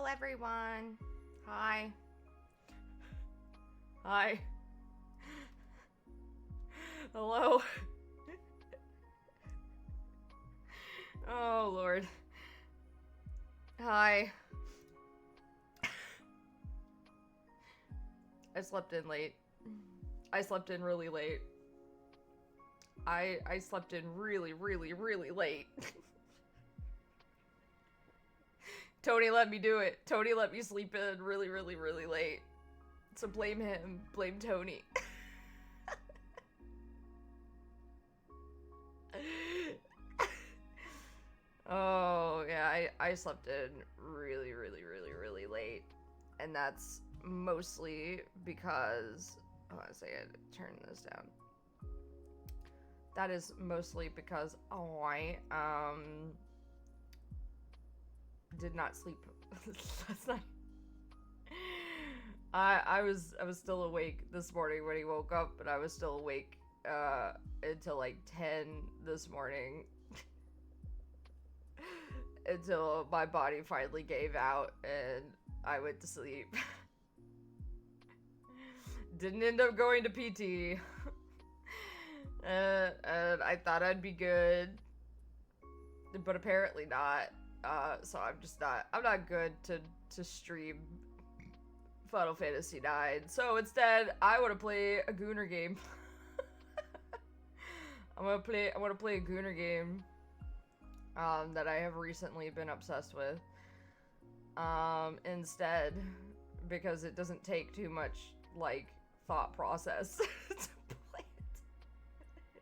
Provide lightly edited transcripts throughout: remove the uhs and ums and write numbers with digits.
everyone. Hi. Hi. Hello. Oh, Lord. Hi. I slept in late. I slept in really late. I slept in really, really, really late. Tony let me do it. Tony let me sleep in really, really, really late. So blame him. Blame Tony. Oh, yeah, I slept in really, really, really, really late. And that's mostly because... Hold on a second, turn this down. That is mostly because I, did not sleep last night. I was still awake this morning when he woke up, but I was still awake, until like 10 this morning. Until my body finally gave out and I went to sleep. Didn't end up going to PT. And I thought I'd be good. But apparently not. So I'm not good to stream Final Fantasy IX. So instead, I want to play a Gooner game. I want to play a Gooner game. That I have recently been obsessed with. Instead, because it doesn't take too much, like, thought process to play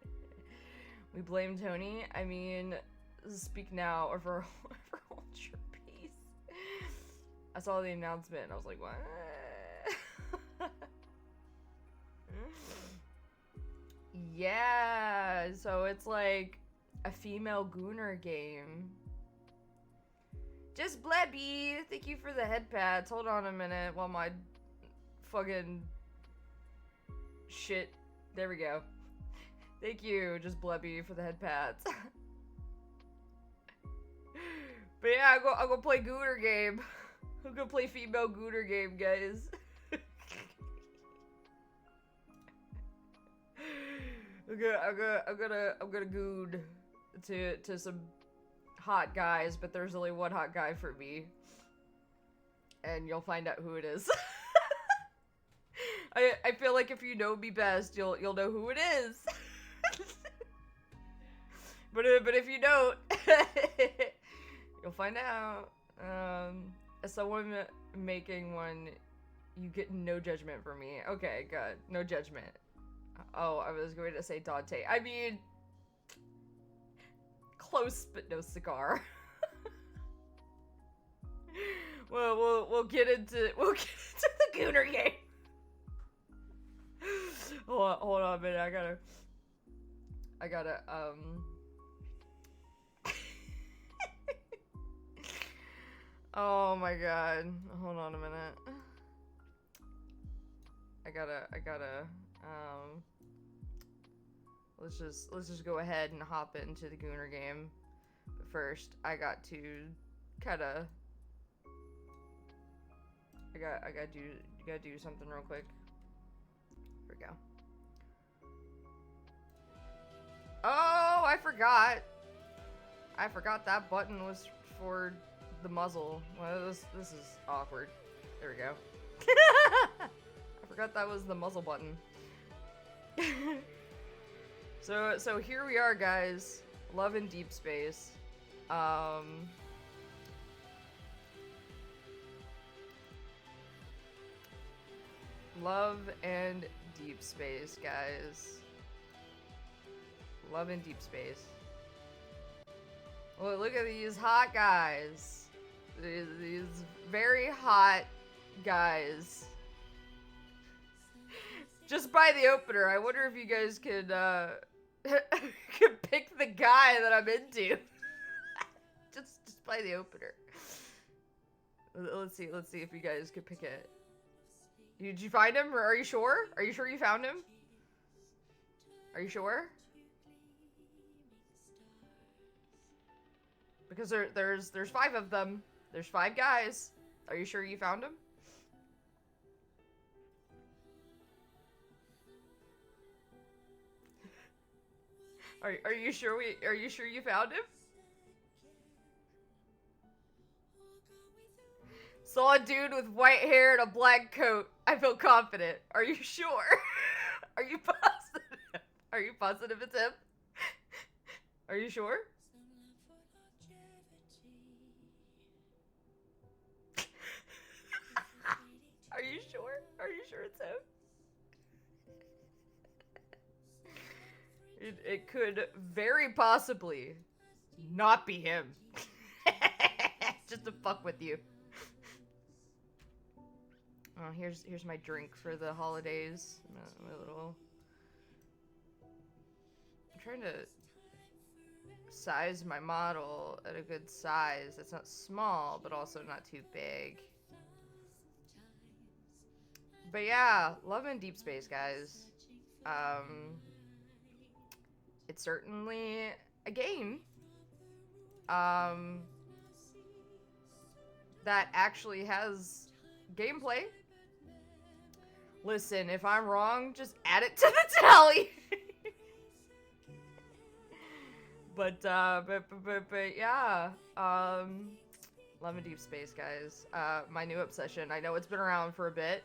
it. We blame Tony. I mean, speak now or for hold your peace. I saw the announcement and I was like, what? Yeah, so it's like a female Gooner game. Just Blebby, thank you for the head pats. Hold on a minute while my fucking shit. There we go. Thank you, just Blebby, for the head pats. But yeah, I'll go play Gooner game. I'm gonna play female Gooner game, guys. I'm gonna goon to some hot guys, but there's only one hot guy for me. And you'll find out who it is. I feel like if you know me best, you'll know who it is. But if you don't, you'll find out. As someone making one, you get no judgment from me. Okay, good. No judgment. Oh, I was going to say Dante. I mean, close but no cigar. Well, we'll get into the Gooner game. Hold on a minute. I gotta Oh my god. Hold on a minute. I gotta let's just go ahead and hop into the Gooner game. But first, I got to kinda I gotta do something real quick. Here we go. Oh, I forgot. I forgot that button was for the muzzle. Well, this is awkward. There we go. I forgot that was the muzzle button. So here we are, guys. Love&Deepspace. Love&Deepspace, guys. Love&Deepspace. Oh, look at these hot guys. These very hot guys. Just by the opener, I wonder if you guys could could pick the guy that I'm into. just by the opener. Let's see if you guys could pick it. Did you find him, or are you sure? Are you sure you found him? Are you sure? Because there's 5 of them. There's 5 guys. Are you sure you found him? Are you sure you found him? Saw a dude with white hair and a black coat. I feel confident. Are you sure? Are you positive? Are you positive it's him? Are you sure? Are you sure? Are you sure it's him? It could very possibly not be him. Just to fuck with you. Oh, here's my drink for the holidays. My little... I'm trying to size my model at a good size. It's not small, but also not too big. But yeah, Love&Deepspace, guys. It's certainly a game that actually has gameplay. Listen, if I'm wrong, just add it to the tally. but yeah, Love&Deepspace, guys. My new obsession. I know it's been around for a bit.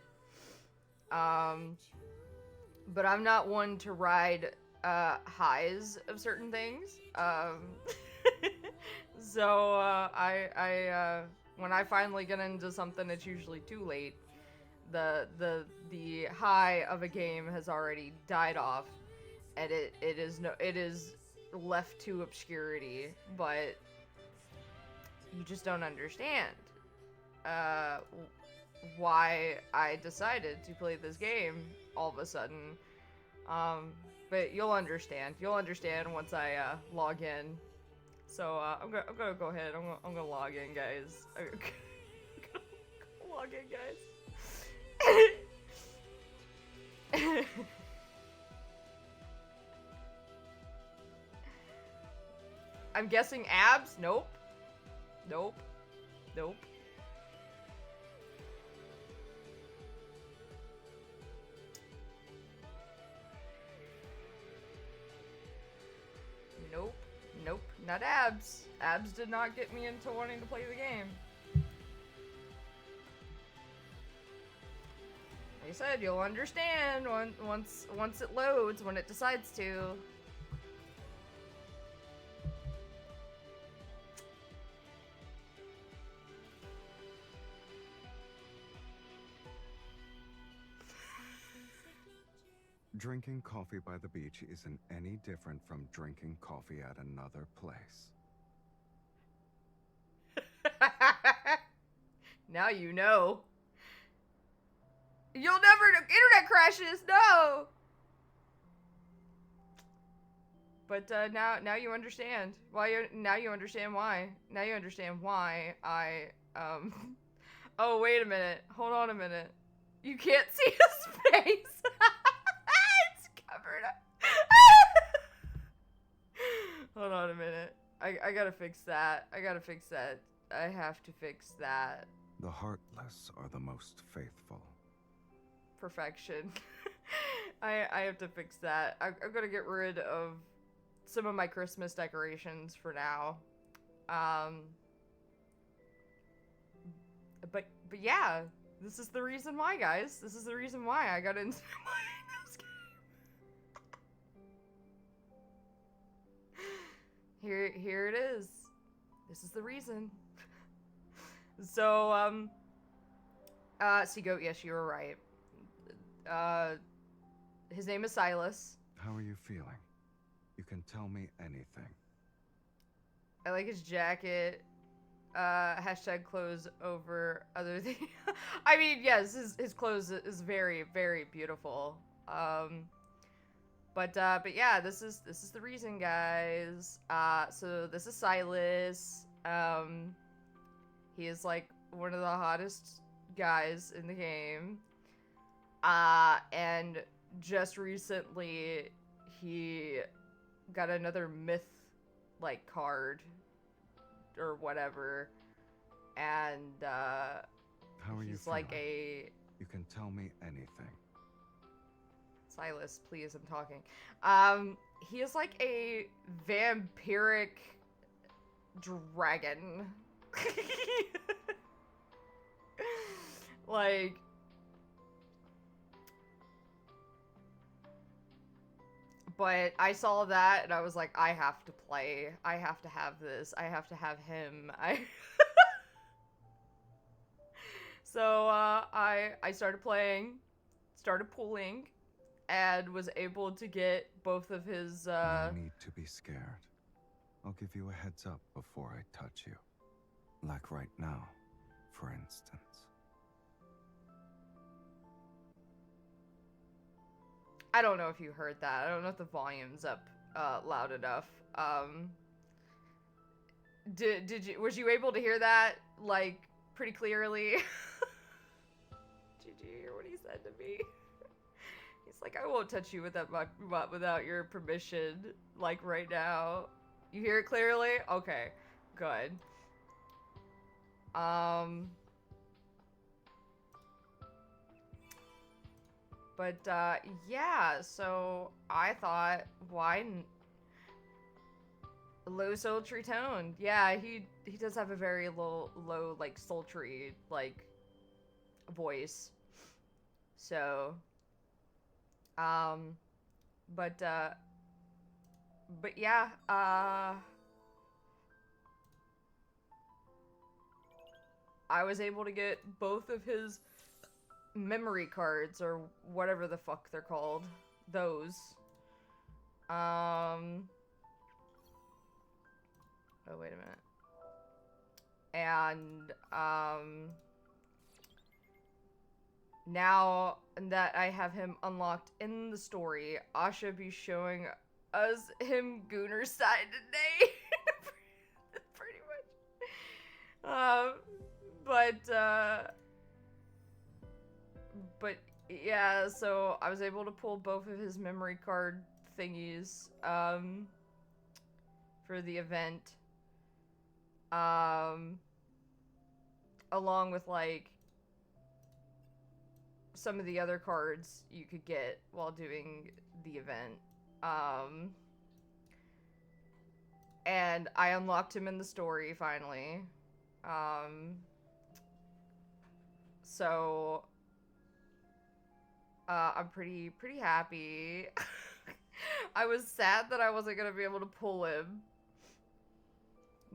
But I'm not one to ride highs of certain things. So I when I finally get into something, it's usually too late. The high of a game has already died off, and it is left to obscurity. But you just don't understand why I decided to play this game all of a sudden. But you'll understand. You'll understand once I log in. So I'm gonna go ahead. I'm gonna log in, guys. I'm gonna log in, guys. I'm guessing abs? Nope. Nope. Nope. Nope. Nope. Not abs. Abs did not get me into wanting to play the game. Like I said, you'll understand once it loads, when it decides to. Drinking coffee by the beach isn't any different from drinking coffee at another place. Now you know. You'll never know. Internet crashes, no! But now you understand. Now you understand why. Now you understand why I Oh, wait a minute. Hold on a minute. You can't see his face. It's covered up. Hold on a minute. I gotta fix that. I gotta fix that. I have to fix that. The heartless are the most faithful. Perfection. I have to fix that. I'm gonna get rid of some of my Christmas decorations for now. But yeah, this is the reason why, guys. This is the reason why I got into this game. Here it is. This is the reason. So, Seagoat, yes, you were right. His name is Silas. How are you feeling? You can tell me anything. I like his jacket. Hashtag clothes over other things. I mean, yes, his clothes is very, very beautiful. But yeah, this is the reason, guys. So this is Silas. He is like one of the hottest guys in the game. And just recently he got another myth like card or whatever, and How are you He's like feeling? a... You can tell me anything. Silas, please, I'm talking. He is like a vampiric dragon. Like, but I saw that and I was like, I have to play. I have to have this. I have to have him. So I started playing, started pooling, and was able to get both of his No need to be scared. I'll give you a heads up before I touch you. Like right now, for instance. I don't know if you heard that. I don't know if the volume's up loud enough. Was you able to hear that like pretty clearly? Did you hear what he said to me? He's like, I won't touch you without your permission, like right now. You hear it clearly? Okay, good. But yeah, so I thought, why low sultry tone? Yeah, he does have a very low like sultry like voice. So but yeah, I was able to get both of his memory cards, or whatever the fuck they're called. Those. Oh, wait a minute. And, now that I have him unlocked in the story, I should be showing us him Gooner side today. Pretty much. But yeah, so I was able to pull both of his memory card thingies, for the event. Along with, like, some of the other cards you could get while doing the event. And I unlocked him in the story, finally. So I'm pretty happy. I was sad that I wasn't gonna be able to pull him,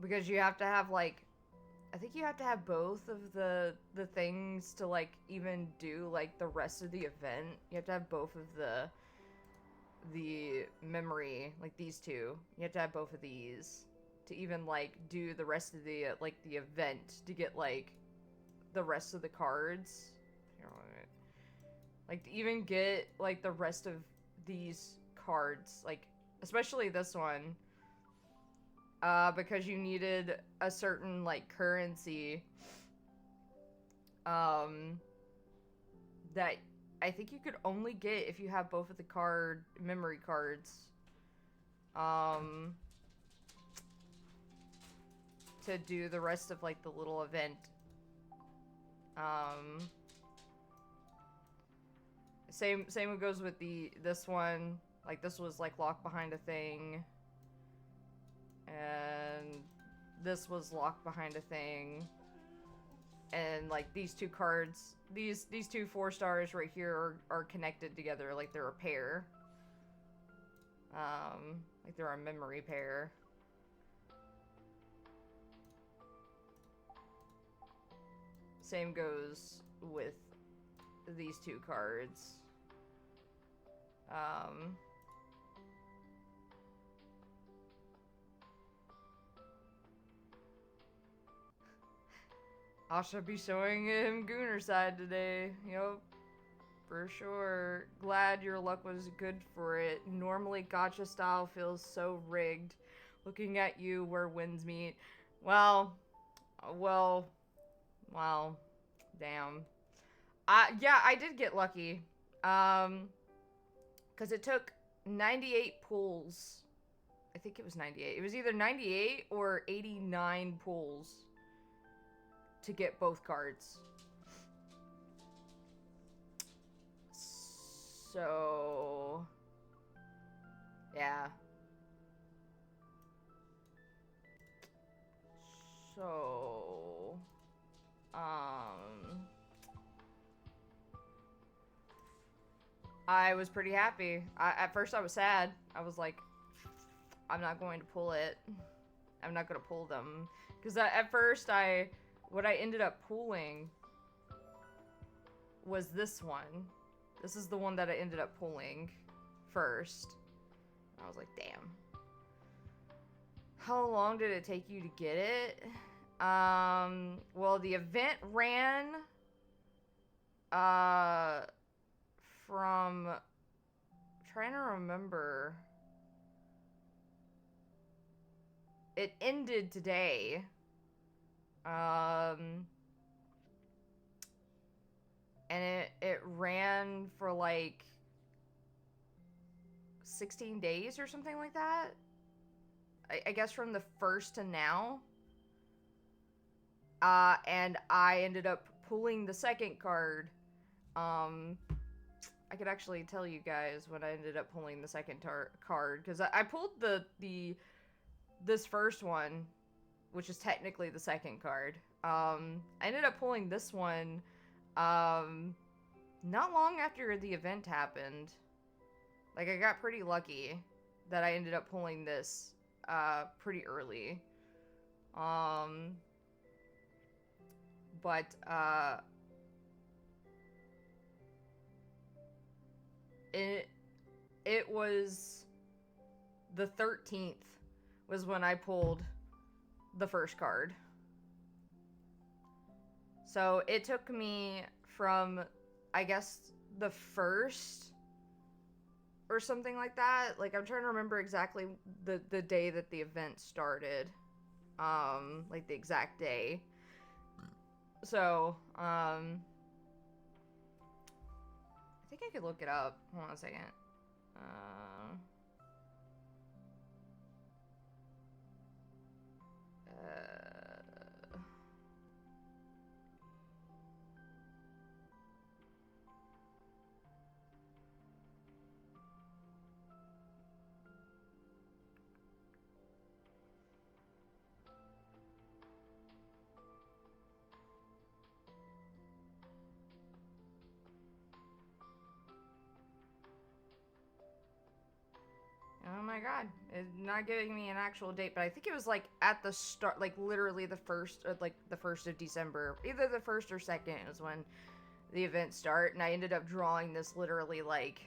because you have to have, like, I think you have to have both of the things to, like, even do, like, the rest of the event. You have to have both of the memory, like these two. You have to have both of these to even, like, do the rest of the, like, the event, to get, like, the rest of the cards. Like, to even get, like, the rest of these cards, like, especially this one, because you needed a certain, like, currency, that I think you could only get if you have both of the memory cards, to do the rest of, like, the little event. Same goes with this one. Like, this was, like, locked behind a thing. And this was locked behind a thing. And, like, these two cards, these two 4 stars right here are connected together, like they're a pair. Like they're a memory pair. Same goes with these 2 cards. I should be showing him Gooner side today. Yup. For sure. Glad your luck was good for it. Normally gacha style feels so rigged. Looking at you where wins meet. Well, damn. Yeah, I did get lucky. Because it took 98 pulls. I think it was 98. It was either 98 or 89 pulls to get both cards. So, yeah. So, I was pretty happy. At first I was sad. I was like, I'm not going to pull it. I'm not going to pull them. Because at first what I ended up pulling was this one. This is the one that I ended up pulling first. I was like, damn. How long did it take you to get it? Well, the event ran, from, trying to remember. It ended today. And it ran for like 16 days or something like that. I guess from the first to now. And I ended up pulling the second card. I could actually tell you guys when I ended up pulling the second card, because I pulled this first one, which is technically the second card. I ended up pulling this one, not long after the event happened. Like, I got pretty lucky that I ended up pulling this, pretty early. But, it was the 13th was when I pulled the first card. So it took me from, I guess, the first or something like that. Like, I'm trying to remember exactly the day that the event started. Like the exact day. So, I think I could look it up. Hold on a second. Oh my god, it's not giving me an actual date, but I think it was like at the start, like literally the first, like the 1st of December, either the 1st or 2nd is when the events start, and I ended up drawing this literally like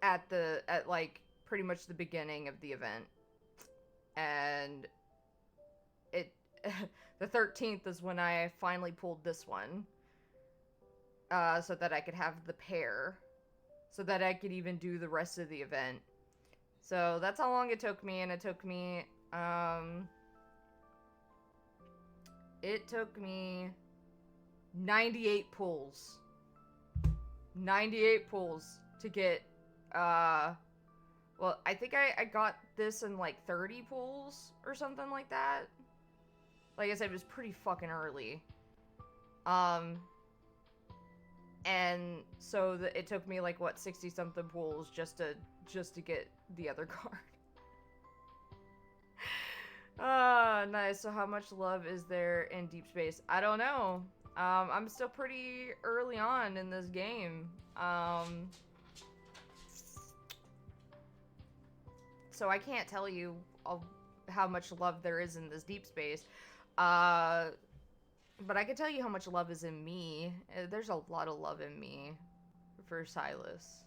at like pretty much the beginning of the event, and it the 13th is when I finally pulled this one, so that I could have the pair. So that I could even do the rest of the event. So that's how long it took me, and it took me 98 pulls. 98 pulls to get, well, I think I got this in like 30 pulls or something like that. Like I said, it was pretty fucking early. And so it took me like, what, 60 something pulls just to get the other card. Nice. So how much love is there in Deep Space? I don't know. I'm still pretty early on in this game. So I can't tell you how much love there is in this Deep Space. But I can tell you how much love is in me. There's a lot of love in me for Silas.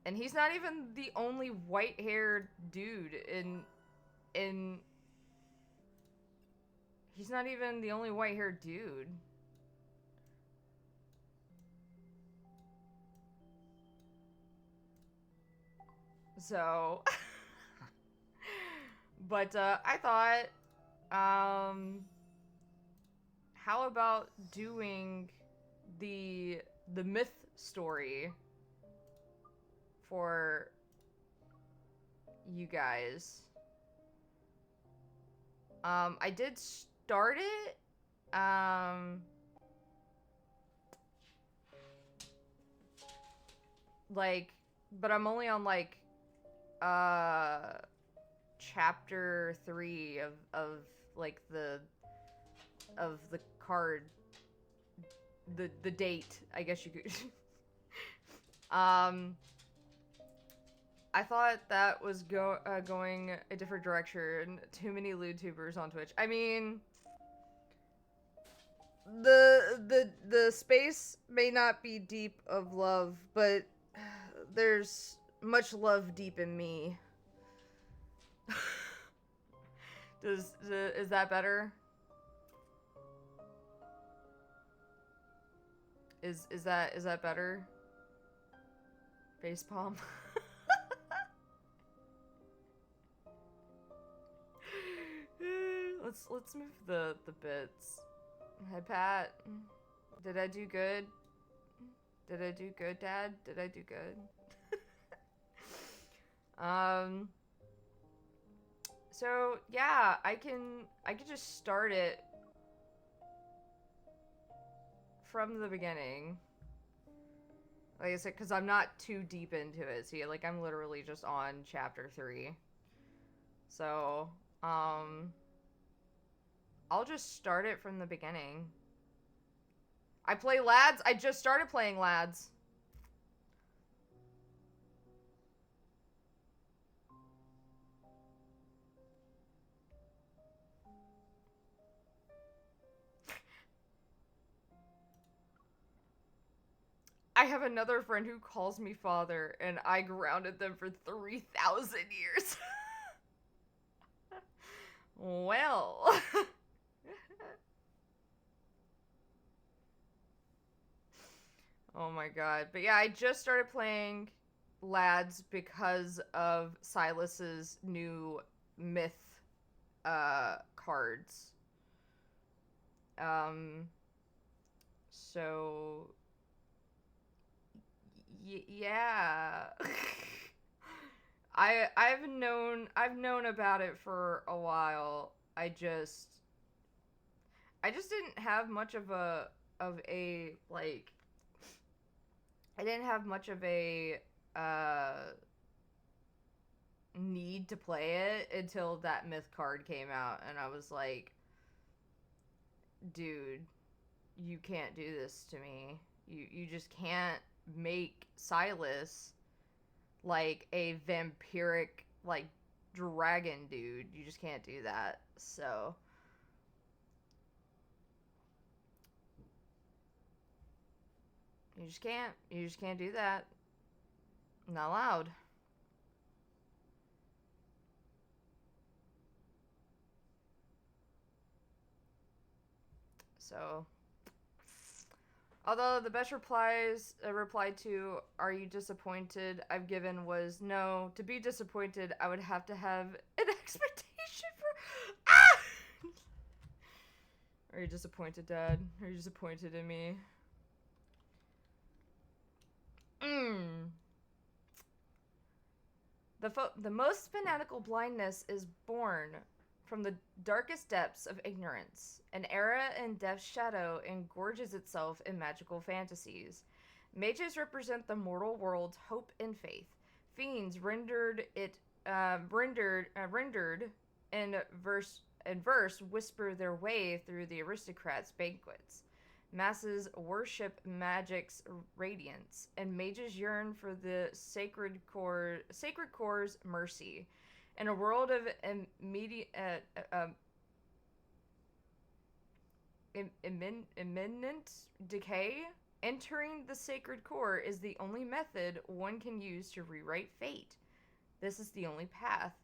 And he's not even the only white-haired dude in... He's not even the only white-haired dude. So... But, I thought, how about doing the myth story for you guys? I did start it, like, but I'm only on like chapter 3 of like the card, the date, I guess you could. I thought that was going a different direction. Too many Lutubers on Twitch. I mean, the space may not be deep of love, but there's much love deep in me. Is that better? Is that better? Facepalm. Let's move the bits. Hey Pat, did I do good? Did I do good, Dad? Did I do good? So yeah, I can just start it from the beginning. Like I said, because I'm not too deep into it. See, like I'm literally just on chapter 3. So, I'll just start it from the beginning. I play Lads. I just started playing Lads. I have another friend who calls me father, and I grounded them for 3,000 years. Well. Oh my god. But yeah, I just started playing Lads because of Silas's new myth cards. So yeah. I've known about it for a while. I just didn't have much of a like, I didn't have much of a need to play it until that myth card came out, and I was like, dude, you can't do this to me. You just can't make Silas like a vampiric like dragon dude. You just can't do that. So you just can't do that. Not allowed. So, although the best reply to "Are you disappointed?" I've given was no. To be disappointed, I would have to have an expectation for. Ah! Are you disappointed, Dad? Are you disappointed in me? The most fanatical blindness is born from the darkest depths of ignorance. An era in death's shadow engorges itself in magical fantasies. Mages represent the mortal world's hope and faith. Fiends rendered in verse whisper their way through the aristocrats' banquets. Masses worship magic's radiance, and mages yearn for the sacred core's mercy. In a world of imminent decay, entering the sacred core is the only method one can use to rewrite fate. This is the only path.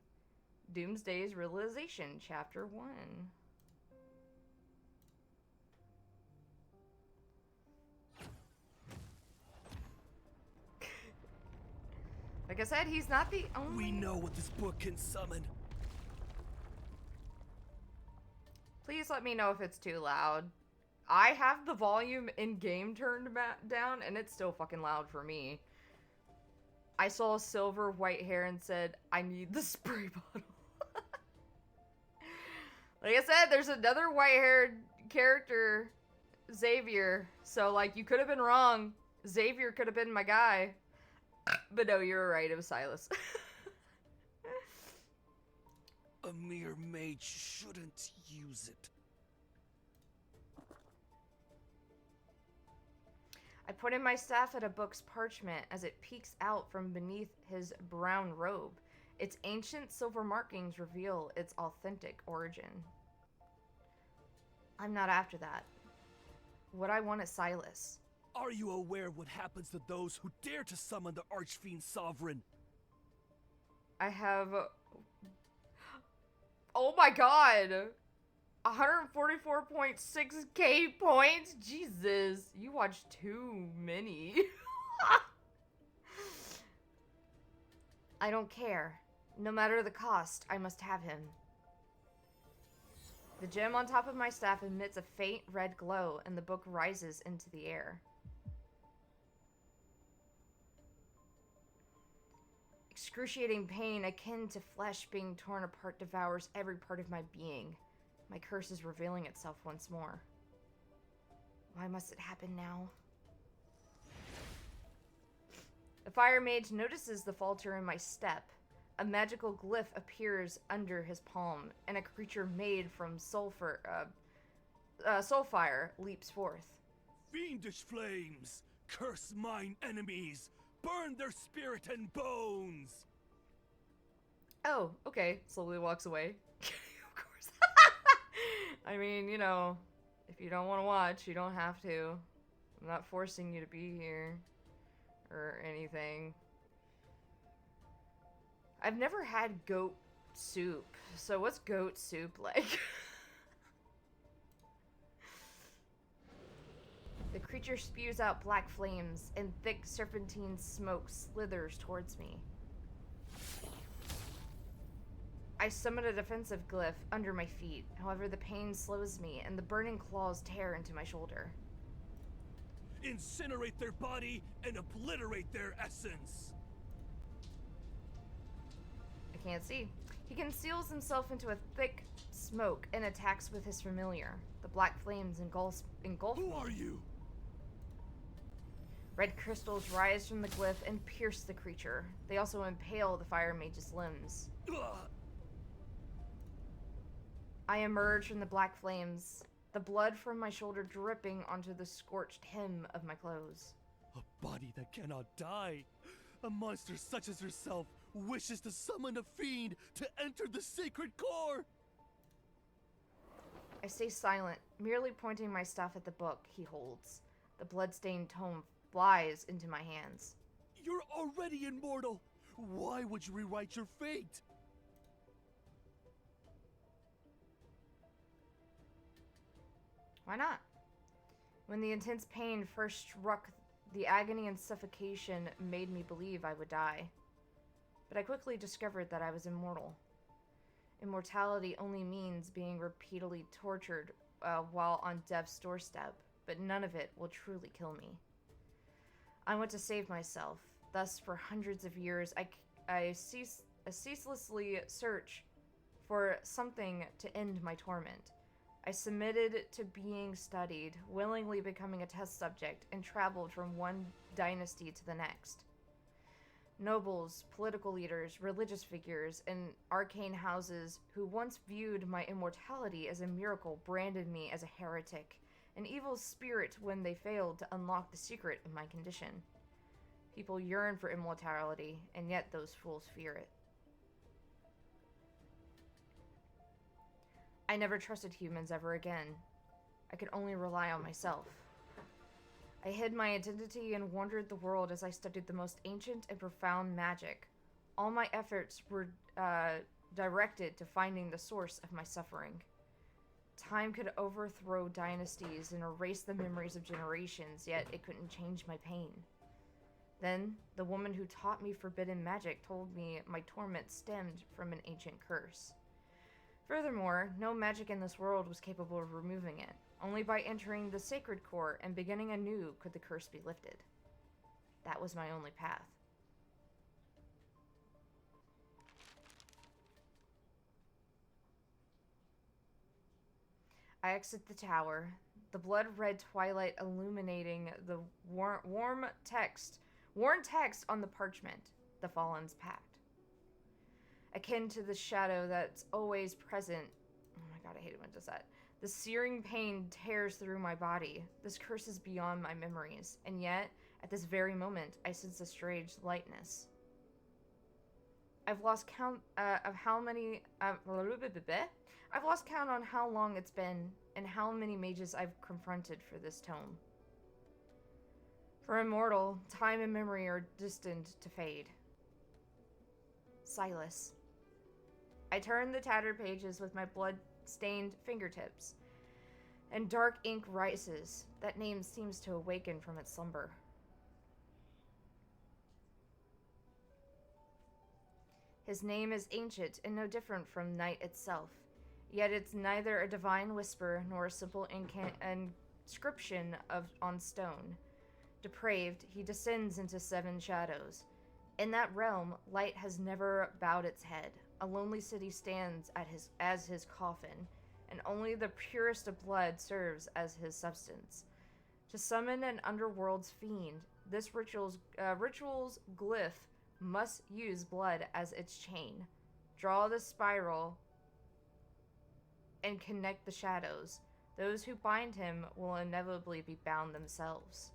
Doomsday's Realization, Chapter 1. Like I said, he's not the only... We know what this book can summon. Please let me know if it's too loud. I have the volume in-game turned down, and it's still fucking loud for me. I saw silver white hair and said, I need the spray bottle. Like I said, there's another white-haired character, Xavier. So, like, you could have been wrong. Xavier could have been my guy. But no, you're right, it was Silas. A mere mage shouldn't use it. I pointed my staff at a book's parchment as it peeks out from beneath his brown robe. Its ancient silver markings reveal its authentic origin. I'm not after that. What I want is Silas. Are you aware what happens to those who dare to summon the Archfiend Sovereign? I have... Oh my god! 144.6k points? Jesus, you watched too many. I don't care. No matter the cost, I must have him. The gem on top of my staff emits a faint red glow, and the book rises into the air. Excruciating pain akin to flesh being torn apart devours every part of my being. My curse is revealing itself once more. Why must it happen now? The fire mage notices the falter in my step. A magical glyph appears under his palm, and a creature made from sulfire leaps forth. Fiendish flames! Curse mine enemies! Burn their spirit and bones! Oh, okay. Slowly walks away. Of course. I mean, you know, if you don't want to watch, you don't have to. I'm not forcing you to be here or anything. I've never had goat soup, so what's goat soup like? The creature spews out black flames, and thick serpentine smoke slithers towards me. I summon a defensive glyph under my feet. However, the pain slows me, and the burning claws tear into my shoulder. Incinerate their body and obliterate their essence! I can't see. He conceals himself into a thick smoke and attacks with his familiar. The black flames engulf Who me. are you? Red crystals rise from the glyph and pierce the creature. They also impale the fire mage's limbs. Ugh. I emerge from the black flames, the blood from my shoulder dripping onto the scorched hem of my clothes. A body that cannot die. A monster such as herself wishes to summon a fiend to enter the sacred core. I stay silent, merely pointing my staff at the book he holds. The bloodstained tome flies into my hands. You're already immortal. Why would you rewrite your fate? Why not? When the intense pain first struck, the agony and suffocation made me believe I would die. But I quickly discovered that I was immortal. Immortality only means being repeatedly tortured while on death's doorstep, but none of it will truly kill me. I want to save myself. Thus, for hundreds of years, I ceaselessly search for something to end my torment. I submitted to being studied, willingly becoming a test subject, and traveled from one dynasty to the next. Nobles, political leaders, religious figures, and arcane houses who once viewed my immortality as a miracle branded me as a heretic, an evil spirit when they failed to unlock the secret of my condition. People yearn for immortality, and yet those fools fear it. I never trusted humans ever again. I could only rely on myself. I hid my identity and wandered the world as I studied the most ancient and profound magic. All my efforts were directed to finding the source of my suffering. Time could overthrow dynasties and erase the memories of generations, yet it couldn't change my pain. Then, the woman who taught me forbidden magic told me my torment stemmed from an ancient curse. Furthermore, no magic in this world was capable of removing it. Only by entering the sacred core and beginning anew could the curse be lifted. That was my only path. I exit the tower, the blood-red twilight illuminating the warm text Worn text on the parchment, the Fallen's Pact. Akin to the shadow that's always present. Oh my god, I hate it when it does that. The searing pain tears through my body. This curse is beyond my memories, and yet, at this very moment, I sense a strange lightness. I've lost count of how many. I've lost count on how long it's been and how many mages I've confronted for this tome. For a mortal, time and memory are destined to fade. Silas. I turn the tattered pages with my blood-stained fingertips, and dark ink rises. That name seems to awaken from its slumber. His name is ancient and no different from night itself, yet it's neither a divine whisper nor a simple inscription on stone. Depraved, he descends into 7 shadows. In that realm, light has never bowed its head. A lonely city stands as his coffin, and only the purest of blood serves as his substance. To summon an underworld's fiend, this ritual's glyph must use blood as its chain. Draw the spiral and connect the shadows. Those who bind him will inevitably be bound themselves.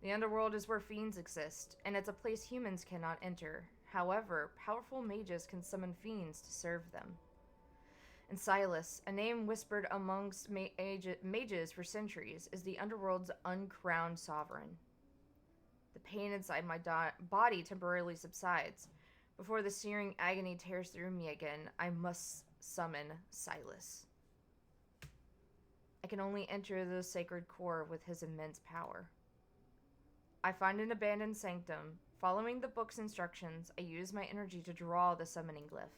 The underworld is where fiends exist, and it's a place humans cannot enter. However, powerful mages can summon fiends to serve them. And Silas, a name whispered amongst mages for centuries, is the underworld's uncrowned sovereign. The pain inside my body temporarily subsides. Before the searing agony tears through me again, I must summon Silas. I can only enter the sacred core with his immense power. I find an abandoned sanctum. Following the book's instructions, I use my energy to draw the summoning glyph.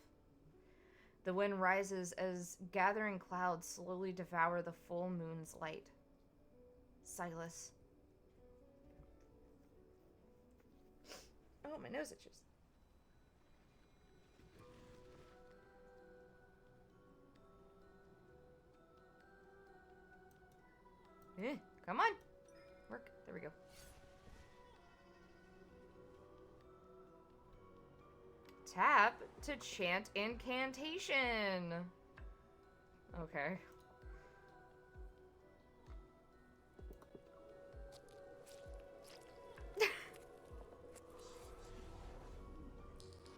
The wind rises as gathering clouds slowly devour the full moon's light. Silas. Oh, my nose itches. Come on. Work. There we go. Tap to chant incantation. Okay.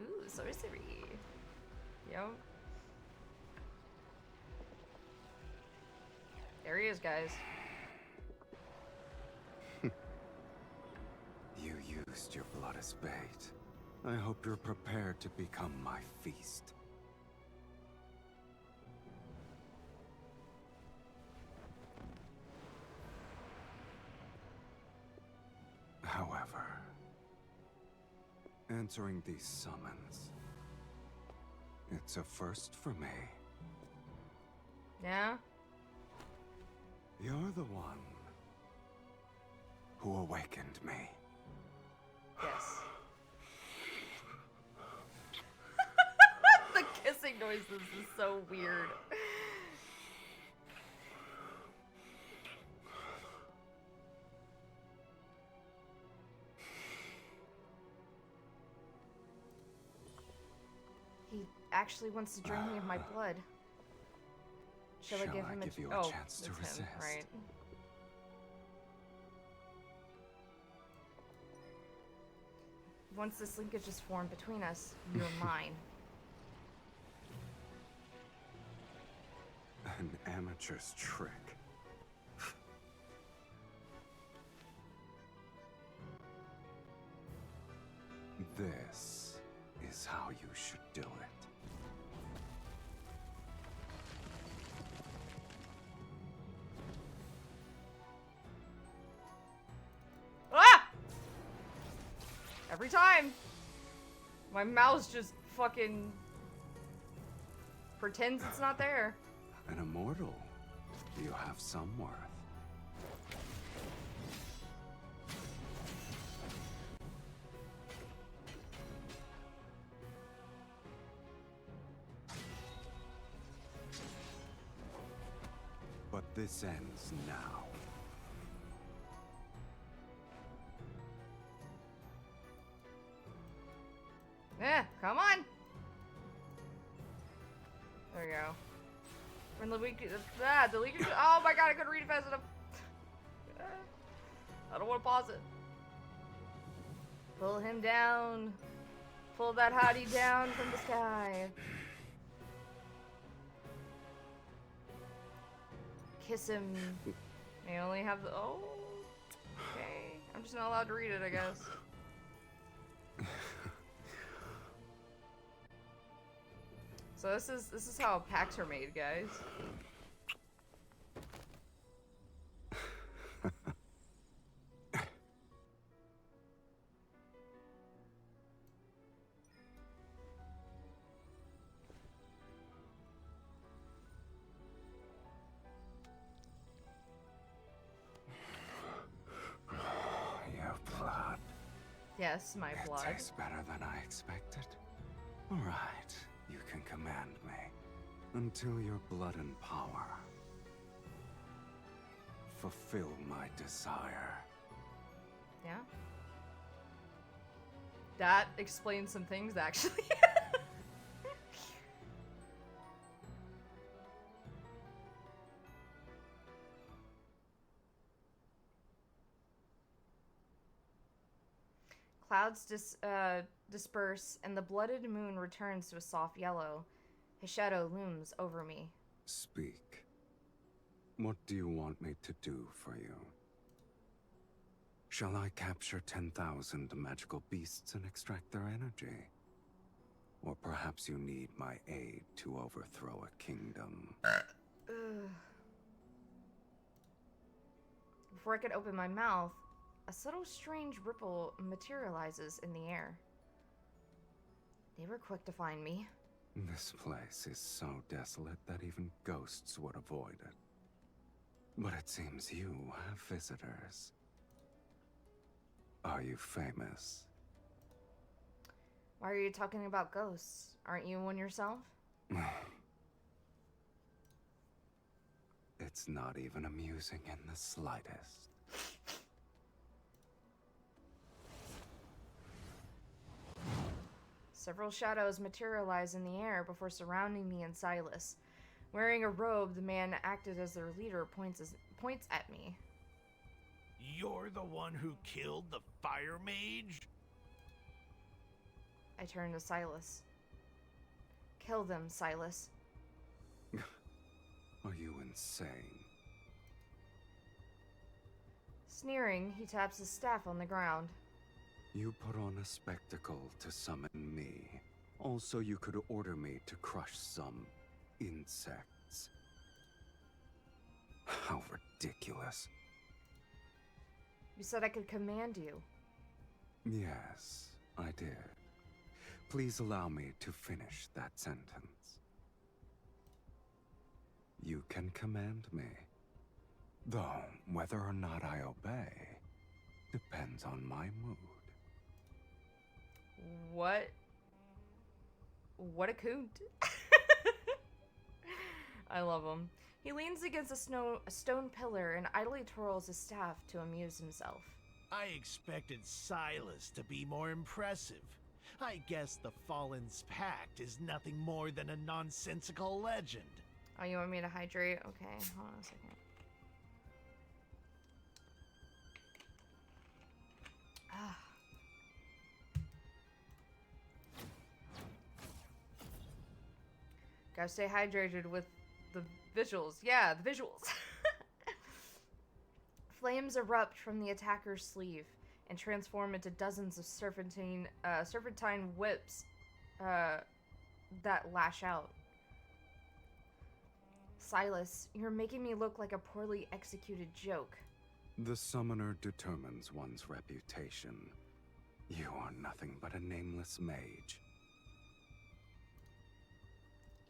Ooh, sorcery. Yep. There he is, guys. You used your blood as bait. I hope you're prepared to become my feast. However, answering these summons, it's a first for me. Yeah? You're the one who awakened me. Yes. The kissing noises is so weird. He actually wants to drain me of my blood. Shall I give him you a chance to it's resist? him, right? Once this linkage is formed between us, you're mine. An amateur's trick. This is how you should do it. Ah! Every time! My mouse just fucking pretends it's not there. An immortal. You have some worth. But This ends now. Yeah, come on. There we go. When the leak, the leakage. Oh my god, I couldn't read it fast enough. I don't want to pause it. Pull him down. Pull that hottie down from the sky. Kiss him. May only have the. Oh. Okay. I'm just not allowed to read it, I guess. So this is how packs are made, guys. Your blood. Yes, my blood. It tastes better than I expected. All right, you can command me until your blood and power fulfill my desire. Yeah. That explains some things, actually. Clouds disperse, and the blooded moon returns to a soft yellow. His shadow looms over me. Speak. What do you want me to do for you? Shall I capture 10,000 magical beasts and extract their energy? Or perhaps you need my aid to overthrow a kingdom? Before I could open my mouth, a subtle strange ripple materializes in the air. They were quick to find me. This place is so desolate that even ghosts would avoid it. But it seems you have visitors. Are you famous? Why are you talking about ghosts? Aren't you one yourself? It's not even amusing in the slightest. Several shadows materialize in the air before surrounding me and Silas. Wearing a robe, the man acted as their leader points at me. You're the one who killed the fire mage? I turn to Silas. Kill them, Silas. Are you insane? Sneering, he taps his staff on the ground. You put on a spectacle to summon me. Also, you could order me to crush some insects. How ridiculous. You said I could command you. Yes, I did. Please allow me to finish that sentence. You can command me. Though, whether or not I obey depends on my mood. What a coot. I love him. He leans against a stone pillar and idly twirls his staff to amuse himself. I expected Silas to be more impressive. I guess the Fallen's Pact is nothing more than a nonsensical legend. Oh, you want me to hydrate? Okay, hold on a second. Ah. Gotta stay hydrated with the visuals. Yeah, the visuals. Flames erupt from the attacker's sleeve and transform into dozens of serpentine whips that lash out. Silas, you're making me look like a poorly executed joke. The summoner determines one's reputation. You are nothing but a nameless mage.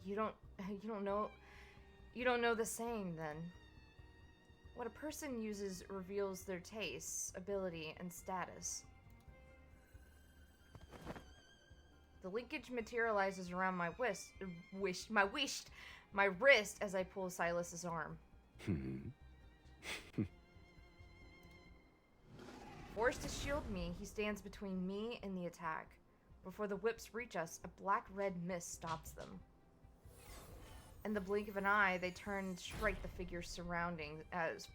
You don't know the saying then. What a person uses reveals their tastes, ability, and status. The linkage materializes around my wrist as I pull Silas's arm. Forced to shield me, he stands between me and the attack. Before the whips reach us, a black-red mist stops them. In the blink of an eye, they turn and strike the figures surrounding us.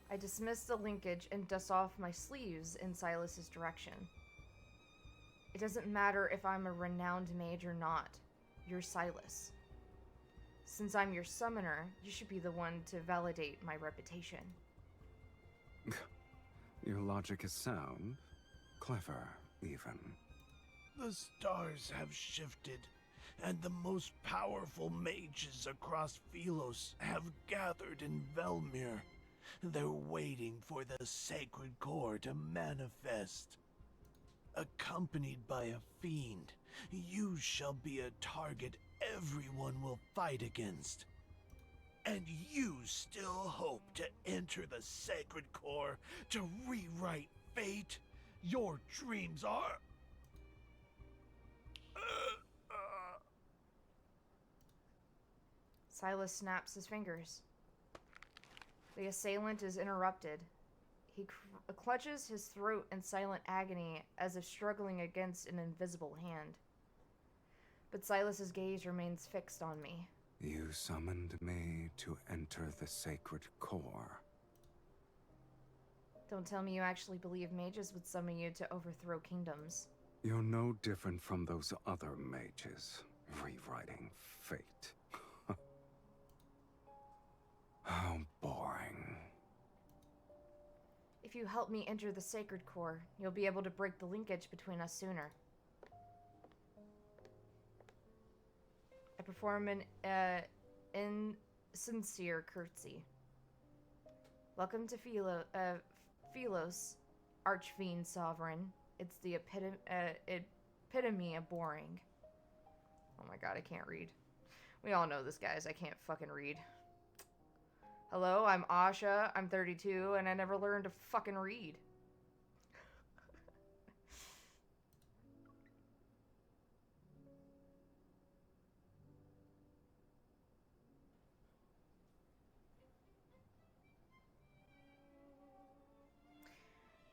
I dismiss the linkage and dust off my sleeves in Silas's direction. It doesn't matter if I'm a renowned mage or not. You're Silas. Since I'm your summoner, you should be the one to validate my reputation. Your logic is sound. Clever, even. The stars have shifted, and the most powerful mages across Philos have gathered in Velmir. They're waiting for the sacred core to manifest. Accompanied by a fiend, you shall be a target everyone will fight against. And you still hope to enter the sacred core to rewrite fate? Your dreams are... Silas snaps his fingers. The assailant is interrupted. He clutches his throat in silent agony as if struggling against an invisible hand. But Silas's gaze remains fixed on me. You summoned me to enter the sacred core. Don't tell me you actually believe mages would summon you to overthrow kingdoms. You're no different from those other mages, rewriting fate. How boring. If you help me enter the sacred core, you'll be able to break the linkage between us sooner. I perform an insincere curtsy. Welcome to Philos, Archfiend Sovereign. It's the epitome of boring. Oh my god, I can't read. We all know this, guys. I can't fucking read. Hello, I'm Asha. I'm 32, and I never learned to fucking read.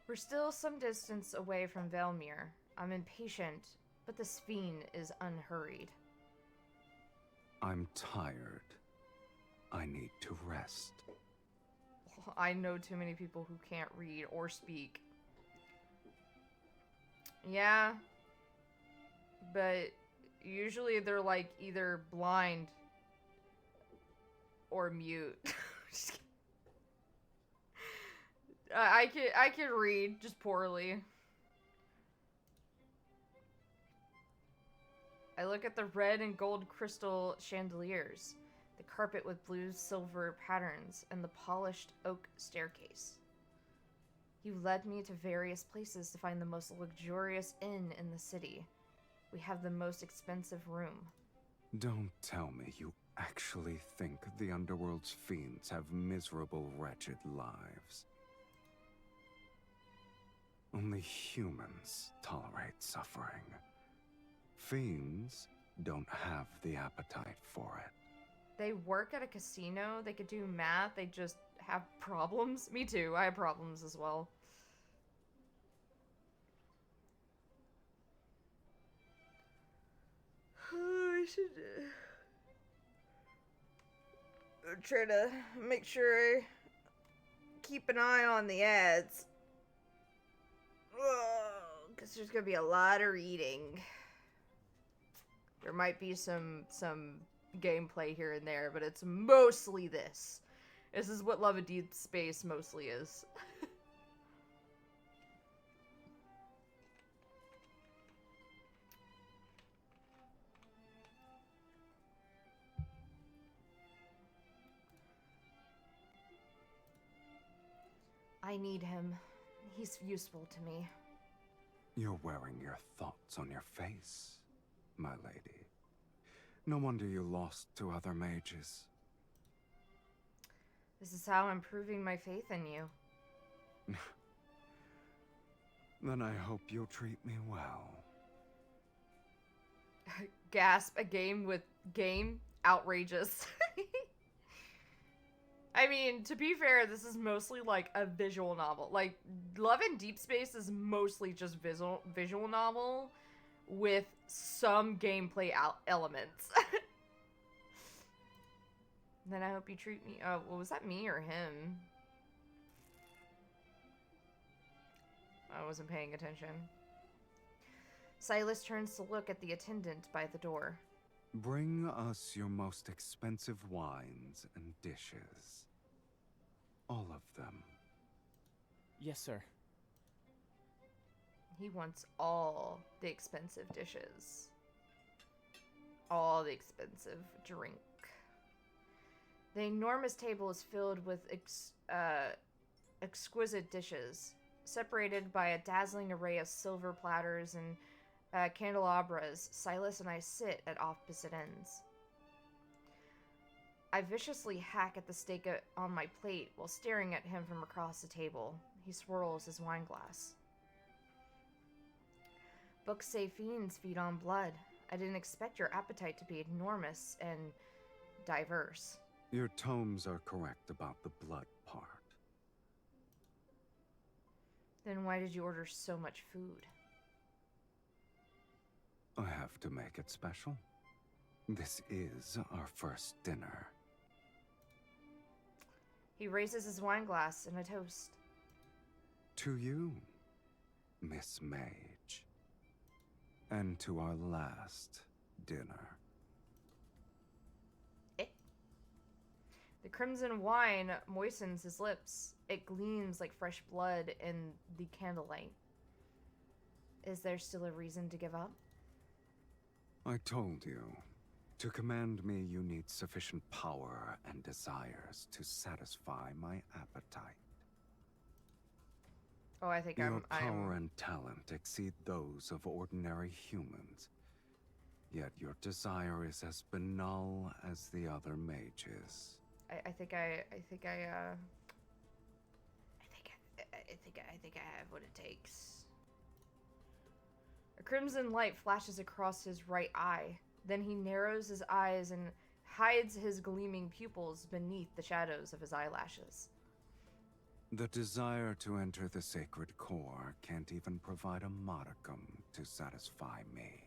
We're still some distance away from Velmir. I'm impatient, but this fiend is unhurried. I'm tired. I need to rest. I know too many people who can't read or speak. Yeah. But usually they're like either blind or mute. I can read, just poorly. I look at the red and gold crystal chandeliers, the carpet with blue silver patterns, and the polished oak staircase. You led me to various places to find the most luxurious inn in the city. We have the most expensive room. Don't tell me you actually think the Underworld's fiends have miserable, wretched lives. Only humans tolerate suffering. Fiends don't have the appetite for it. They work at a casino, they could do math, they just have problems. Me too, I have problems as well. I should try to make sure I keep an eye on the ads. Because there's gonna be a lot of reading. There might be some gameplay here and there, but it's mostly this. This is what Love&Deepspace mostly is. I need him. He's useful to me. You're wearing your thoughts on your face, my lady. No wonder you lost to other mages. This is how I'm proving my faith in you. Then I hope you'll treat me well. Gasp, a game with game? Outrageous. I mean, to be fair, this is mostly like a visual novel. Like, Love&Deepspace is mostly just visual novel with some gameplay elements. Then I hope you treat me. Oh, well, was that me or him? I wasn't paying attention. Silas turns to look at the attendant by the door. Bring us your most expensive wines and dishes. All of them. Yes, sir. He wants all the expensive dishes. All the expensive drink. The enormous table is filled with exquisite dishes, separated by a dazzling array of silver platters and candelabras. Silas and I sit at opposite ends. I viciously hack at the steak on my plate while staring at him from across the table. He swirls his wine glass. Books say fiends feed on blood. I didn't expect your appetite to be enormous and diverse. Your tomes are correct about the blood part. Then why did you order so much food? I have to make it special. This is our first dinner. He raises his wine glass in a toast. To you, Miss Mage. And to our last dinner. The crimson wine moistens his lips. It gleams like fresh blood in the candlelight. Is there still a reason to give up? I told you, to command me you need sufficient power and desires to satisfy my appetite. Oh, I think Your power and talent exceed those of ordinary humans. Yet your desire is as banal as the other mages. I think I have what it takes. A crimson light flashes across his right eye. Then he narrows his eyes and hides his gleaming pupils beneath the shadows of his eyelashes. The desire to enter the sacred core can't even provide a modicum to satisfy me.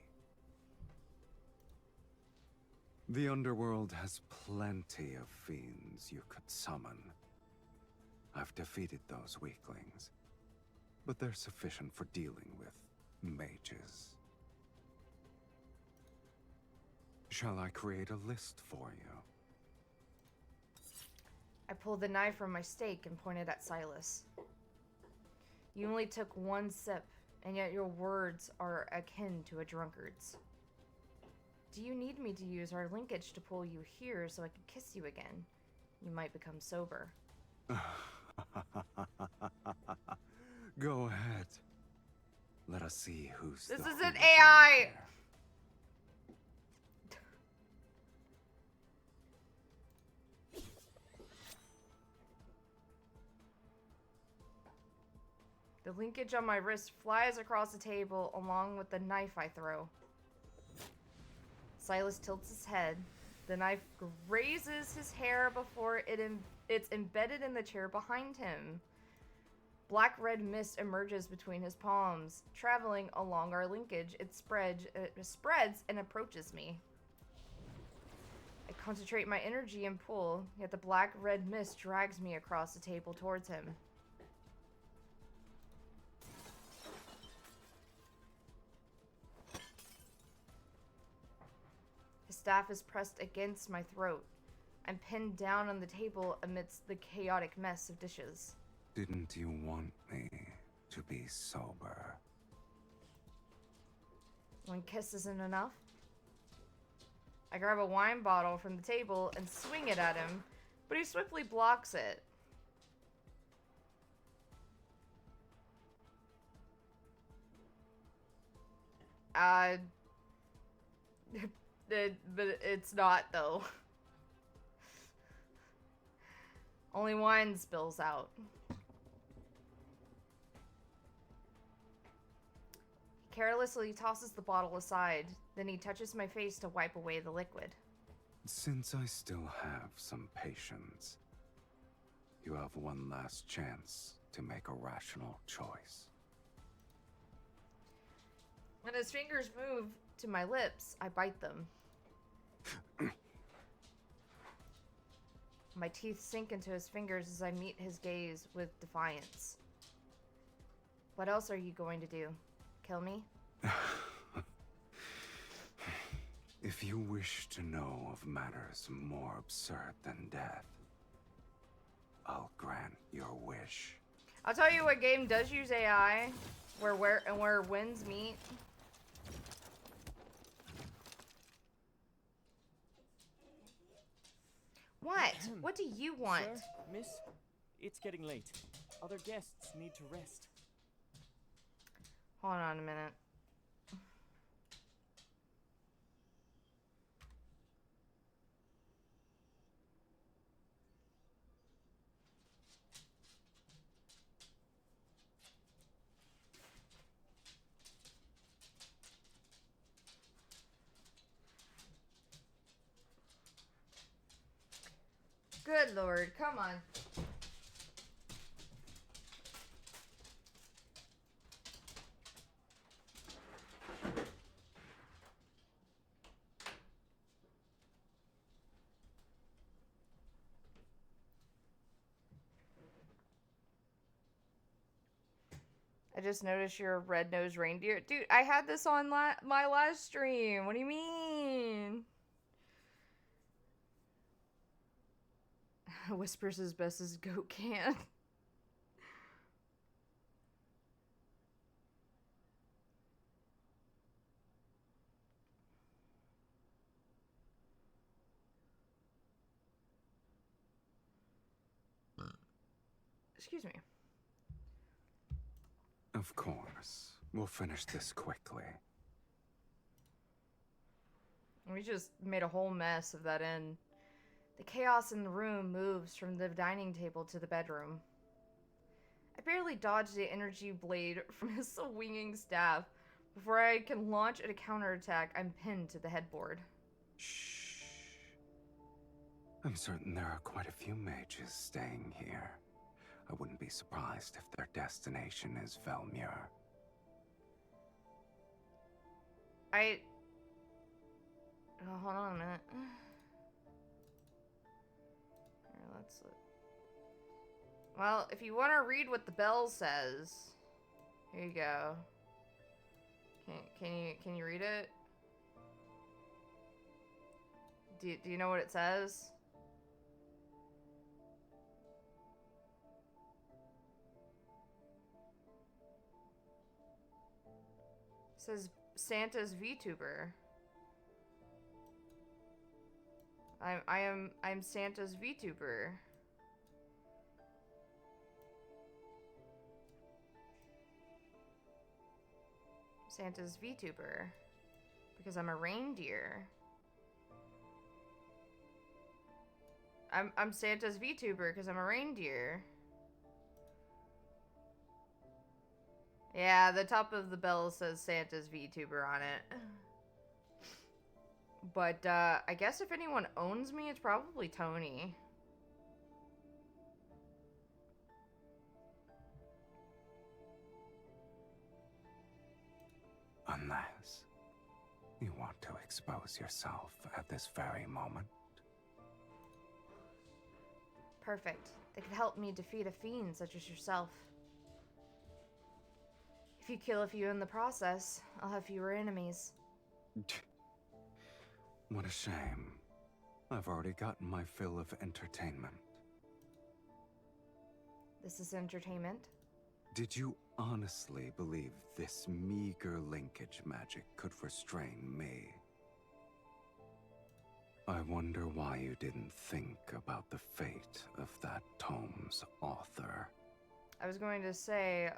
The underworld has plenty of fiends you could summon. I've defeated those weaklings, but they're sufficient for dealing with mages. Shall I create a list for you? I pulled the knife from my steak and pointed at Silas. You only took one sip, and yet your words are akin to a drunkard's. Do you need me to use our linkage to pull you here so I can kiss you again? You might become sober. Go ahead. Let us see who's This the isn't hooligan AI! here. The linkage on my wrist flies across the table along with the knife I throw. Silas tilts his head. The knife grazes his hair before it's embedded in the chair behind him. Black-red mist emerges between his palms. Traveling along our linkage, it spreads and approaches me. I concentrate my energy and pull, yet the black-red mist drags me across the table towards him. His staff is pressed against my throat. I'm pinned down on the table amidst the chaotic mess of dishes. Didn't you want me to be sober? One kiss isn't enough. I grab a wine bottle from the table and swing it at him, but he swiftly blocks it. But it's not, though. Only wine spills out. He carelessly tosses the bottle aside. Then he touches my face to wipe away the liquid. Since I still have some patience, you have one last chance to make a rational choice. When his fingers move to my lips, I bite them. My teeth sink into his fingers as I meet his gaze with defiance. What else are you going to do? Kill me? If you wish to know of matters more absurd than death, I'll grant your wish. I'll tell you what game does use AI, where winds meet. What? What do you want? Sir, miss, it's getting late. Other guests need to rest. Hold on a minute. Good Lord, come on. I just noticed you're a red-nosed reindeer. Dude, I had this on my last stream. What do you mean? Whispers as best as goat can. Excuse me. Of course. We'll finish this quickly. We just made a whole mess of that inn. The chaos in the room moves from the dining table to the bedroom. I barely dodge the energy blade from his swinging staff. Before I can launch a counterattack, I'm pinned to the headboard. Shh. I'm certain there are quite a few mages staying here. I wouldn't be surprised if their destination is Velmure. Oh, hold on a minute. Here, let's look. Well, if you want to read what the bell says, here you go. Can you read it? Do you know what it says? It says Santa's Vtuber. I'm Santa's Vtuber. Santa's Vtuber. Because I'm a reindeer. I'm Santa's Vtuber because I'm a reindeer. Yeah, the top of the bell says Santa's Vtuber on it. But, I guess if anyone owns me, it's probably Tony. Unless you want to expose yourself at this very moment. Perfect. They could help me defeat a fiend such as yourself. If you kill a few in the process, I'll have fewer enemies. What a shame. I've already gotten my fill of entertainment. This is entertainment? Did you honestly believe this meager linkage magic could restrain me? I wonder why you didn't think about the fate of that tome's author. I was going to say,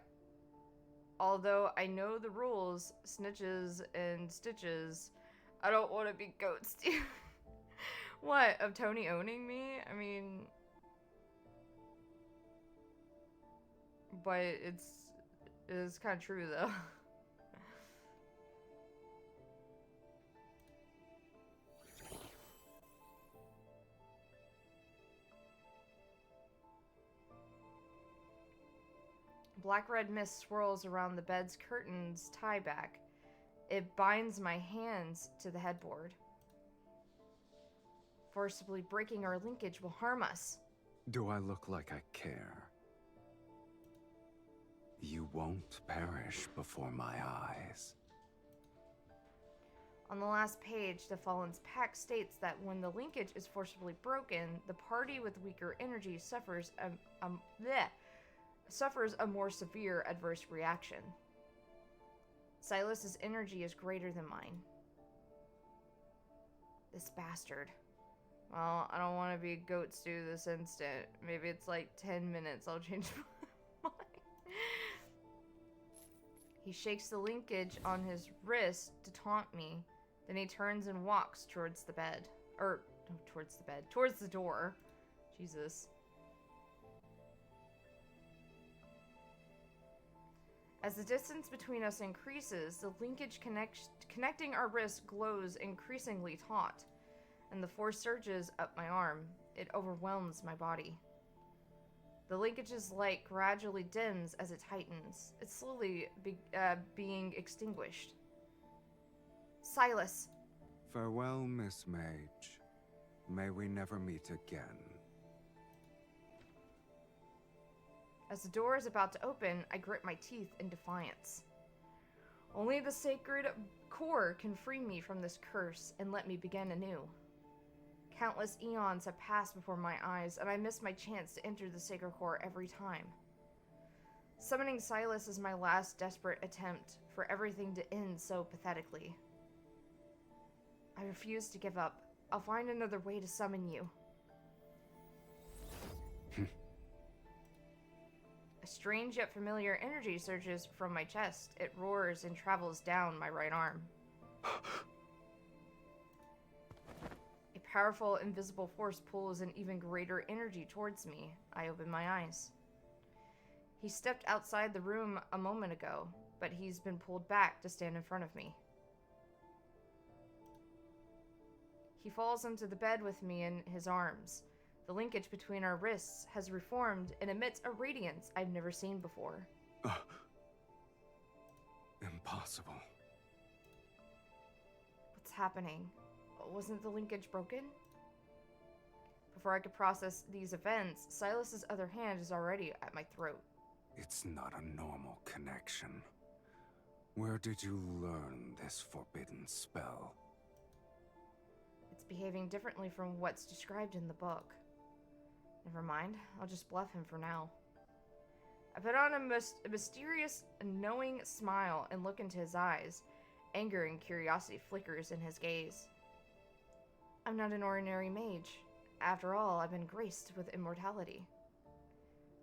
although I know the rules, snitches and stitches, I don't want to be goats. What? Of Tony owning me? I mean... But it's kind of true, though. Black-red mist swirls around the bed's curtains tie back. It binds my hands to the headboard. Forcibly breaking our linkage will harm us. Do I look like I care? You won't perish before my eyes. On the last page, the Fallen's pact states that when the linkage is forcibly broken, the party with weaker energy suffers a more severe adverse reaction. Silas's energy is greater than mine. This bastard. Well, I don't want to be a goat stew this instant. Maybe it's like 10 minutes, I'll change my mind. He shakes the linkage on his wrist to taunt me. Then he turns and walks towards the bed. Towards the door. Jesus. As the distance between us increases, the linkage connecting our wrists glows increasingly taut, and the force surges up my arm. It overwhelms my body. The linkage's light gradually dims as it tightens. It's slowly being extinguished. Silas! Farewell, Miss Mage. May we never meet again. As the door is about to open, I grit my teeth in defiance. Only the sacred core can free me from this curse and let me begin anew. Countless eons have passed before my eyes, and I miss my chance to enter the sacred core every time. Summoning Silas is my last desperate attempt for everything to end so pathetically. I refuse to give up. I'll find another way to summon you. A strange yet familiar energy surges from my chest. It roars and travels down my right arm. A powerful, invisible force pulls an even greater energy towards me. I open my eyes. He stepped outside the room a moment ago, but he's been pulled back to stand in front of me. He falls into the bed with me in his arms. The linkage between our wrists has reformed and emits a radiance I've never seen before. Impossible. What's happening? Wasn't the linkage broken? Before I could process these events, Silas's other hand is already at my throat. It's not a normal connection. Where did you learn this forbidden spell? It's behaving differently from what's described in the book. Never mind, I'll just bluff him for now. I put on a mysterious, knowing smile and look into his eyes. Anger and curiosity flickers in his gaze. I'm not an ordinary mage. After all, I've been graced with immortality.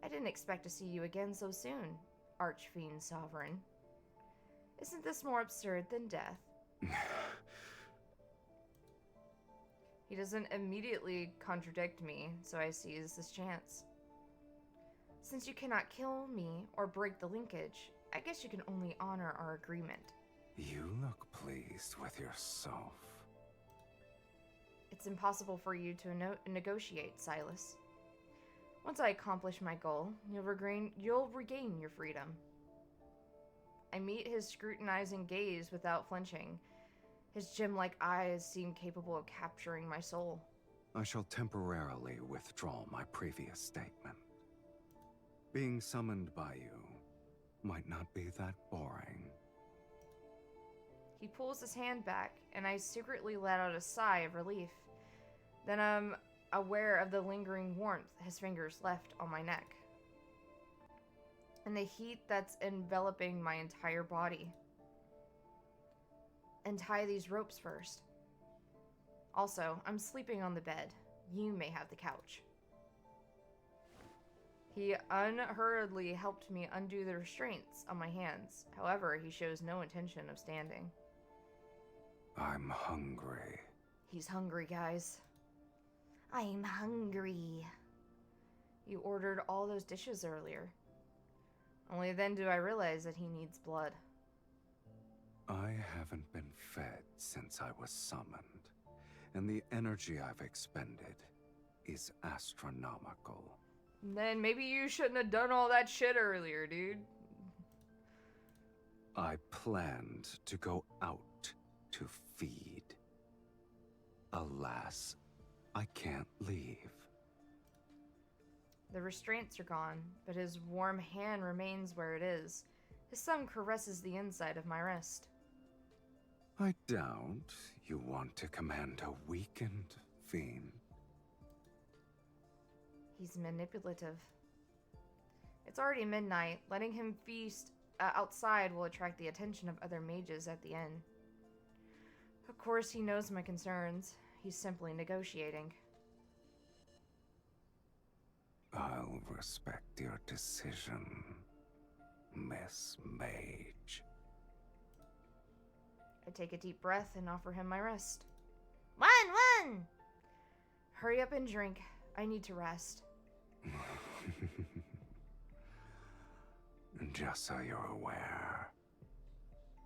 I didn't expect to see you again so soon, Archfiend Sovereign. Isn't this more absurd than death? He doesn't immediately contradict me, so I seize this chance. Since you cannot kill me or break the linkage, I guess you can only honor our agreement. You look pleased with yourself. It's impossible for you to negotiate, Silas. Once I accomplish my goal, you'll regain your freedom. I meet his scrutinizing gaze without flinching. His gem-like eyes seem capable of capturing my soul. I shall temporarily withdraw my previous statement. Being summoned by you might not be that boring. He pulls his hand back, and I secretly let out a sigh of relief. Then I'm aware of the lingering warmth his fingers left on my neck, and the heat that's enveloping my entire body. Untie these ropes first. Also, I'm sleeping on the bed. You may have the couch. He unhurriedly helped me undo the restraints on my hands. However, he shows no intention of standing. I'm hungry. He's hungry, guys. I'm hungry. You ordered all those dishes earlier. Only then do I realize that he needs blood. I haven't been fed since I was summoned, and the energy I've expended is astronomical. Then maybe you shouldn't have done all that shit earlier, dude. I planned to go out to feed. Alas, I can't leave. The restraints are gone, but his warm hand remains where it is. His thumb caresses the inside of my wrist. I doubt you want to command a weakened fiend. He's manipulative. It's already midnight. Letting him feast outside will attract the attention of other mages at the inn. Of course, he knows my concerns. He's simply negotiating. I'll respect your decision, Miss Mage. I take a deep breath and offer him my wrist. One! Hurry up and drink. I need to rest. Just so you're aware,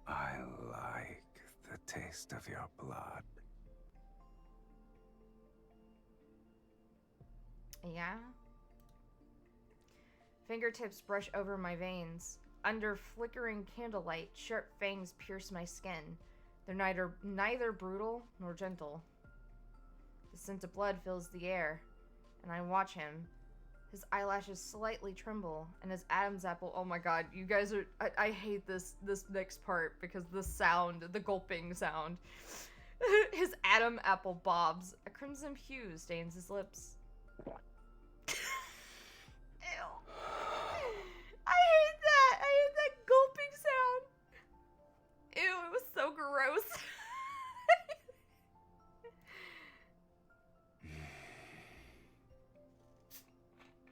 I like the taste of your blood. Yeah? Fingertips brush over my veins. Under flickering candlelight, sharp fangs pierce my skin. They're neither brutal nor gentle. The scent of blood fills the air, and I watch him. His eyelashes slightly tremble, and his Adam's apple. Oh my god, you guys are. I hate this next part because the sound, the gulping sound. His Adam apple bobs. A crimson hue stains his lips. Ew. I hate that gulping sound. Ew, it was so gross.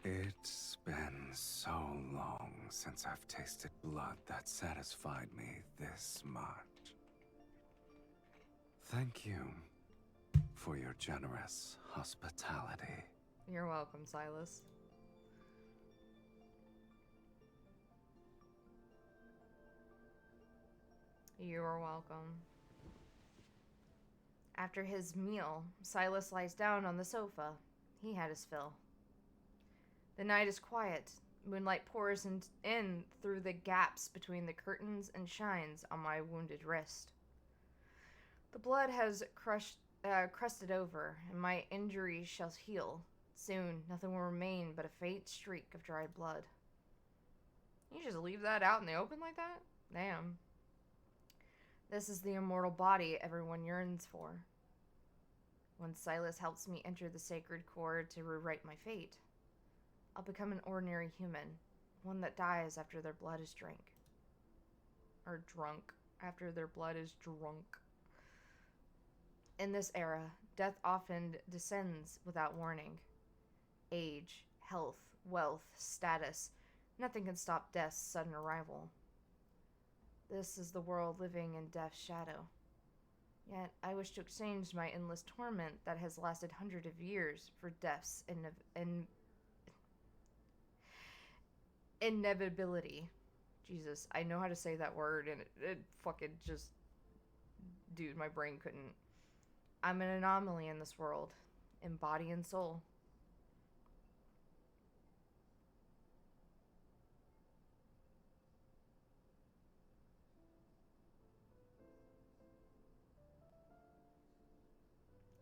It's been so long since I've tasted blood that satisfied me this much. Thank you for your generous hospitality. You're welcome, Silas. You're welcome. After his meal, Silas lies down on the sofa. He had his fill. The night is quiet. Moonlight pours in through the gaps between the curtains and shines on my wounded wrist. The blood has crusted over, and my injury shall heal. Soon, nothing will remain but a faint streak of dried blood. You just leave that out in the open like that? Damn. This is the immortal body everyone yearns for. When Silas helps me enter the sacred core to rewrite my fate, I'll become an ordinary human, one that dies after their blood is drank. Or drunk. After their blood is drunk. In this era, death often descends without warning. Age, health, wealth, status, nothing can stop death's sudden arrival. This is the world living in death's shadow. Yet, I wish to exchange my endless torment that has lasted hundreds of years for death's inevitability. Jesus, I know how to say that word, and it fucking just... Dude, my brain couldn't. I'm an anomaly in this world, in body and soul.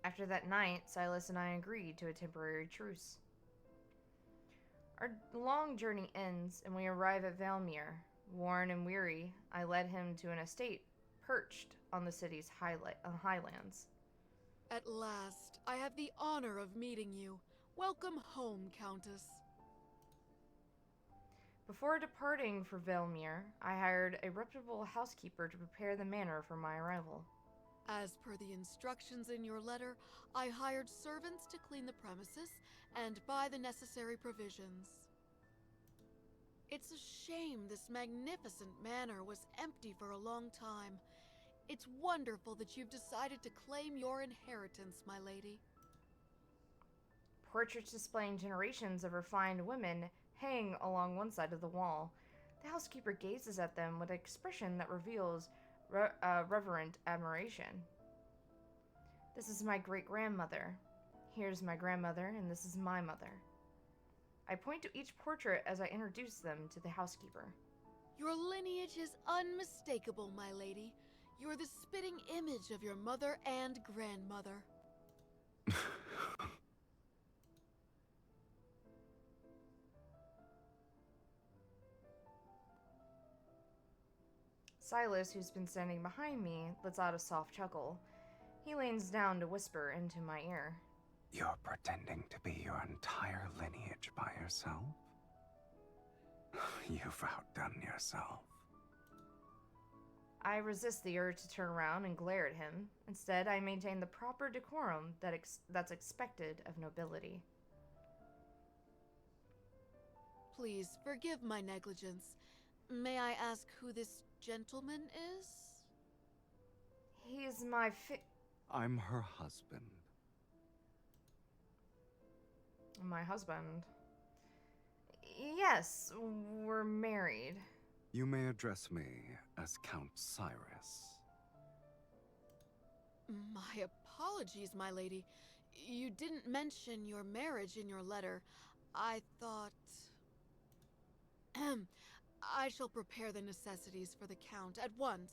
After that night, Silas and I agreed to a temporary truce. Our long journey ends, and we arrive at Valmir. Worn and weary, I led him to an estate perched on the city's highlands. At last, I have the honor of meeting you. Welcome home, Countess. Before departing for Valmir, I hired a reputable housekeeper to prepare the manor for my arrival. As per the instructions in your letter, I hired servants to clean the premises and buy the necessary provisions. It's a shame this magnificent manor was empty for a long time. It's wonderful that you've decided to claim your inheritance, my lady. Portraits displaying generations of refined women hang along one side of the wall. The housekeeper gazes at them with an expression that reveals reverent admiration. This is my great-grandmother. Here's my grandmother, and this is my mother. I point to each portrait as I introduce them to the housekeeper. Your lineage is unmistakable, my lady. You're the spitting image of your mother and grandmother. Silas, who's been standing behind me, lets out a soft chuckle. He leans down to whisper into my ear. You're pretending to be your entire lineage by yourself? You've outdone yourself. I resist the urge to turn around and glare at him. Instead, I maintain the proper decorum that's expected of nobility. Please forgive my negligence. May I ask who this gentleman is? He's my I'm her husband. My husband. Yes, we're married. You may address me as Count Cyrus. My apologies, my lady. You didn't mention your marriage in your letter. I thought... I shall prepare the necessities for the Count at once.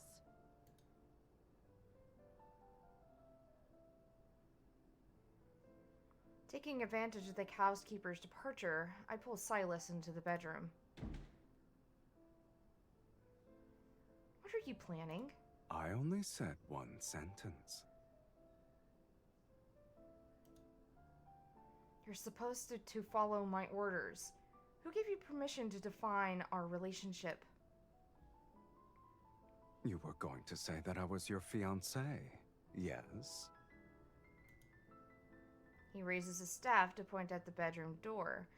Taking advantage of the housekeeper's departure, I pull Silas into the bedroom. What are you planning? I only said one sentence. You're supposed to follow my orders. Who gave you permission to define our relationship? You were going to say that I was your fiancé, yes? He raises his staff to point at the bedroom door.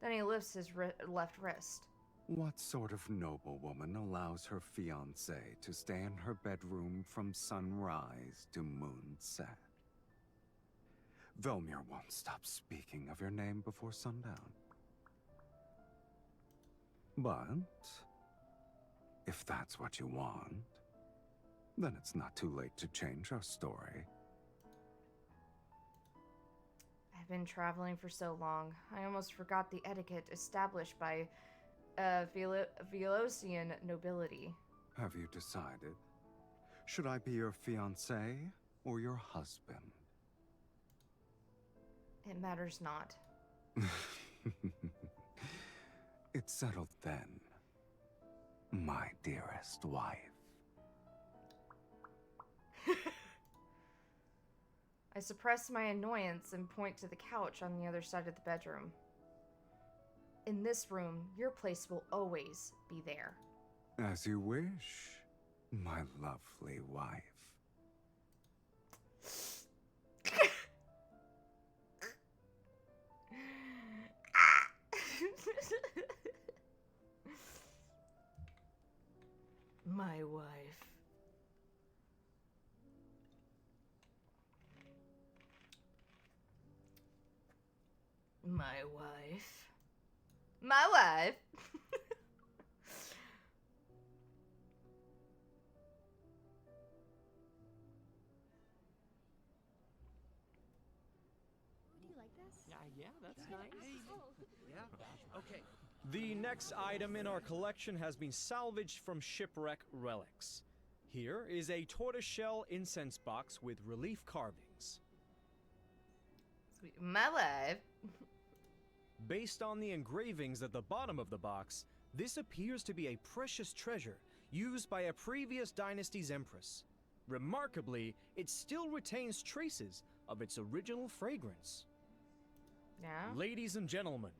Then he lifts his left wrist. What sort of noble woman allows her fiancé to stay in her bedroom from sunrise to moonset? Velmir won't stop speaking of your name before sundown. But if that's what you want, then it's not too late to change our story. I've been traveling for so long, I almost forgot the etiquette established by Velocian nobility. Have you decided? Should I be your fiancé or your husband? It matters not. It's settled then, my dearest wife. I suppress my annoyance and point to the couch on the other side of the bedroom. In this room, your place will always be there. As you wish, my lovely wife. My wife. My wife. My wife. Do you like this? Yeah, that's nice. Yeah? Okay. The next item in our collection has been salvaged from shipwreck relics. Here is a tortoiseshell incense box with relief carvings. Sweet. My wife. Based on the engravings at the bottom of the box, this appears to be a precious treasure used by a previous dynasty's empress. Remarkably, it still retains traces of its original fragrance. Yeah? Ladies and gentlemen,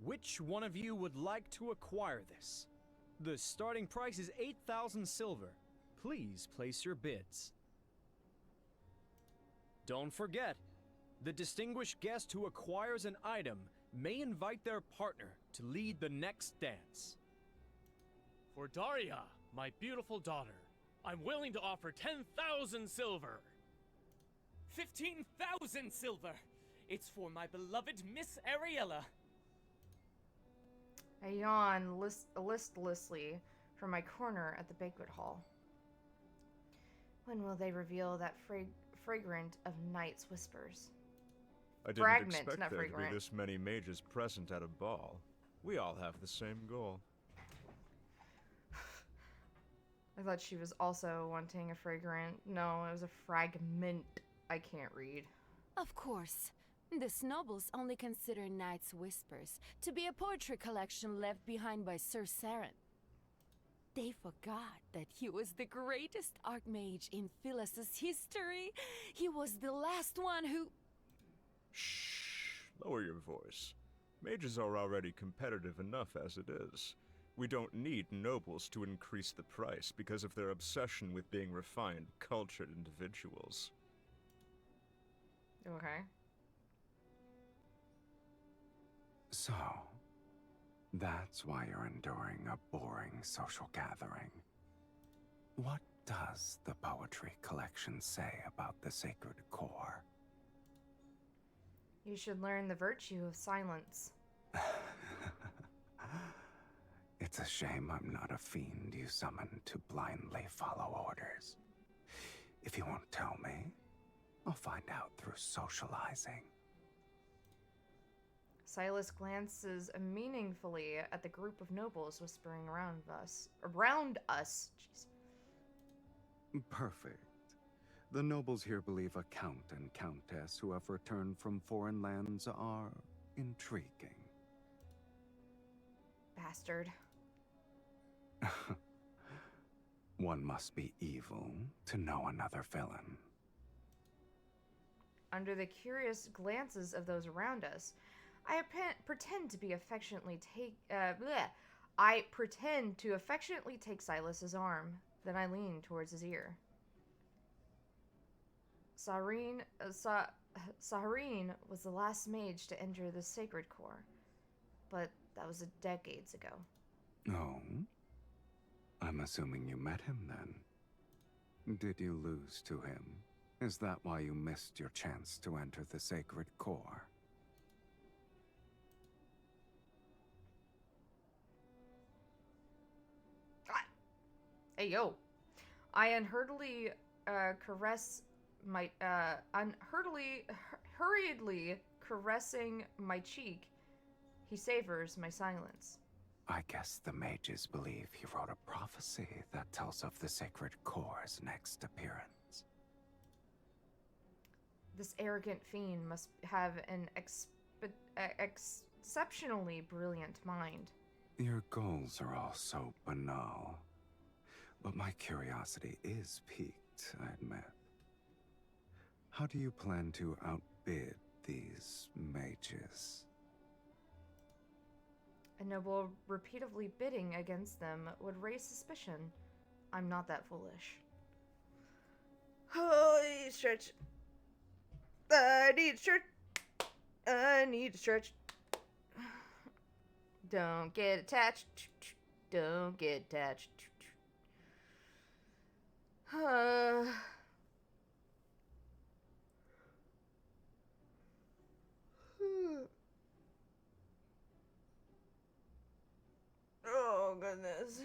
which one of you would like to acquire this? The starting price is 8,000 silver. Please place your bids. Don't forget, the distinguished guest who acquires an item may invite their partner to lead the next dance. For Daria, my beautiful daughter, I'm willing to offer 10,000 silver. 15,000 silver! It's for my beloved Miss Ariella. I yawn listlessly from my corner at the banquet hall. When will they reveal that fragrant of night's whispers? I didn't Fragment, expect not there to fragrant. be this many mages present at a ball. We all have the same goal. I thought she was also wanting a fragrant. No, it was a fragment. I can't read. Of course. These nobles only consider Night's Whispers to be a poetry collection left behind by Sir Saren. They forgot that he was the greatest archmage in Phyllis's history. He was the last one who... Shh. Lower your voice. Mages are already competitive enough as it is. We don't need nobles to increase the price because of their obsession with being refined, cultured individuals. Okay. So, that's why you're enduring a boring social gathering. What does the poetry collection say about the sacred core? You should learn the virtue of silence. It's a shame I'm not a fiend you summoned to blindly follow orders. If you won't tell me, I'll find out through socializing. Silas glances meaningfully at the group of nobles whispering around us. Around us! Jeez. Perfect. The nobles here believe a count and countess who have returned from foreign lands are intriguing. Bastard. One must be evil to know another villain. Under the curious glances of those around us, I pretend to affectionately take Silas's arm. Then I lean towards his ear. Saharine was the last mage to enter the sacred core, but that was decades ago. Oh? I'm assuming you met him then. Did you lose to him? Is that why you missed your chance to enter the sacred core? Hey, yo. I hurriedly caressing my cheek. He savors my silence. I guess the mages believe he wrote a prophecy that tells of the sacred core's next appearance. This arrogant fiend must have an exceptionally brilliant mind. Your goals are all so banal. But my curiosity is piqued, I admit. How do you plan to outbid these mages? A noble repeatedly bidding against them would raise suspicion. I'm not that foolish. Oh, I need to stretch. I need to stretch. I need to stretch. Don't get attached. Don't get attached. Oh, goodness.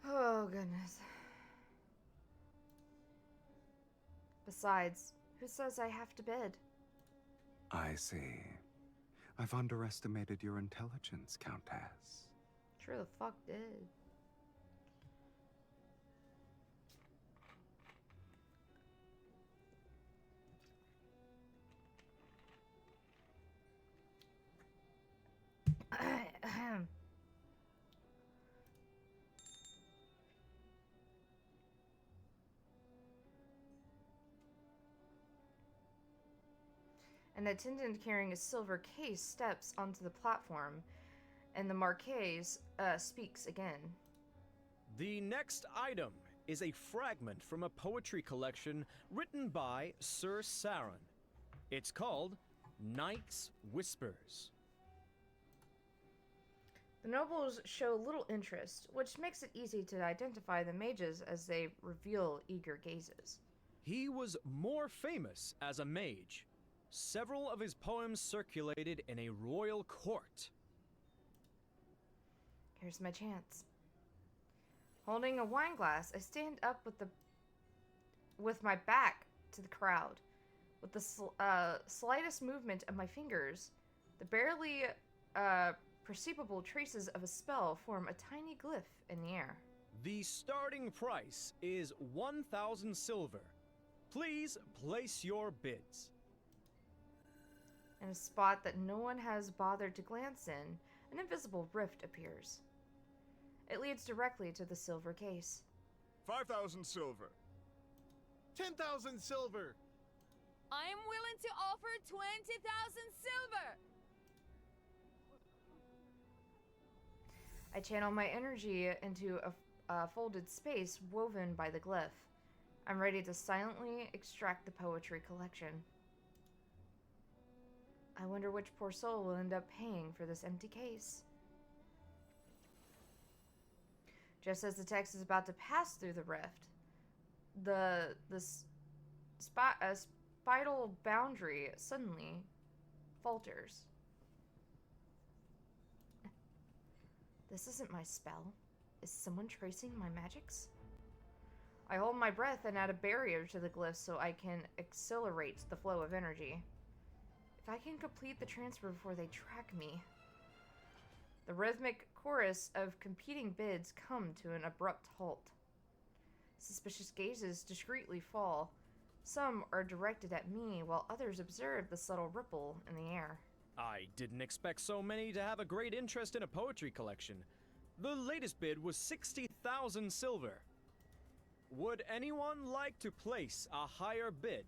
Oh, goodness. Besides, who says I have to bid? I see. I've underestimated your intelligence, Countess. Sure the fuck did. An attendant carrying a silver case steps onto the platform, and the Marquise speaks again. The next item is a fragment from a poetry collection written by Sir Saren. It's called Night's Whispers. The nobles show little interest, which makes it easy to identify the mages as they reveal eager gazes. He was more famous as a mage. Several of his poems circulated in a royal court. Here's my chance. Holding a wine glass, I stand up with my back to the crowd. With the slightest movement of my fingers, the barely perceivable traces of a spell form a tiny glyph in the air. The starting price is 1,000 silver. Please place your bids. In a spot that no one has bothered to glance in, an invisible rift appears. It leads directly to the silver case. 5,000 silver. 10,000 silver! I am willing to offer 20,000 silver! I channel my energy into a folded space woven by the glyph. I'm ready to silently extract the poetry collection. I wonder which poor soul will end up paying for this empty case. Just as the text is about to pass through the rift, the spiral boundary suddenly falters. This isn't my spell. Is someone tracing my magics? I hold my breath and add a barrier to the glyph so I can accelerate the flow of energy. If I can complete the transfer before they track me. The rhythmic chorus of competing bids come to an abrupt halt. Suspicious gazes discreetly fall. Some are directed at me, while others observe the subtle ripple in the air. I didn't expect so many to have a great interest in a poetry collection. The latest bid was 60,000 silver. Would anyone like to place a higher bid?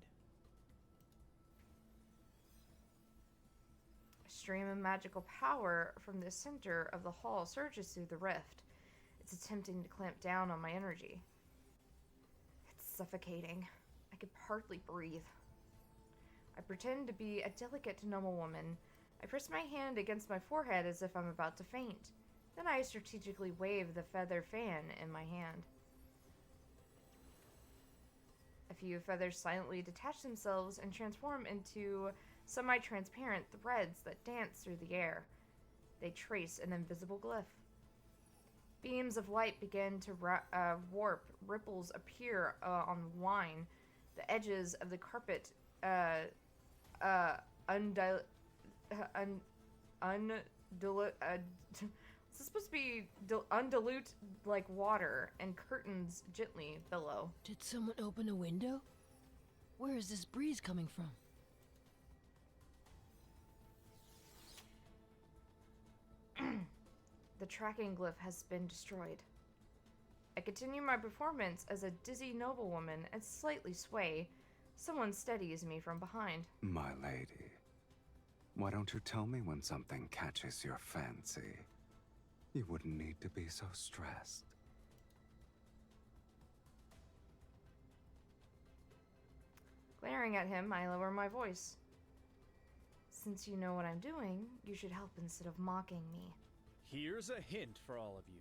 A stream of magical power from the center of the hall surges through the rift. It's attempting to clamp down on my energy. It's suffocating. I can hardly breathe. I pretend to be a delicate noble woman. I press my hand against my forehead as if I'm about to faint. Then I strategically wave the feather fan in my hand. A few feathers silently detach themselves and transform into semi-transparent threads that dance through the air. They trace an invisible glyph. Beams of light begin to warp. Ripples appear on wine. The edges of the carpet this is supposed to be undilute like water, and curtains gently billow. Did someone open a window? Where is this breeze coming from? The tracking glyph has been destroyed. I continue my performance as a dizzy noblewoman and slightly sway. Someone steadies me from behind. My lady, why don't you tell me when something catches your fancy? You wouldn't need to be so stressed. Glaring at him, I lower my voice. Since you know what I'm doing, you should help instead of mocking me. Here's a hint for all of you.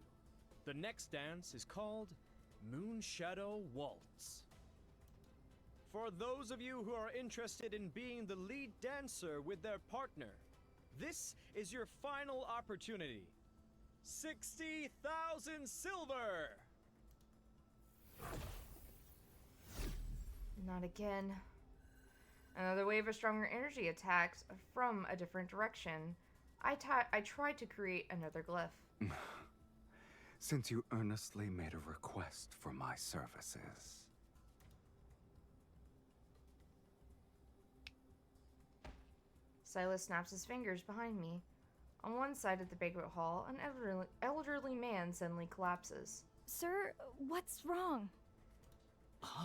The next dance is called Moonshadow Waltz. For those of you who are interested in being the lead dancer with their partner, this is your final opportunity. 60,000 silver! Not again. Another wave of stronger energy attacks from a different direction. I tried to create another glyph. Since you earnestly made a request for my services. Silas snaps his fingers behind me. On one side of the banquet hall, an elderly man suddenly collapses. Sir, what's wrong?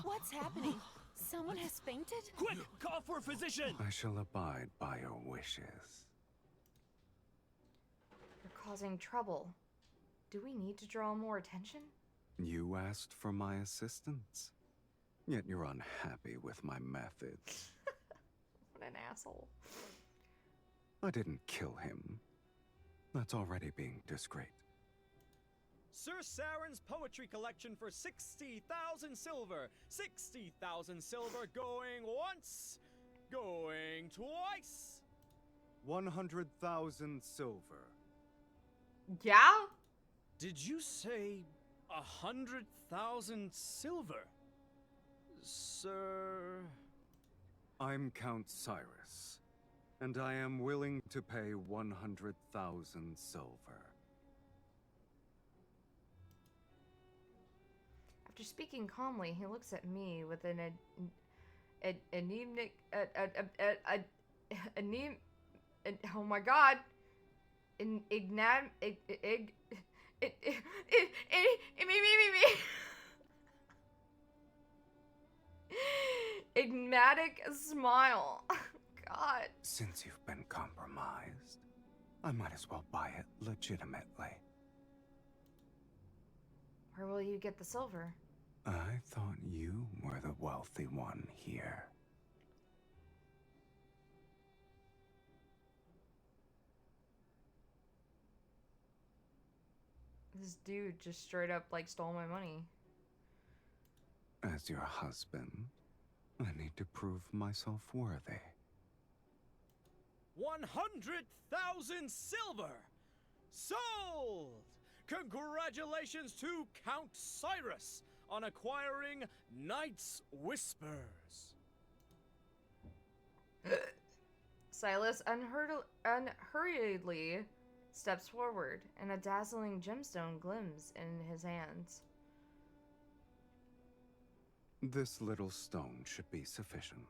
What's happening? Someone has fainted? Quick! Call for a physician! I shall abide by your wishes. You're causing trouble. Do we need to draw more attention? You asked for my assistance, yet you're unhappy with my methods. What an asshole. I didn't kill him. That's already being discreet. Sir Saren's poetry collection for 60,000 silver. 60,000 silver going once, going twice. 100,000 silver. Yeah? Did you say 100,000 silver? Sir... I'm Count Cyrus, and I am willing to pay 100,000 silver. After speaking calmly, he looks at me with an anemic, oh my god, enigmatic smile. God. Since you've been compromised, I might as well buy it legitimately. Where will you get the silver? I thought you were the wealthy one here. This dude just straight up like stole my money. As your husband, I need to prove myself worthy. 100,000 silver! Sold! Congratulations to Count Cyrus on acquiring Night's Whispers. Silas unhurriedly steps forward, and a dazzling gemstone glims in his hands. This little stone should be sufficient.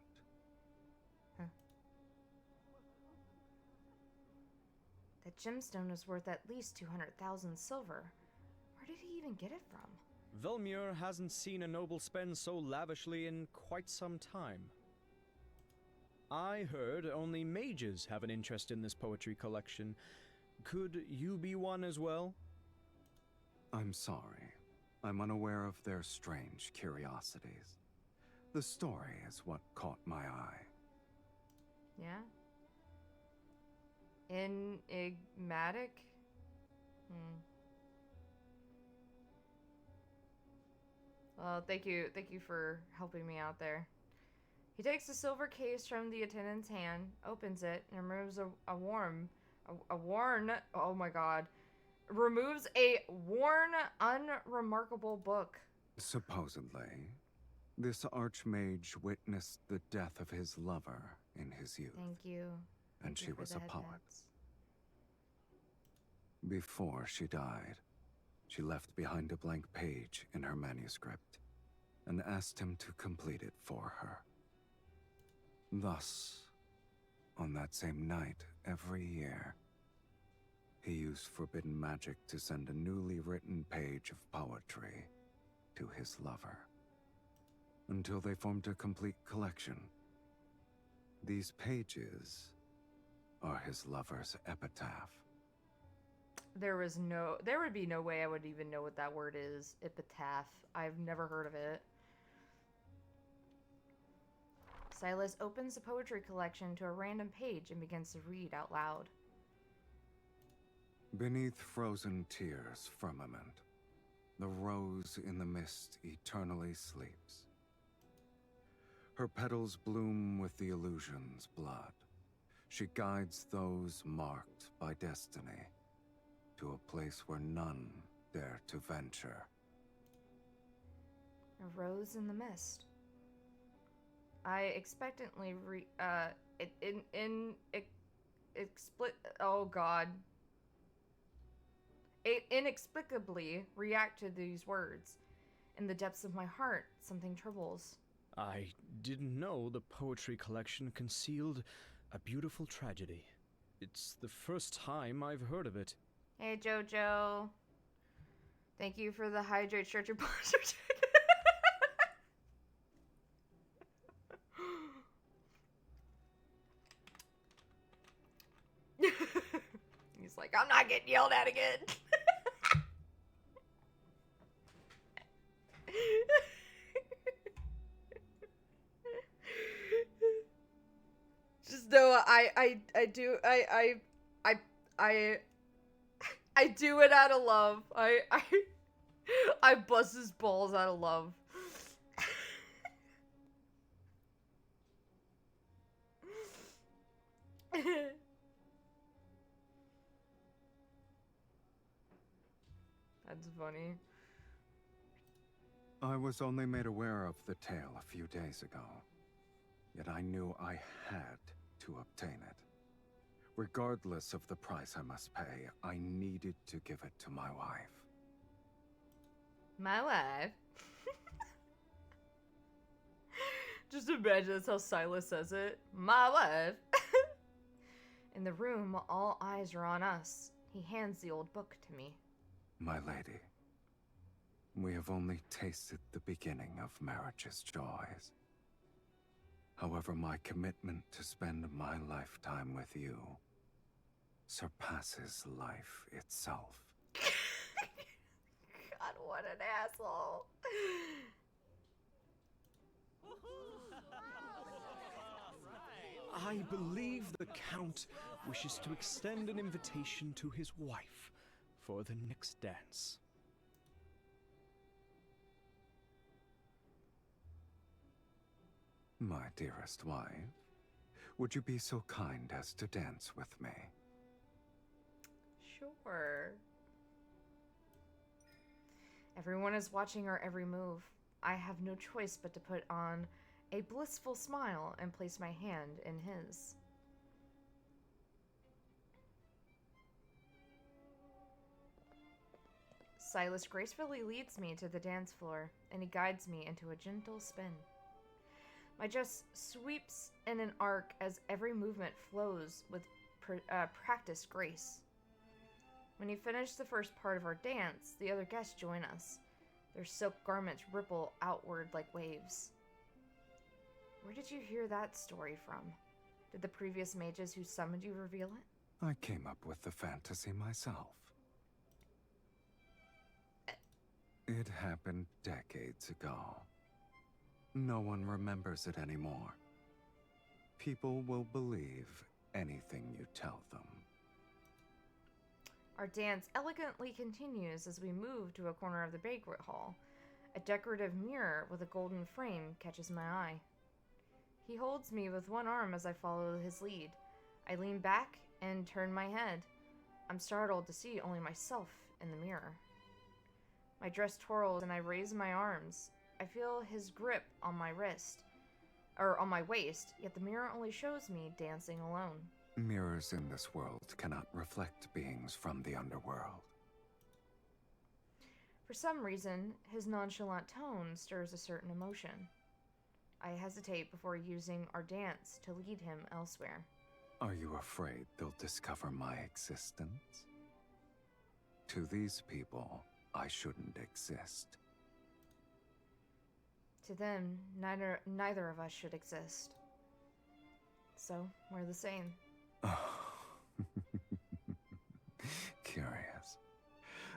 Huh. That gemstone is worth at least 200,000 silver. Where did he even get it from? Velmir hasn't seen a noble spend so lavishly in quite some time. I heard only mages have an interest in this poetry collection. Could you be one as well? I'm sorry. I'm unaware of their strange curiosities. The story is what caught my eye. Yeah? Enigmatic? Well, thank you for helping me out there. He takes the silver case from the attendant's hand, opens it, and removes removes a worn, unremarkable book. Supposedly, this archmage witnessed the death of his lover in his youth. Thank you. And Thank you she for was the a head poet. pats. Before she died, she left behind a blank page in her manuscript and asked him to complete it for her. Thus, on that same night every year, he used forbidden magic to send a newly written page of poetry to his lover, until they formed a complete collection. These pages are his lover's epitaph. There would be no way I would even know what that word is. Epitaph. I've never heard of it. Silas opens the poetry collection to a random page and begins to read out loud. Beneath frozen tears firmament, the rose in the mist eternally sleeps. Her petals bloom with the illusion's blood. She guides those marked by destiny to a place where none dare to venture. A rose in the mist. I expectantly inexplicably react to these words. In the depths of my heart, something troubles. I didn't know the poetry collection concealed a beautiful tragedy. It's the first time I've heard of it. Hey, Jojo. Thank you for the hydrate stretcher posture. He's like, I'm not getting yelled at again. Just know I I do it out of love. I bust his balls out of love. That's funny. I was only made aware of the tale a few days ago, yet I knew I had to obtain it. Regardless of the price I must pay, I needed to give it to my wife. My wife. Just imagine that's how Silas says it. My wife. In the room, all eyes are on us. He hands the old book to me. My lady, we have only tasted the beginning of marriage's joys. However, my commitment to spend my lifetime with you surpasses life itself. God, what an asshole. I believe the Count wishes to extend an invitation to his wife for the next dance. My dearest wife, would you be so kind as to dance with me? Sure. Everyone is watching our every move. I have no choice but to put on a blissful smile and place my hand in his. Silas gracefully leads me to the dance floor, and he guides me into a gentle spin. My dress sweeps in an arc as every movement flows with practiced grace. When you finish the first part of our dance, the other guests join us. Their silk garments ripple outward like waves. Where did you hear that story from? Did the previous mages who summoned you reveal it? I came up with the fantasy myself. It happened decades ago. No one remembers it anymore. People will believe anything you tell them. Our dance elegantly continues as we move to a corner of the banquet hall. A decorative mirror with a golden frame catches my eye. He holds me with one arm as I follow his lead. I lean back and turn my head. I'm startled to see only myself in the mirror. My dress twirls and I raise my arms. I feel his grip on my waist, yet the mirror only shows me dancing alone. Mirrors in this world cannot reflect beings from the underworld. For some reason, his nonchalant tone stirs a certain emotion. I hesitate before using our dance to lead him elsewhere. Are you afraid they'll discover my existence? To these people, I shouldn't exist. To them, neither of us should exist. So, we're the same. Curious.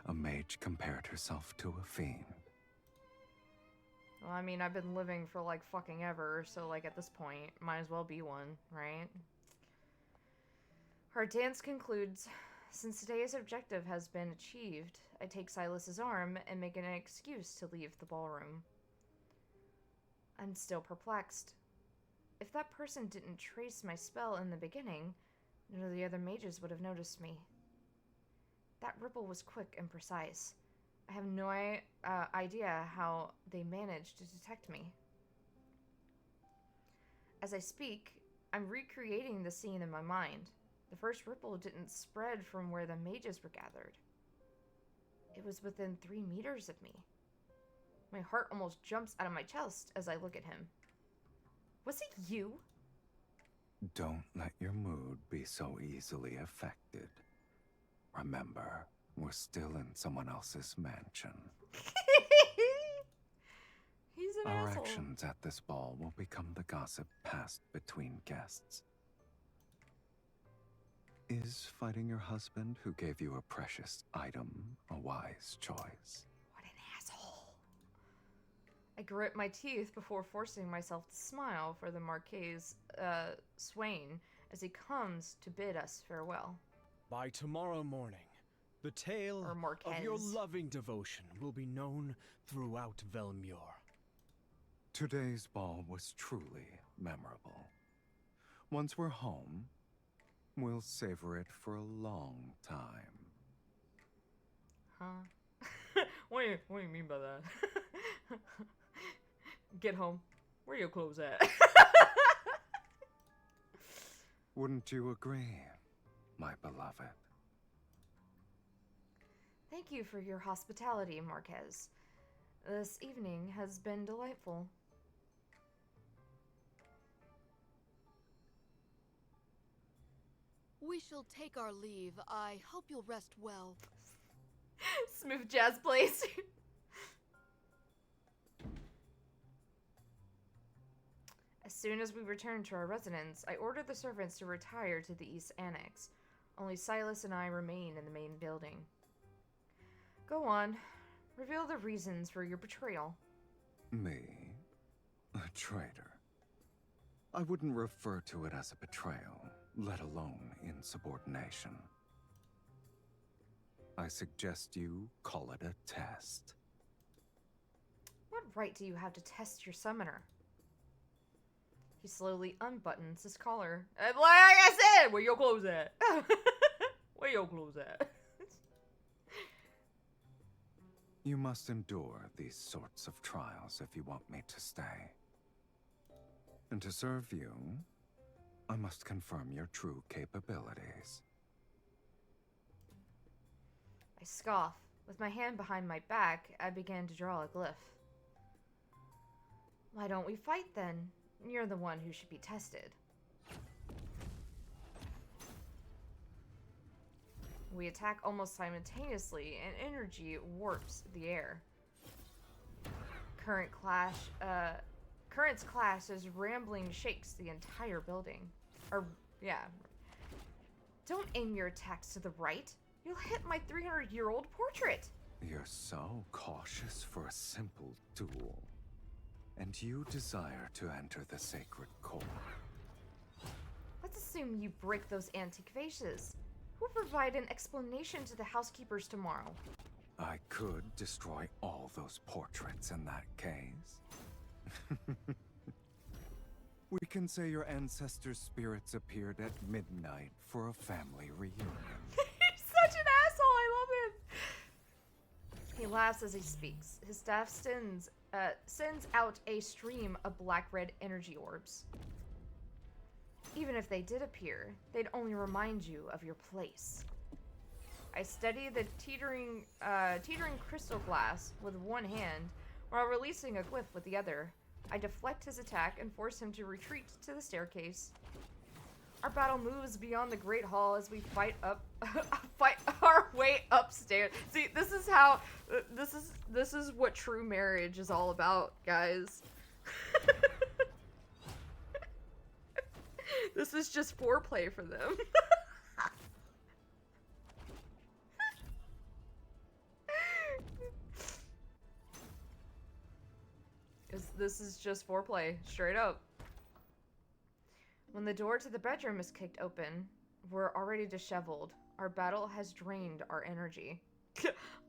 A mage compared herself to a fiend. Well, I mean, I've been living for like fucking ever, so like at this point, might as well be one, right? Our dance concludes. Since today's objective has been achieved, I take Silas's arm and make an excuse to leave the ballroom. I'm still perplexed. If that person didn't trace my spell in the beginning, none of the other mages would have noticed me. That ripple was quick and precise. I have no idea how they managed to detect me. As I speak, I'm recreating the scene in my mind. The first ripple didn't spread from where the mages were gathered. It was within 3 meters of me. My heart almost jumps out of my chest as I look at him. Was it you? Don't let your mood be so easily affected. Remember, we're still in someone else's mansion. He's an Our asshole. actions at this ball will become the gossip passed between guests. Is fighting your husband who gave you a precious item a wise choice? What an asshole. I grit my teeth before forcing myself to smile for the Marquis Swain as he comes to bid us farewell. By tomorrow morning, The tale Or of your Marquez. loving devotion will be known throughout Velmure. Today's ball was truly memorable. Once we're home, we'll savor it for a long time. Huh? What do you mean by that? Get home. Where your clothes at? Wouldn't you agree, my beloved? Thank you for your hospitality, Marquez. This evening has been delightful. We shall take our leave. I hope you'll rest well. Smooth jazz plays. As soon as we returned to our residence, I ordered the servants to retire to the East Annex. Only Silas and I remain in the main building. Go on. Reveal the reasons for your betrayal. Me? A traitor? I wouldn't refer to it as a betrayal, let alone insubordination. I suggest you call it a test. What right do you have to test your summoner? He slowly unbuttons his collar. And like I said, where your clothes at? Where your clothes at? You must endure these sorts of trials if you want me to stay. And to serve you, I must confirm your true capabilities. I scoff. With my hand behind my back, I began to draw a glyph. Why don't we fight then? You're the one who should be tested. We attack almost simultaneously, and energy warps the air. Currents clash as rambling shakes the entire building. Yeah. Don't aim your attacks to the right. You'll hit my 300-year-old portrait. You're so cautious for a simple duel. And you desire to enter the sacred core. Let's assume you break those antique vases. Who'll provide an explanation to the housekeepers tomorrow? I could destroy all those portraits in that case. We can say your ancestors' spirits appeared at midnight for a family reunion. He's such an asshole, I love him! He laughs as he speaks. His staff sends out a stream of black-red energy orbs. Even if they did appear, they'd only remind you of your place. I steady the teetering crystal glass with one hand, while releasing a glyph with the other. I deflect his attack and force him to retreat to the staircase. Our battle moves beyond the Great Hall as we fight our way upstairs. See, this is how, this is what true marriage is all about, guys. This is just foreplay for them. This is just foreplay, straight up. When the door to the bedroom is kicked open, we're already disheveled. Our battle has drained our energy.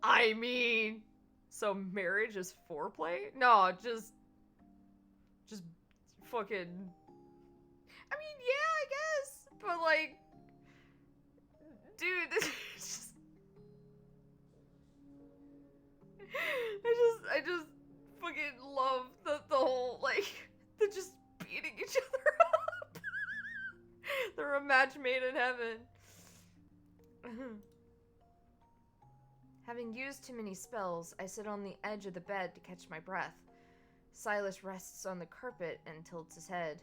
I mean, so marriage is foreplay? No, just fucking... I mean, yeah, I guess, but like, dude, this is just... I just fucking love the whole, like, they're just beating each other up. They're a match made in heaven. Having used too many spells, I sit on the edge of the bed to catch my breath. Silas rests on the carpet and tilts his head.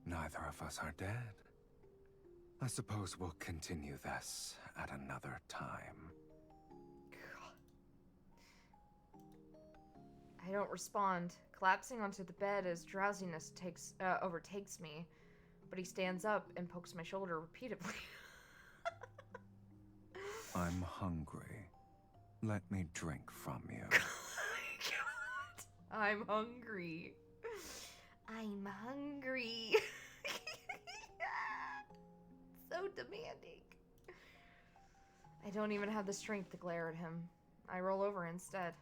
Neither of us are dead. I suppose we'll continue this at another time. I don't respond, collapsing onto the bed as drowsiness overtakes me, but he stands up and pokes my shoulder repeatedly. I'm hungry. Let me drink from you. Oh my God. I'm hungry. I'm hungry. So demanding. I don't even have the strength to glare at him. I roll over instead.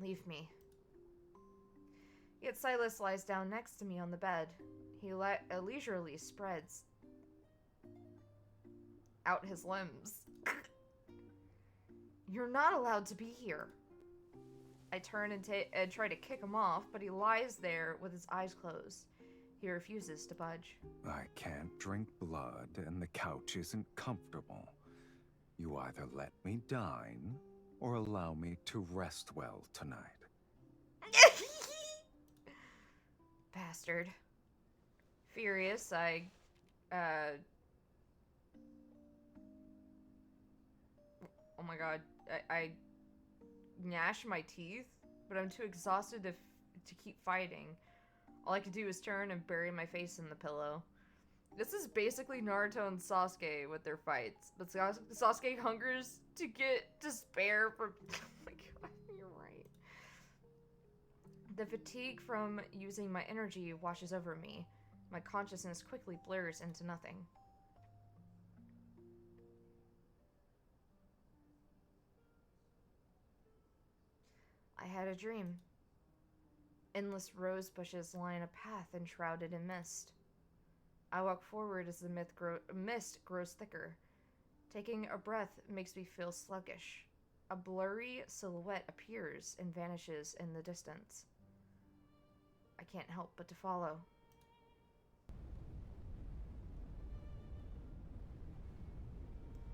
Leave me. Yet Silas lies down next to me on the bed. He leisurely spreads out his limbs. You're not allowed to be here. I turn and try to kick him off, but he lies there with his eyes closed. He refuses to budge. I can't drink blood, and the couch isn't comfortable. You either let me dine, or allow me to rest well tonight. Bastard. Furious, I oh my god. I gnash my teeth, but I'm too exhausted to keep fighting. All I can do is turn and bury my face in the pillow. This is basically Naruto and Sasuke with their fights, but Sasuke hungers to get despair from. Oh my god, you're right. The fatigue from using my energy washes over me. My consciousness quickly blurs into nothing. I had a dream. Endless rose bushes line a path enshrouded in mist. I walk forward as the mist grows thicker. Taking a breath makes me feel sluggish. A blurry silhouette appears and vanishes in the distance. I can't help but to follow.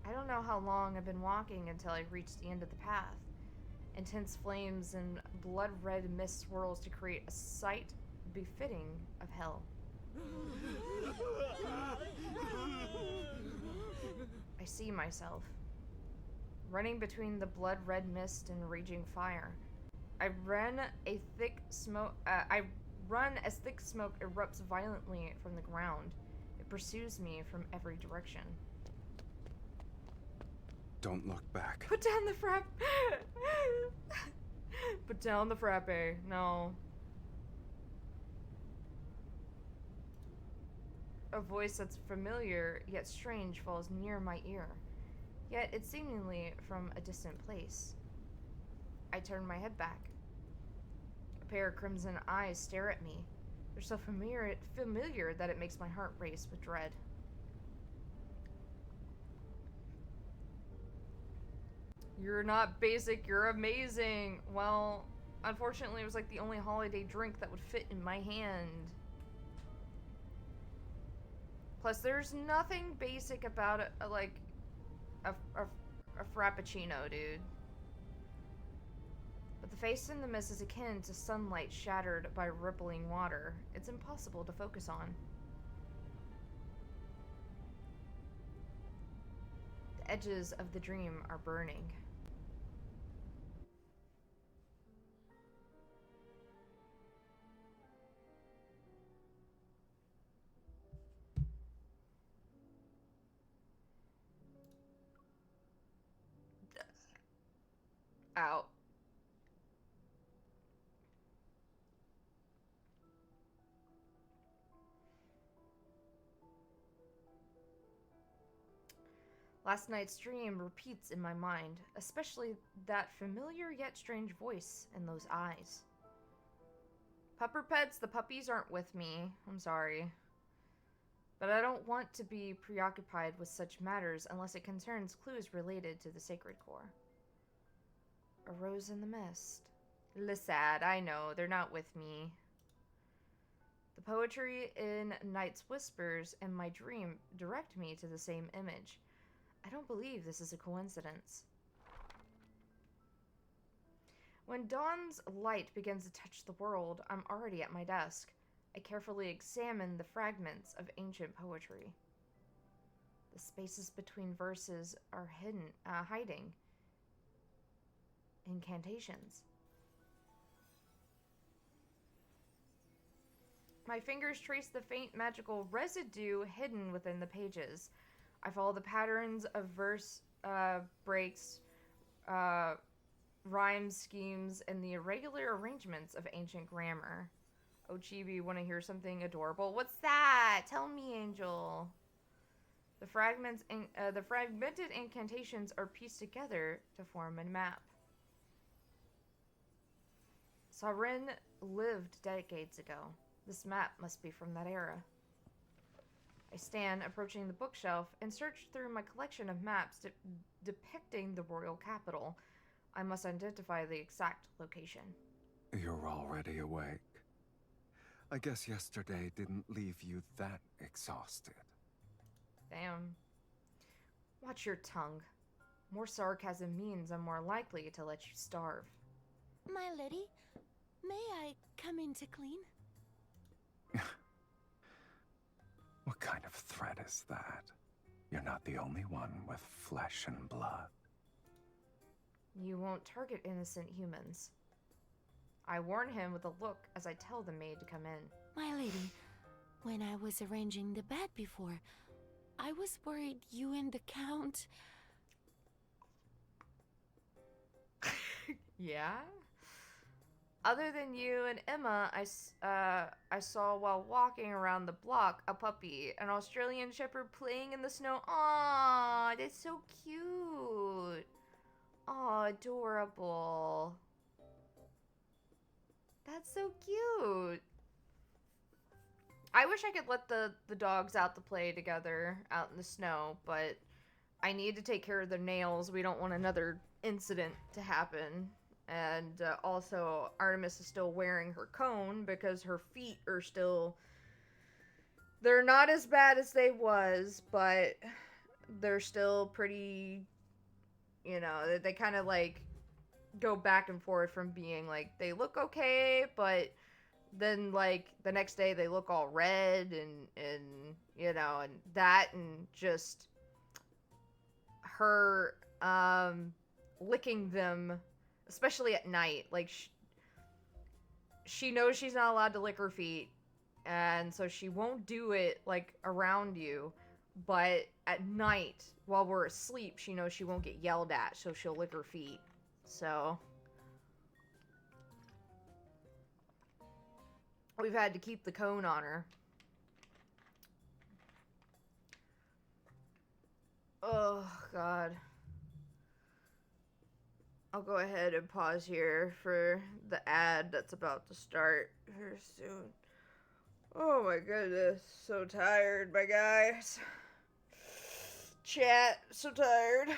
I don't know how long I've been walking until I reach the end of the path. Intense flames and blood-red mist swirls to create a sight befitting of hell. I see myself running between the blood-red mist and raging fire. I run as thick smoke erupts violently from the ground. It pursues me from every direction. Don't look back. Put down the frappe. Put down the frappe. No. A voice that's familiar yet strange falls near my ear. Yet it's seemingly from a distant place. I turn my head back. A pair of crimson eyes stare at me. They're so familiar that it makes my heart race with dread. You're not basic, you're amazing. Well, unfortunately, it was like the only holiday drink that would fit in my hand. Plus, there's nothing basic about it, like a frappuccino, dude. But the face in the mist is akin to sunlight shattered by rippling water. It's impossible to focus on. The edges of the dream are burning. Out. Last night's dream repeats in my mind, especially that familiar yet strange voice and those eyes. Pupper pets, the puppies aren't with me. I'm sorry. But I don't want to be preoccupied with such matters unless it concerns clues related to the sacred core. A rose in the mist. Sad, I know, they're not with me. The poetry in Night's Whispers and my dream direct me to the same image. I don't believe this is a coincidence. When dawn's light begins to touch the world, I'm already at my desk. I carefully examine the fragments of ancient poetry. The spaces between verses are hiding incantations. My fingers trace the faint magical residue hidden within the pages. I follow the patterns of verse breaks, rhyme schemes, and the irregular arrangements of ancient grammar. Oh, Chibi, want to hear something adorable? What's that? Tell me, Angel. The fragmented incantations are pieced together to form a map. Sovereign lived decades ago. This map must be from that era. I stand approaching the bookshelf and search through my collection of maps depicting the royal capital. I must identify the exact location. You're already awake. I guess yesterday didn't leave you that exhausted. Damn. Watch your tongue. More sarcasm means I'm more likely to let you starve. My lady, may I come in to clean? What kind of threat is that? You're not the only one with flesh and blood. You won't target innocent humans. I warn him with a look as I tell the maid to come in. My lady, when I was arranging the bed before, I was worried you and the Count... Yeah? Other than you and Emma, I saw while walking around the block a puppy, an Australian Shepherd playing in the snow. Aww, that's so cute. Aw, adorable. That's so cute. I wish I could let the dogs out to play together out in the snow, but I need to take care of their nails. We don't want another incident to happen. And also, Artemis is still wearing her cone because her feet are still... They're not as bad as they was, but they're still pretty... You know, they kind of like go back and forth from being like, they look okay, but then like the next day they look all red and you know, and that, and just her licking them, especially at night. Like she knows she's not allowed to lick her feet, and so she won't do it like around you, but at night while we're asleep she knows she won't get yelled at, so she'll lick her feet. So we've had to keep the cone on her. Oh god. I'll go ahead and pause here for the ad that's about to start here soon. Oh my goodness, so tired, my guys. Chat, so tired.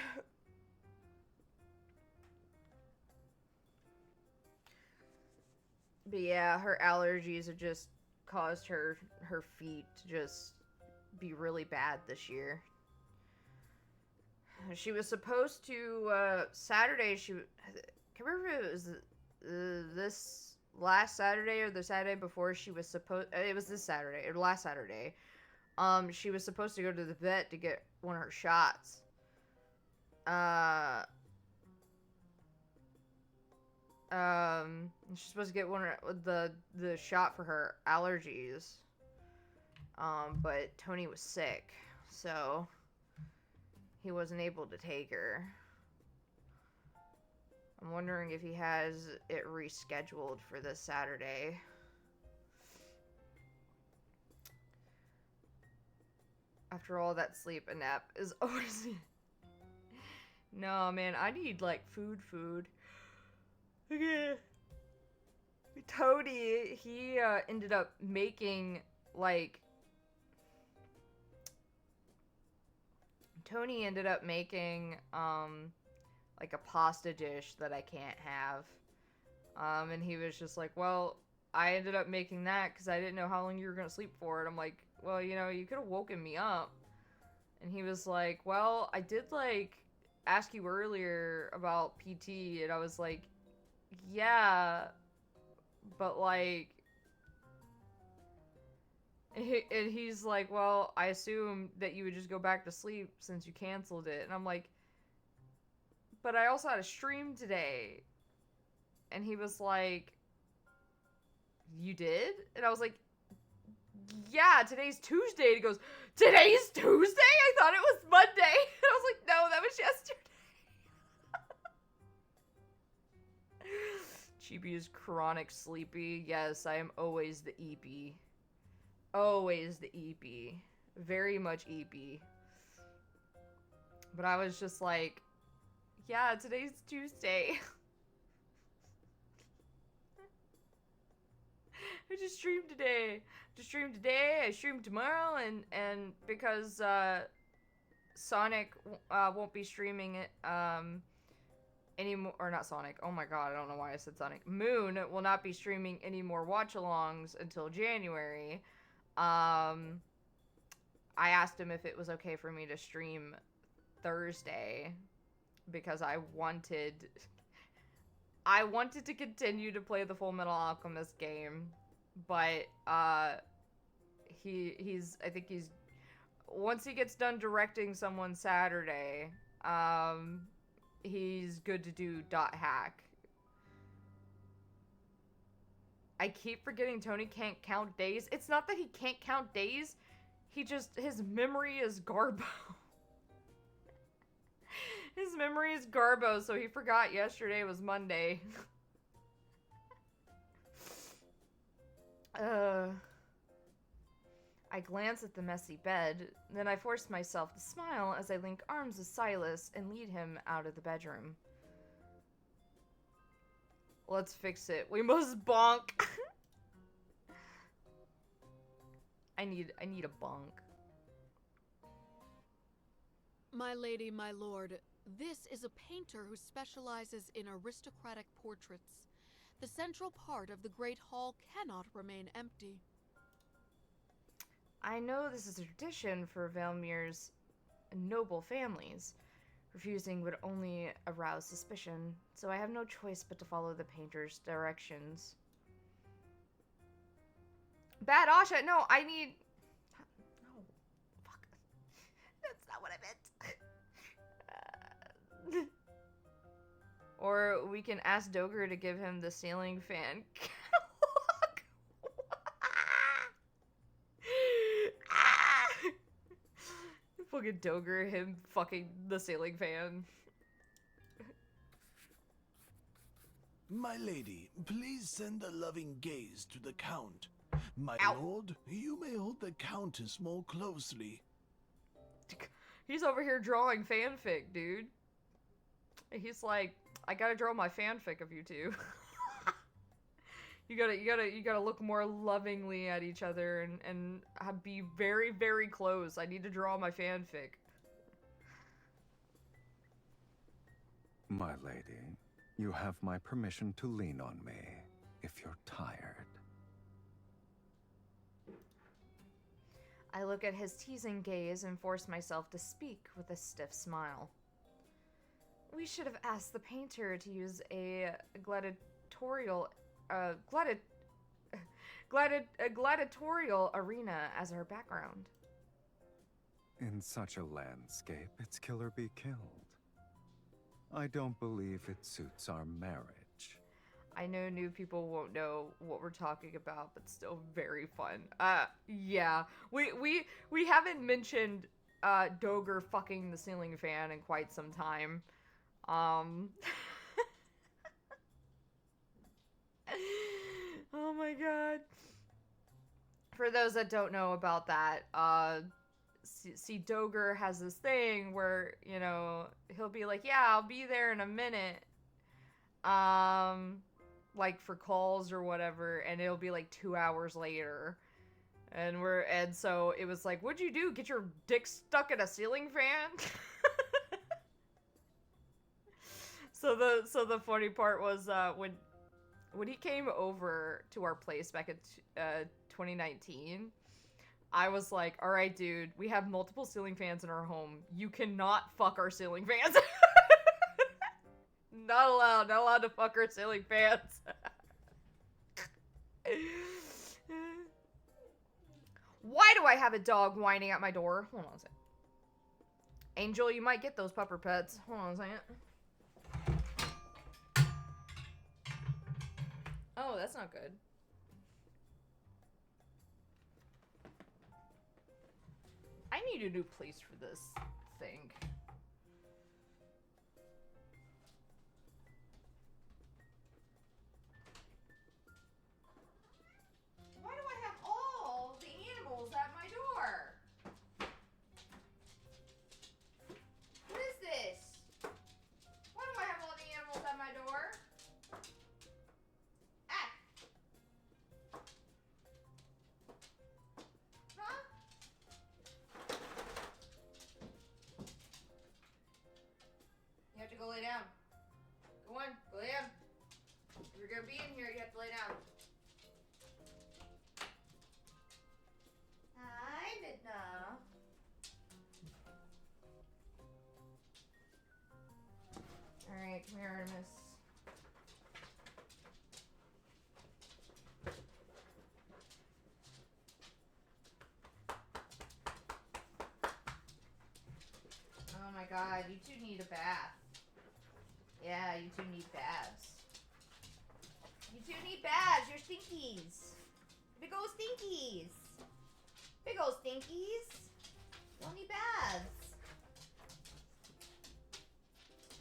But yeah, her allergies have just caused her feet to just be really bad this year. She was supposed to, Saturday, I can't remember if it was this last Saturday or the Saturday before she was supposed, it was this Saturday, or last Saturday. She was supposed to go to the vet to get one of her shots. She's supposed to get the shot for her allergies. But Tony was sick, so he wasn't able to take her. I'm wondering if he has it rescheduled for this Saturday. After all that sleep, a nap is always... No, man, I need, like, food. Okay. Tony, he ended up making, like... Tony ended up making, like a pasta dish that I can't have. And he was just like, well, I ended up making that because I didn't know how long you were going to sleep for. And I'm like, well, you know, you could have woken me up. And he was like, well, I did, like, ask you earlier about PT. And I was like, yeah, but, like... And he's like, well, I assumed that you would just go back to sleep since you canceled it. And I'm like, but I also had a stream today. And he was like, you did? And I was like, yeah, today's Tuesday. And he goes, today's Tuesday? I thought it was Monday. And I was like, no, that was yesterday. Chibi is chronic sleepy. Yes, I am always the EP. Always the EP. Very much EP. But I was just like, yeah, today's Tuesday. I just streamed today. I streamed tomorrow, and because Sonic won't be streaming it anymore, or not Sonic. Oh my god, I don't know why I said Sonic. Moon will not be streaming any more watch-alongs until January. I asked him if it was okay for me to stream Thursday because I wanted to continue to play the Full Metal Alchemist game, but I think he's once he gets done directing someone Saturday, he's good to do .hack. I keep forgetting Tony can't count days. It's not that he can't count days. His memory is garbo. His memory is garbo, so he forgot yesterday was Monday. I glance at the messy bed, then I force myself to smile as I link arms with Silas and lead him out of the bedroom. Let's fix it. We must bonk. I need a bonk. My lady, my lord, this is a painter who specializes in aristocratic portraits. The central part of the Great Hall cannot remain empty. I know this is a tradition for Valmir's noble families. Refusing would only arouse suspicion, so I have no choice but to follow the painter's directions. Bad Asha, no, I need... No, fuck. That's not what I meant. Or we can ask Doger to give him the ceiling fan catalog. Fucking Doger, him fucking the ceiling fan. My lady, please send a loving gaze to the Count. My Ow. lord, you may hold the Countess more closely. He's over here drawing fanfic, dude. He's like, I gotta draw my fanfic of you two. You gotta look more lovingly at each other and be very, very close. I need to draw my fanfic. My lady, you have my permission to lean on me if you're tired. I look at his teasing gaze and force myself to speak with a stiff smile. We should have asked the painter to use a gladiatorial arena as our background. In such a landscape, it's kill or be killed. I don't believe it suits our marriage. I know new people won't know what we're talking about, but still very fun. Yeah. We haven't mentioned Doger fucking the ceiling fan in quite some time. Oh my god. For those that don't know about that, see, Doger has this thing where, you know, he'll be like, yeah, I'll be there in a minute. Like for calls or whatever, and it'll be like 2 hours later. And so it was like, what'd you do? Get your dick stuck in a ceiling fan? So the funny part was when he came over to our place back in 2019, I was like, all right, dude, we have multiple ceiling fans in our home. You cannot fuck our ceiling fans. Not allowed to fuck our ceiling fans. Why do I have a dog whining at my door? Hold on a second. Angel, you might get those pupper pets. Hold on a second. Oh, that's not good. I need a new place for this thing. Why do I have all the animals at my door? What is to go lay down. Go on, go lay down. If you're gonna be in here, you have to lay down. Hi, Midna. Alright, come here, Artemis. Oh my god, you two need a bath. Yeah, you two need baths. You two need baths, you're stinkies. Big ol' stinkies. Big ol' stinkies. Y'all need baths.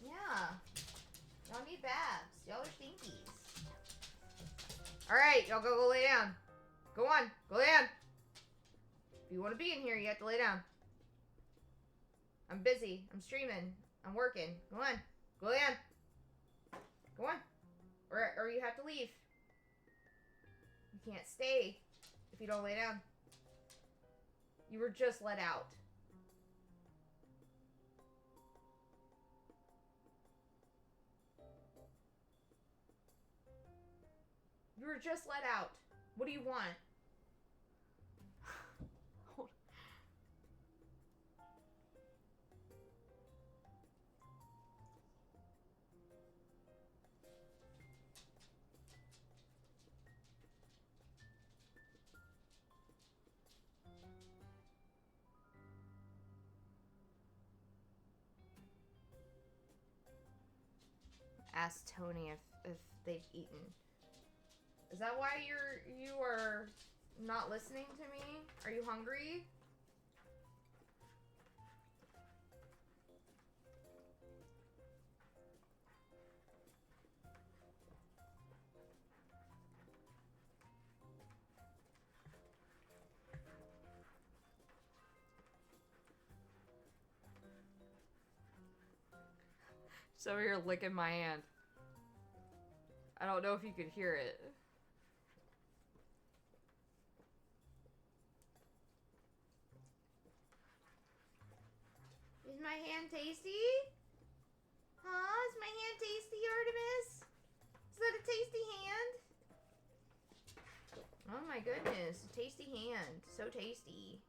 Yeah. Y'all need baths. Y'all are stinkies. Alright, y'all go lay down. Go on, go lay down. If you want to be in here, you have to lay down. I'm busy. I'm streaming. I'm working. Go on. Go lay down. Go on. Or you have to leave. You can't stay if you don't lay down. You were just let out. You were just let out. What do you want? Hold. Ask Tony if they've eaten. Is that why you are not listening to me? Are you hungry? She's over here licking my hand. I don't know if you could hear it. Is my hand tasty? Huh? Is my hand tasty, Artemis? Is that a tasty hand? Oh my goodness, a tasty hand. So tasty.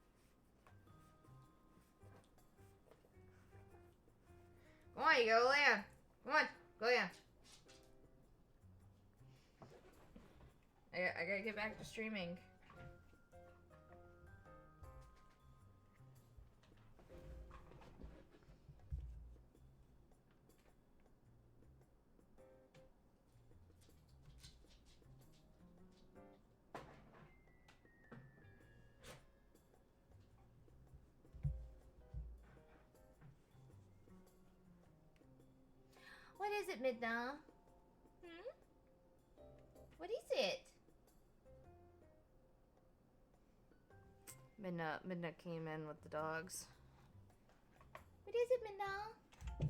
Go on, you go lay down. Come on, go lay down. I gotta get back to streaming. What is it, Midna? What is it? Midna came in with the dogs. What is it, Midna?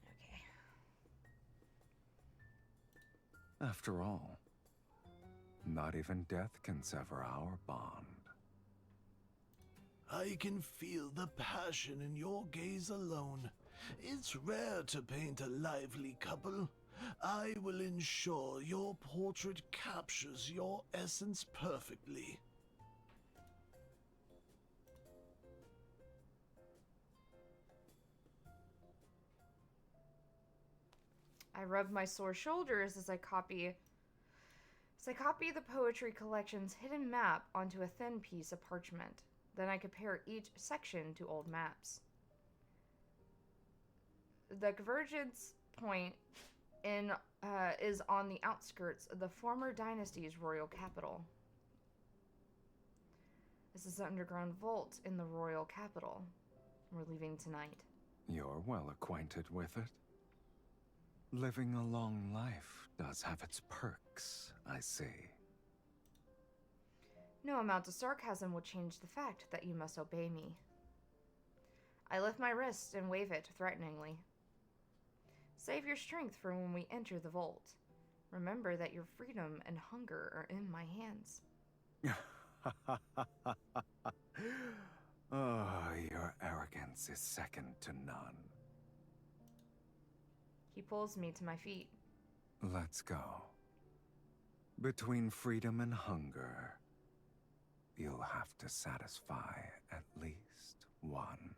Okay. After all, not even death can sever our bond. I can feel the passion in your gaze alone. It's rare to paint a lively couple. I will ensure your portrait captures your essence perfectly. I rub my sore shoulders as I copy the poetry collection's hidden map onto a thin piece of parchment. Then I compare each section to old maps. The convergence point is on the outskirts of the former dynasty's royal capital. This is the underground vault in the royal capital. We're leaving tonight. You're well acquainted with it. Living a long life does have its perks, I see. No amount of sarcasm will change the fact that you must obey me. I lift my wrist and wave it threateningly. Save your strength for when we enter the vault. Remember that your freedom and hunger are in my hands. presence is second to none. He pulls me to my feet. Let's go. Between freedom and hunger, you'll have to satisfy at least one.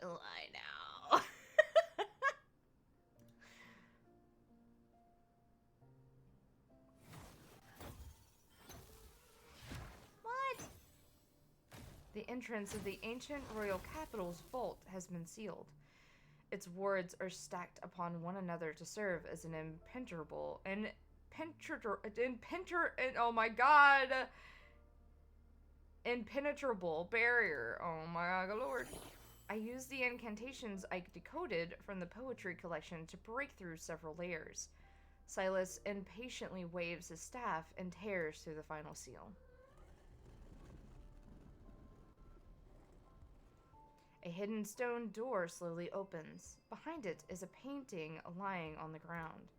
Will I now? What? The entrance of the ancient royal capital's vault has been sealed. Its wards are stacked upon one another to serve as an impenetrable barrier. Oh my lord. I used the incantations I decoded from the poetry collection to break through several layers. Silas impatiently waves his staff and tears through the final seal. A hidden stone door slowly opens. Behind it is a painting lying on the ground.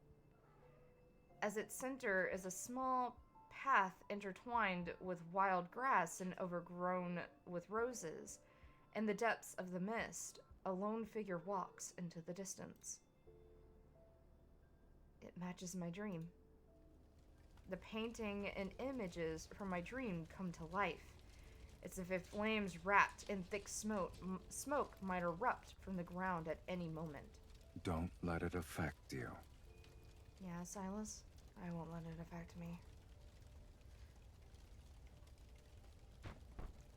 As its center is a small path intertwined with wild grass and overgrown with roses. In the depths of the mist, a lone figure walks into the distance. It matches my dream. The painting and images from my dream come to life. It's as if flames wrapped in thick smoke might erupt from the ground at any moment. Don't let it affect you. Yeah, Silas, I won't let it affect me.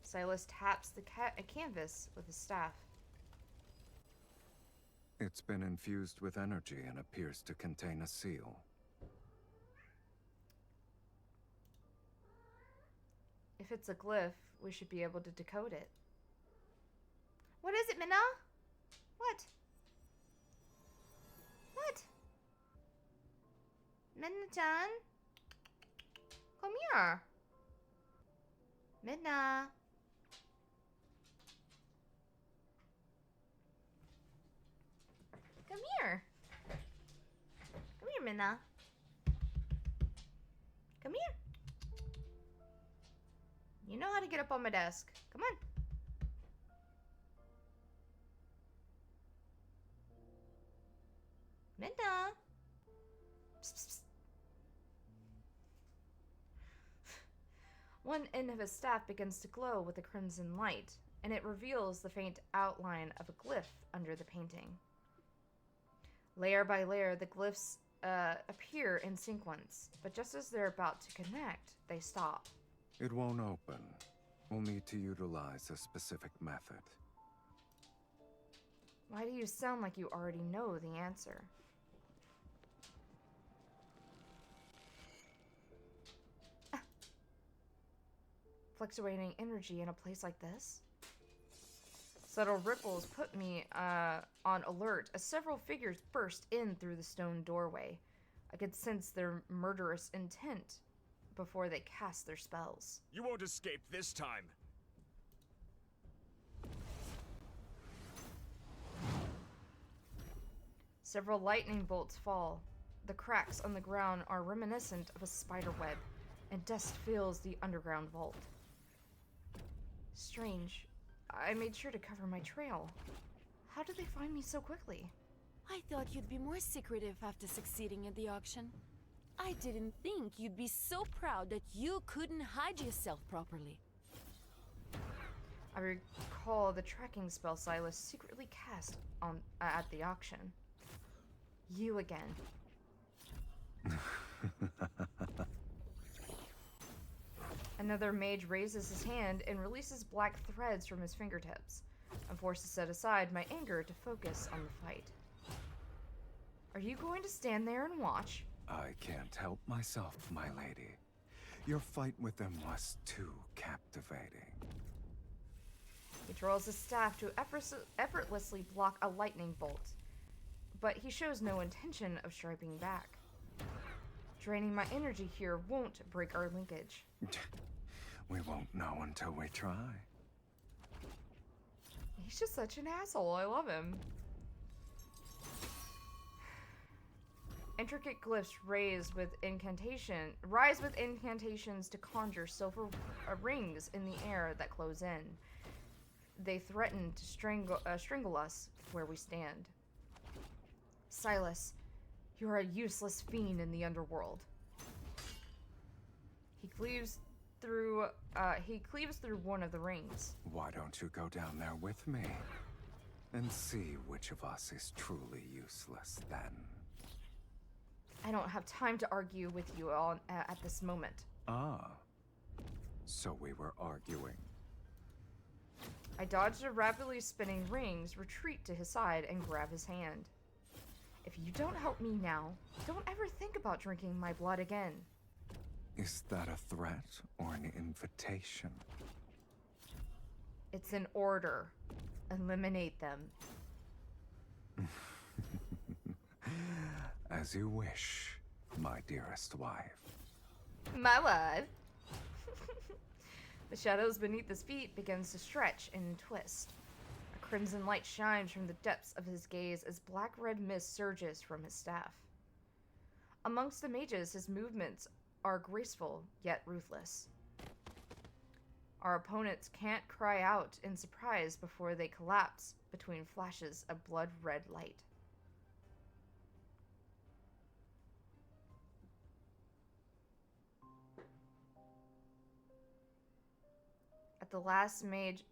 Silas taps the canvas with his staff. It's been infused with energy and appears to contain a seal. If it's a glyph, we should be able to decode it. What is it, Minna? What? What? Minna-chan? Come here. Minna. Come here. Come here, Minna. Come here. You know how to get up on my desk. Come on. Minna. Psst, psst, psst. One end of his staff begins to glow with a crimson light, and it reveals the faint outline of a glyph under the painting. Layer by layer, the glyphs appear in sequence, but just as they're about to connect, they stop. It won't open. We'll need to utilize a specific method. Why do you sound like you already know the answer? Fluctuating energy in a place like this? Subtle ripples put me on alert as several figures burst in through the stone doorway. I could sense their murderous intent before they cast their spells. You won't escape this time. Several lightning bolts fall. The cracks on the ground are reminiscent of a spider web, and dust fills the underground vault. Strange. I made sure to cover my trail. How did they find me so quickly? I thought you'd be more secretive after succeeding at the auction. I didn't think you'd be so proud that you couldn't hide yourself properly. I recall the tracking spell Silas secretly cast on at the auction. You again. Another mage raises his hand and releases black threads from his fingertips. I'm forced to set aside my anger to focus on the fight. Are you going to stand there and watch? I can't help myself, my lady. Your fight with them was too captivating. He twirls his staff to effortlessly block a lightning bolt, but he shows no intention of striking back. Draining my energy here won't break our linkage. We won't know until we try. He's just such an asshole. I love him. Intricate glyphs rise with incantations to conjure silver rings in the air that close in. They threaten to strangle us where we stand. Silas, you are a useless fiend in the underworld. He cleaves through one of the rings. Why don't you go down there with me and see which of us is truly useless then? I don't have time to argue with you all at this moment. Ah, so we were arguing. I dodge the rapidly spinning rings, retreat to his side, and grab his hand. If you don't help me now, don't ever think about drinking my blood again. Is that a threat or an invitation? It's an order. Eliminate them. As you wish, my dearest wife. My wife. The shadows beneath his feet begins to stretch and twist. A crimson light shines from the depths of his gaze as black-red mist surges from his staff. Amongst the mages, his movements are graceful yet ruthless. Our opponents can't cry out in surprise before they collapse between flashes of blood-red light.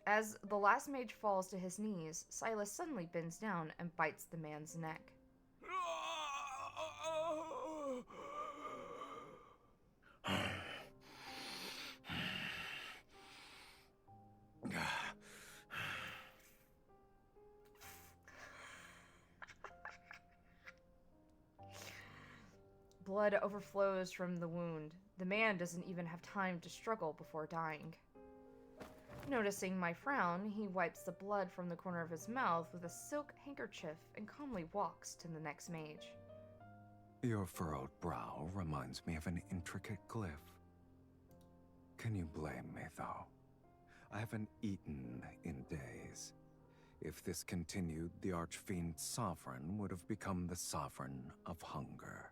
As the last mage falls to his knees, Silas suddenly bends down and bites the man's neck. Blood overflows from the wound. The man doesn't even have time to struggle before dying. Noticing my frown, he wipes the blood from the corner of his mouth with a silk handkerchief and calmly walks to the next mage. Your furrowed brow reminds me of an intricate glyph. Can you blame me, though? I haven't eaten in days. If this continued, the Archfiend Sovereign would have become the Sovereign of Hunger.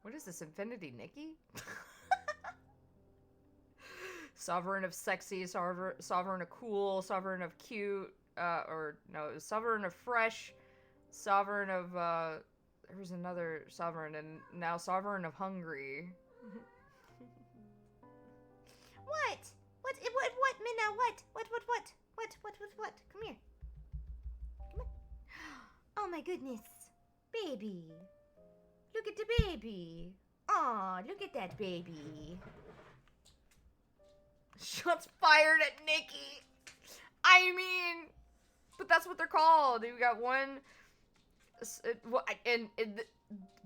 What is this, Infinity Nikki? Sovereign of sexy, sovereign of cool, sovereign of cute, sovereign of fresh, sovereign of, there's another sovereign, and now sovereign of hungry. What, Minna, what? Come here. Come on. Oh my goodness. Baby. Look at the baby. Aw, look at that baby. Shots fired at Nikki. I mean, but that's what they're called. We got one, and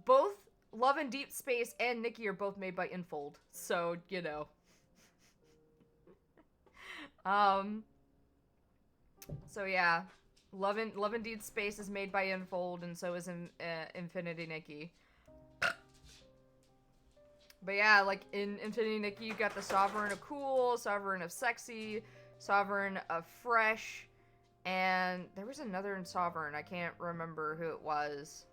both Love&Deepspace and Nikki are both made by Infold. So, you know. So yeah, Love&Deepspace is made by Infold, and so is Infinity Nikki. But yeah, like in Infinity Nikki, you got the Sovereign of Cool, Sovereign of Sexy, Sovereign of Fresh, and there was another Sovereign. I can't remember who it was.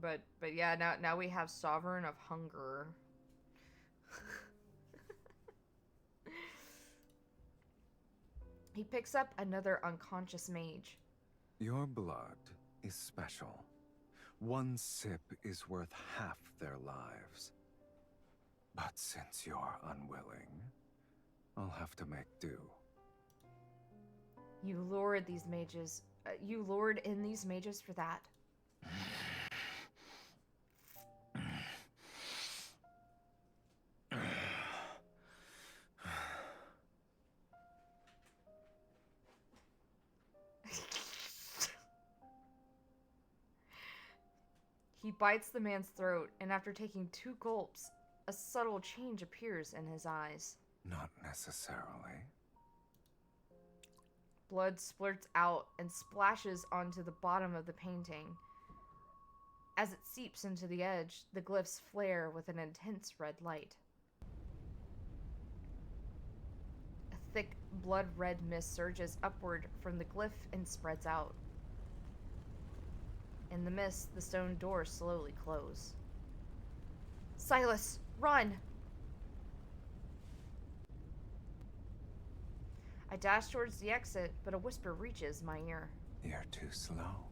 But yeah, now we have Sovereign of Hunger. He picks up another unconscious mage. Your blood is special. One sip is worth half their lives. But since you're unwilling, I'll have to make do. You lured these mages. You lured in these mages for that. He bites the man's throat, and after taking 2 gulps, a subtle change appears in his eyes. Not necessarily. Blood splurts out and splashes onto the bottom of the painting. As it seeps into the edge, the glyphs flare with an intense red light. A thick, blood-red mist surges upward from the glyph and spreads out. In the mist, the stone doors slowly close. Silas, run! I dash towards the exit, but a whisper reaches my ear. You're too slow.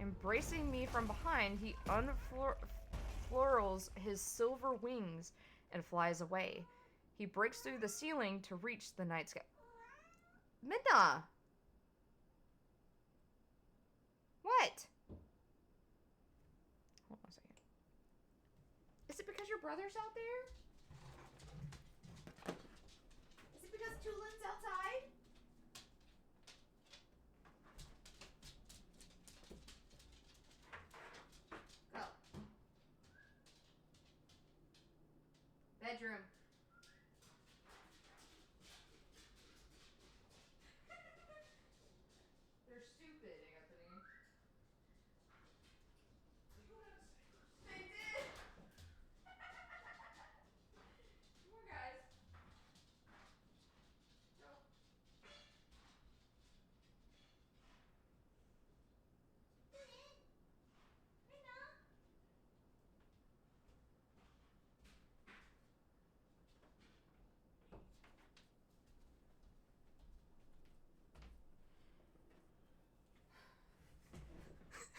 Embracing me from behind, he unfurls his silver wings and flies away. He breaks through the ceiling to reach the night sky. Midna! What? Hold on a second. Is it because your brother's out there? Is it because Tulin's outside? Go. Bedroom. They're stupid, Anthony. They did! Come on, guys. Go.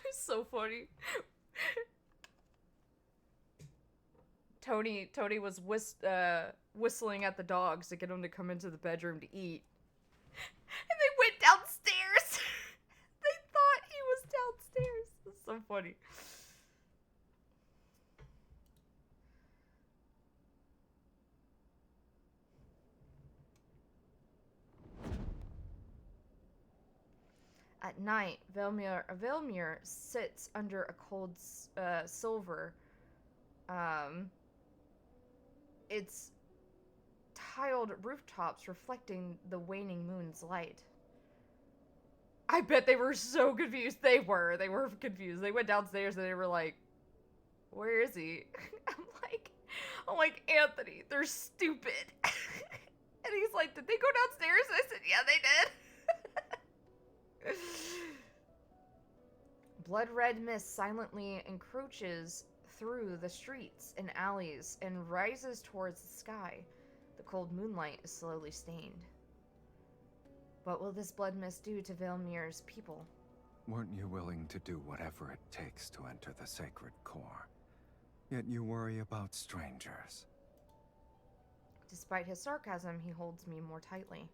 It's so funny. Tony was whistling at the dogs to get them to come into the bedroom to eat. And they went downstairs. They thought he was downstairs. It's so funny. At night, Velmir sits under a cold silver. Its tiled rooftops reflecting the waning moon's light. I bet they were so confused. They were confused. They went downstairs and they were like, "Where is he?" I'm like, Anthony, they're stupid. And he's like, "Did they go downstairs?" And I said, "Yeah, they did." Blood red mist silently encroaches through the streets and alleys and rises towards the sky. The cold moonlight is slowly stained. What will this blood mist do to Velmir's people? Weren't you willing to do whatever it takes to enter the sacred core? Yet you worry about strangers. Despite his sarcasm, he holds me more tightly.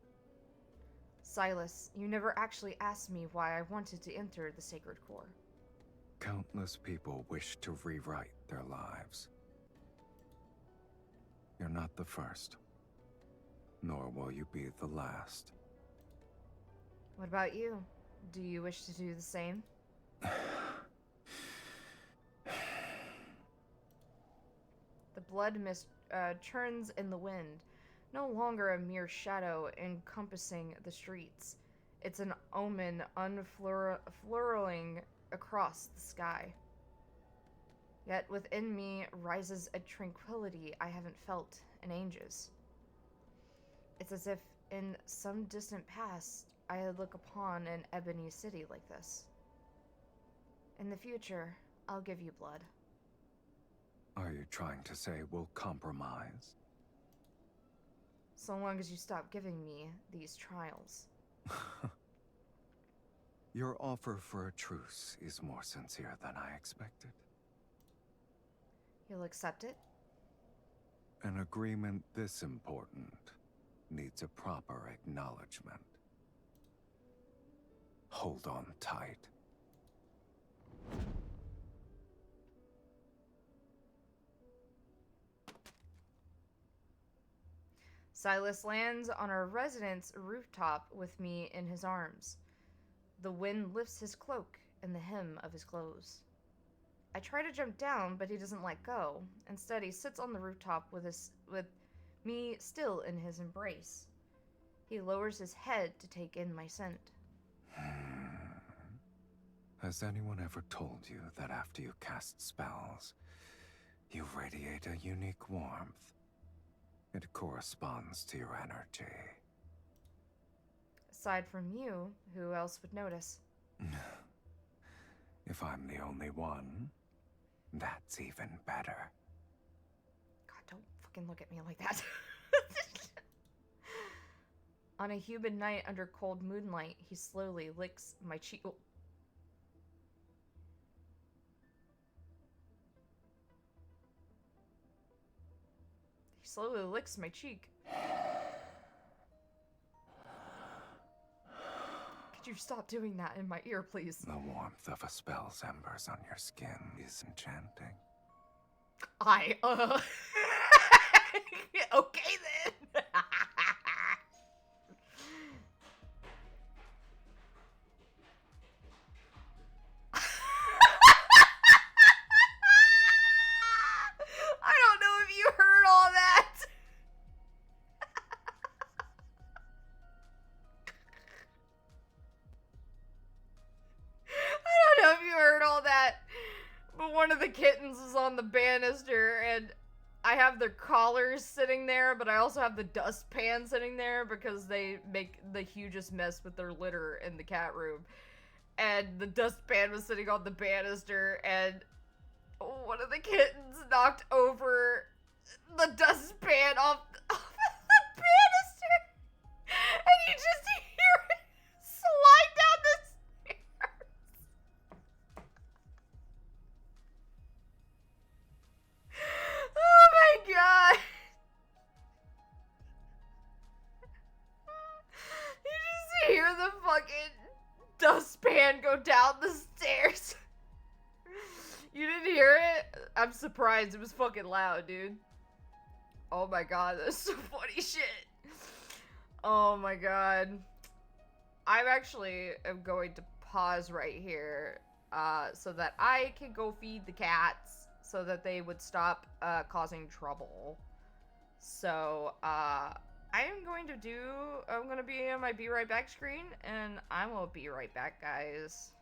Silas, you never actually asked me why I wanted to enter the sacred core. Countless people wish to rewrite their lives. You're not the first, nor will you be the last. What about you? Do you wish to do the same? The blood mist churns in the wind, no longer a mere shadow encompassing the streets. It's an omen unfurling across the sky. Yet within me rises a tranquility I haven't felt in ages. It's as if in some distant past I look upon an ebony city like this. In the future, I'll give you blood. Are you trying to say we'll compromise? So long as you stop giving me these trials. Your offer for a truce is more sincere than I expected. You'll accept it? An agreement this important needs a proper acknowledgement. Hold on tight. Silas lands on our residence rooftop with me in his arms. The wind lifts his cloak and the hem of his clothes. I try to jump down, but he doesn't let go. Instead, he sits on the rooftop with me still in his embrace. He lowers his head to take in my scent. Has anyone ever told you that after you cast spells, you radiate a unique warmth? It corresponds to your energy. Aside from you, who else would notice? If I'm the only one, that's even better. God, don't fucking look at me like that. On a humid night under cold moonlight, he slowly licks my cheek. Oh. He slowly licks my cheek. Could you stop doing that in my ear, please? The warmth of a spell's embers on your skin is enchanting. Okay then. I don't know if you heard all that. I don't know if you heard all that, but one of the kittens is on the banister, and I have their collars sitting there, but I also have the dustpan sitting there because they make the hugest mess with their litter in the cat room. And the dustpan was sitting on the banister, and one of the kittens knocked over the dustpan off the banister, and you just hear it slide down the stairs. Oh my god. You just hear the fucking dustpan go down the stairs. You didn't hear it? I'm surprised. It was fucking loud, dude. Oh my god, that's so funny shit. Oh my god. I'm actually going to pause right here so that I can go feed the cats so that they would stop causing trouble. So, I'm gonna be on my be right back screen, and I will be right back, guys.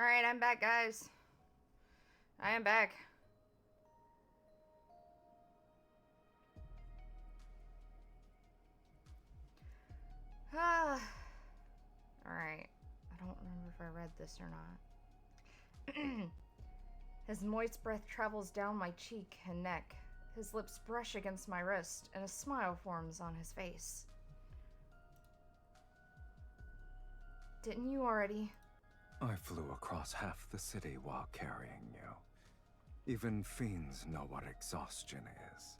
Alright, I'm back, guys. I am back. Ah. Alright. I don't remember if I read this or not. His moist breath travels down my cheek and neck. His lips brush against my wrist, and a smile forms on his face. Didn't you already? I flew across half the city while carrying you. Even fiends know what exhaustion is.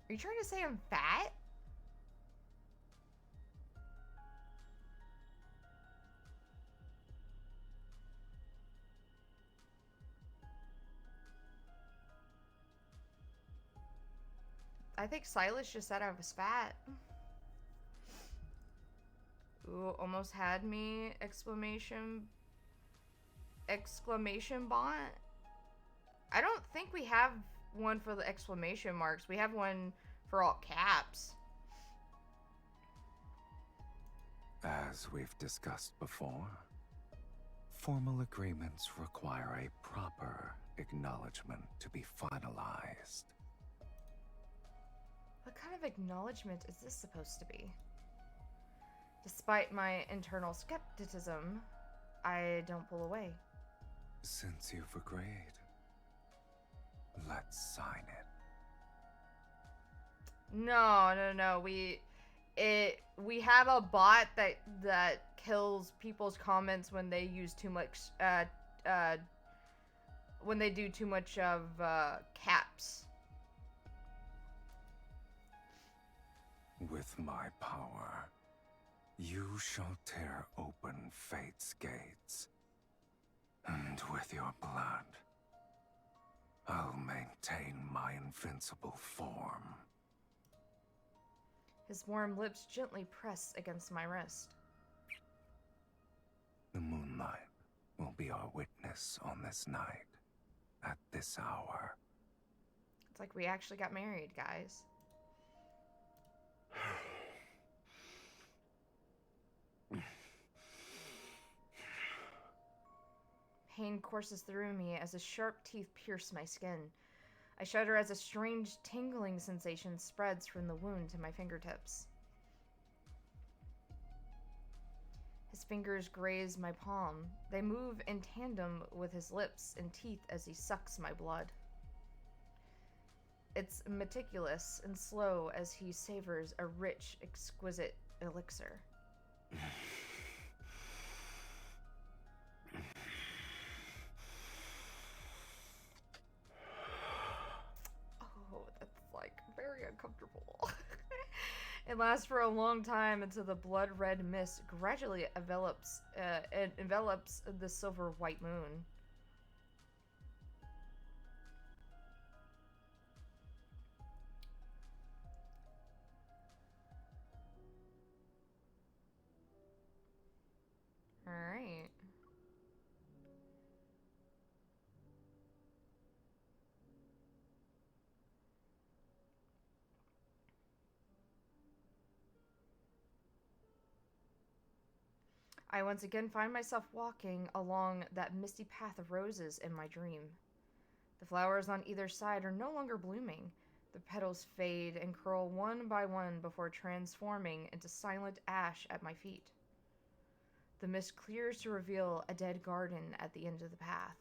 Are you trying to say I'm fat? I think Silas just said I was fat. Ooh, almost had me! Exclamation bot. I don't think we have one for the exclamation marks. We have one for all caps. As we've discussed before, formal agreements require a proper acknowledgement to be finalized. What kind of acknowledgement is this supposed to be? Despite my internal skepticism, I don't pull away. Since you've agreed, let's sign it. No. We have a bot that kills people's comments when they use too much when they do too much of caps. With my power, you shall tear open fate's gates. And with your blood, I'll maintain my invincible form. His warm lips gently press against my wrist. The moonlight will be our witness on this night, at this hour. It's like we actually got married, guys. Pain courses through me as his sharp teeth pierce my skin. I shudder as a strange tingling sensation spreads from the wound to my fingertips. His fingers graze my palm. They move in tandem with his lips and teeth as he sucks my blood. It's meticulous and slow as he savors a rich, exquisite elixir. Oh, that's like very uncomfortable. It lasts for a long time until the blood-red mist gradually envelops the silver-white moon. All right. I once again find myself walking along that misty path of roses in my dream. The flowers on either side are no longer blooming. The petals fade and curl one by one before transforming into silent ash at my feet. The mist clears to reveal a dead garden at the end of the path.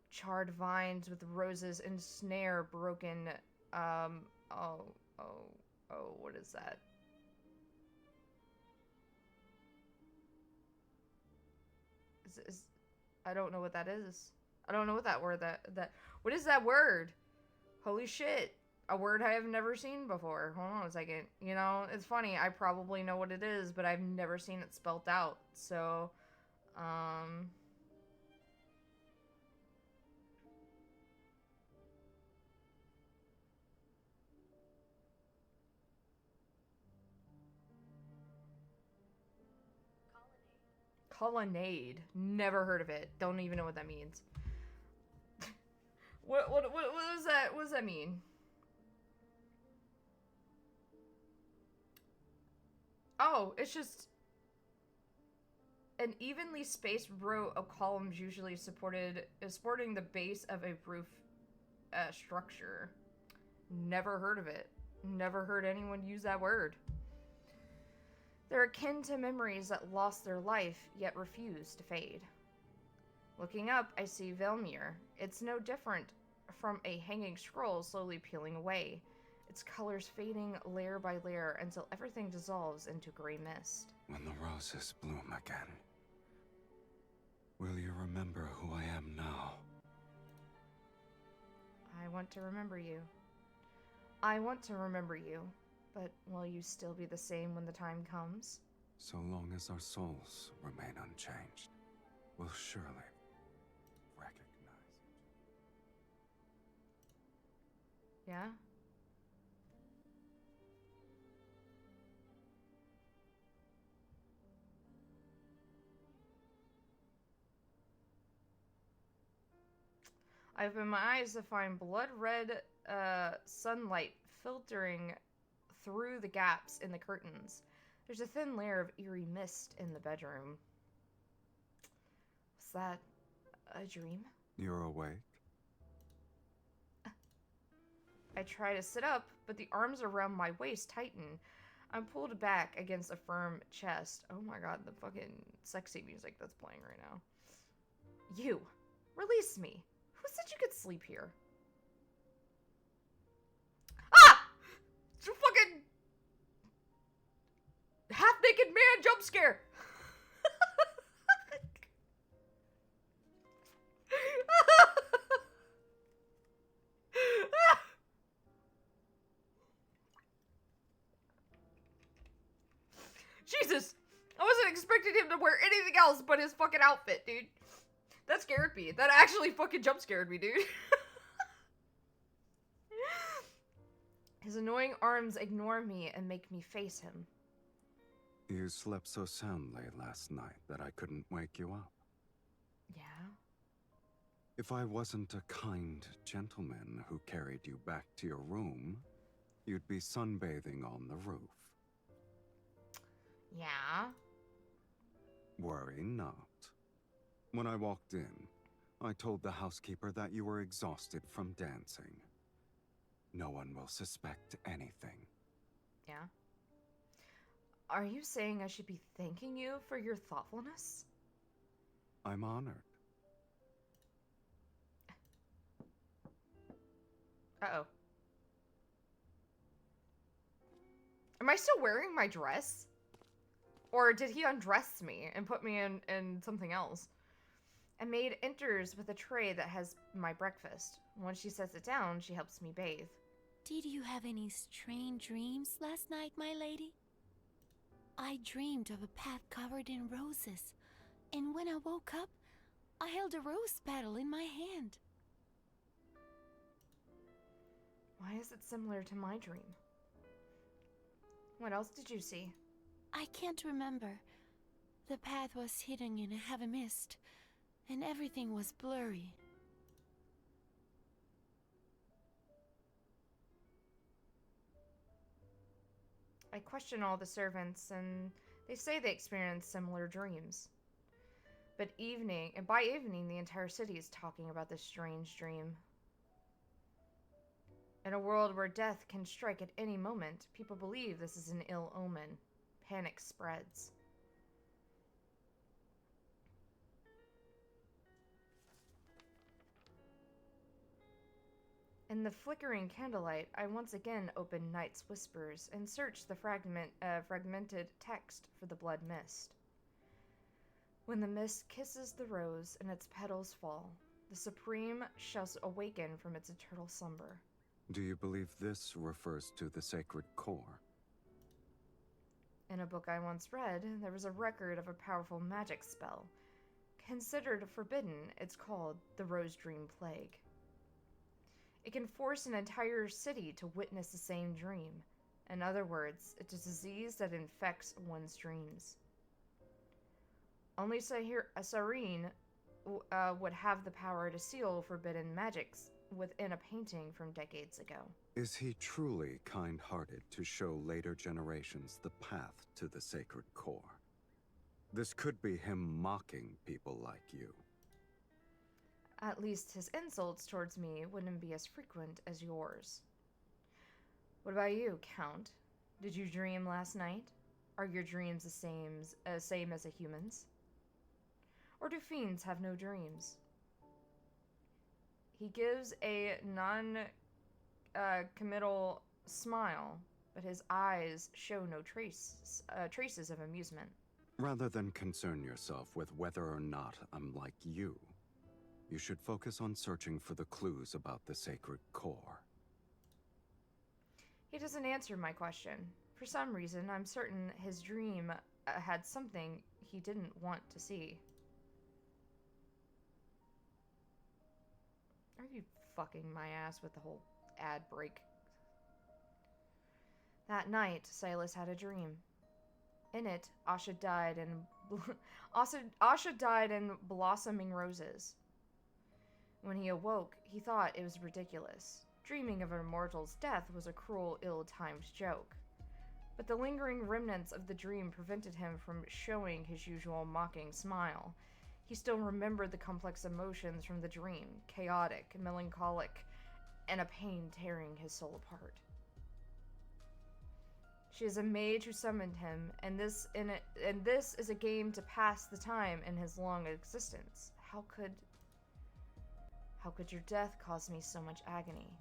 Charred vines with roses ensnare broken, what is that? I don't know what that is. I don't know what that word what is that word? Holy shit. A word I have never seen before. Hold on a second. You know, it's funny. I probably know what it is, but I've never seen it spelt out. So, Colonnade. Never heard of it. Don't even know what that means. What does that? What does that mean? Oh, it's just. an evenly spaced row of columns usually supporting the base of a roof structure. Never heard of it. Never heard anyone use that word. They're akin to memories that lost their life, yet refuse to fade. Looking up, I see Velmir. It's no different from a hanging scroll slowly peeling away, its colors fading layer by layer until everything dissolves into gray mist. When the roses bloom again, will you remember who I am now? I want to remember you. I want to remember you, but will you still be the same when the time comes? So long as our souls remain unchanged, we'll surely recognize it. Yeah? I open my eyes to find blood red sunlight filtering through the gaps in the curtains. There's a thin layer of eerie mist in the bedroom. Was that a dream? You're awake? I try to sit up, but the arms around my waist tighten. I'm pulled back against a firm chest. Oh my god, the fucking sexy music that's playing right now. You! Release me! Who said you could sleep here? Ah! It's a fucking half-naked man jump scare! Jesus! I wasn't expecting him to wear anything else but his fucking outfit, dude. That scared me. That actually fucking jump scared me, dude. His annoying arms ignore me and make me face him. You slept so soundly last night that I couldn't wake you up. Yeah? If I wasn't a kind gentleman who carried you back to your room, you'd be sunbathing on the roof. Yeah? Worry not. When I walked in, I told the housekeeper that you were exhausted from dancing. No one will suspect anything. Yeah? Are you saying I should be thanking you for your thoughtfulness? I'm honored. Uh-oh. Am I still wearing my dress? Or did he undress me and put me in something else? A maid enters with a tray that has my breakfast. Once she sets it down, she helps me bathe. Did you have any strange dreams last night, my lady? I dreamed of a path covered in roses, and when I woke up, I held a rose petal in my hand. Why is it similar to my dream? What else did you see? I can't remember. The path was hidden in a heavy mist, and everything was blurry. I question all the servants, and they say they experience similar dreams. By evening, the entire city is talking about this strange dream. In a world where death can strike at any moment, people believe this is an ill omen. Panic spreads. In the flickering candlelight, I once again open Night's Whispers and search the fragmented text for the blood mist. When the mist kisses the rose and its petals fall, the Supreme shall awaken from its eternal slumber. Do you believe this refers to the sacred core? In a book I once read, there was a record of a powerful magic spell. Considered forbidden, it's called the Rose Dream Plague. It can force an entire city to witness the same dream. In other words, it's a disease that infects one's dreams. Only Sareen would have the power to seal forbidden magics within a painting from decades ago. Is he truly kind-hearted to show later generations the path to the sacred core? This could be him mocking people like you. At least his insults towards me wouldn't be as frequent as yours. What about you, Count? Did you dream last night? Are your dreams the same as a human's? Or do fiends have no dreams? He gives a non-committal smile, but his eyes show no traces of amusement. Rather than concern yourself with whether or not I'm like you, you should focus on searching for the clues about the sacred core. He doesn't answer my question. For some reason, I'm certain his dream had something he didn't want to see. Are you fucking my ass with the whole ad break? That night, Silas had a dream. In it, Asha died in blossoming roses. When he awoke, he thought it was ridiculous. Dreaming of a mortal's death was a cruel, ill-timed joke. But the lingering remnants of the dream prevented him from showing his usual mocking smile. He still remembered the complex emotions from the dream, chaotic, melancholic, and a pain tearing his soul apart. She is a mage who summoned him, and this is a game to pass the time in his long existence. How could your death cause me so much agony?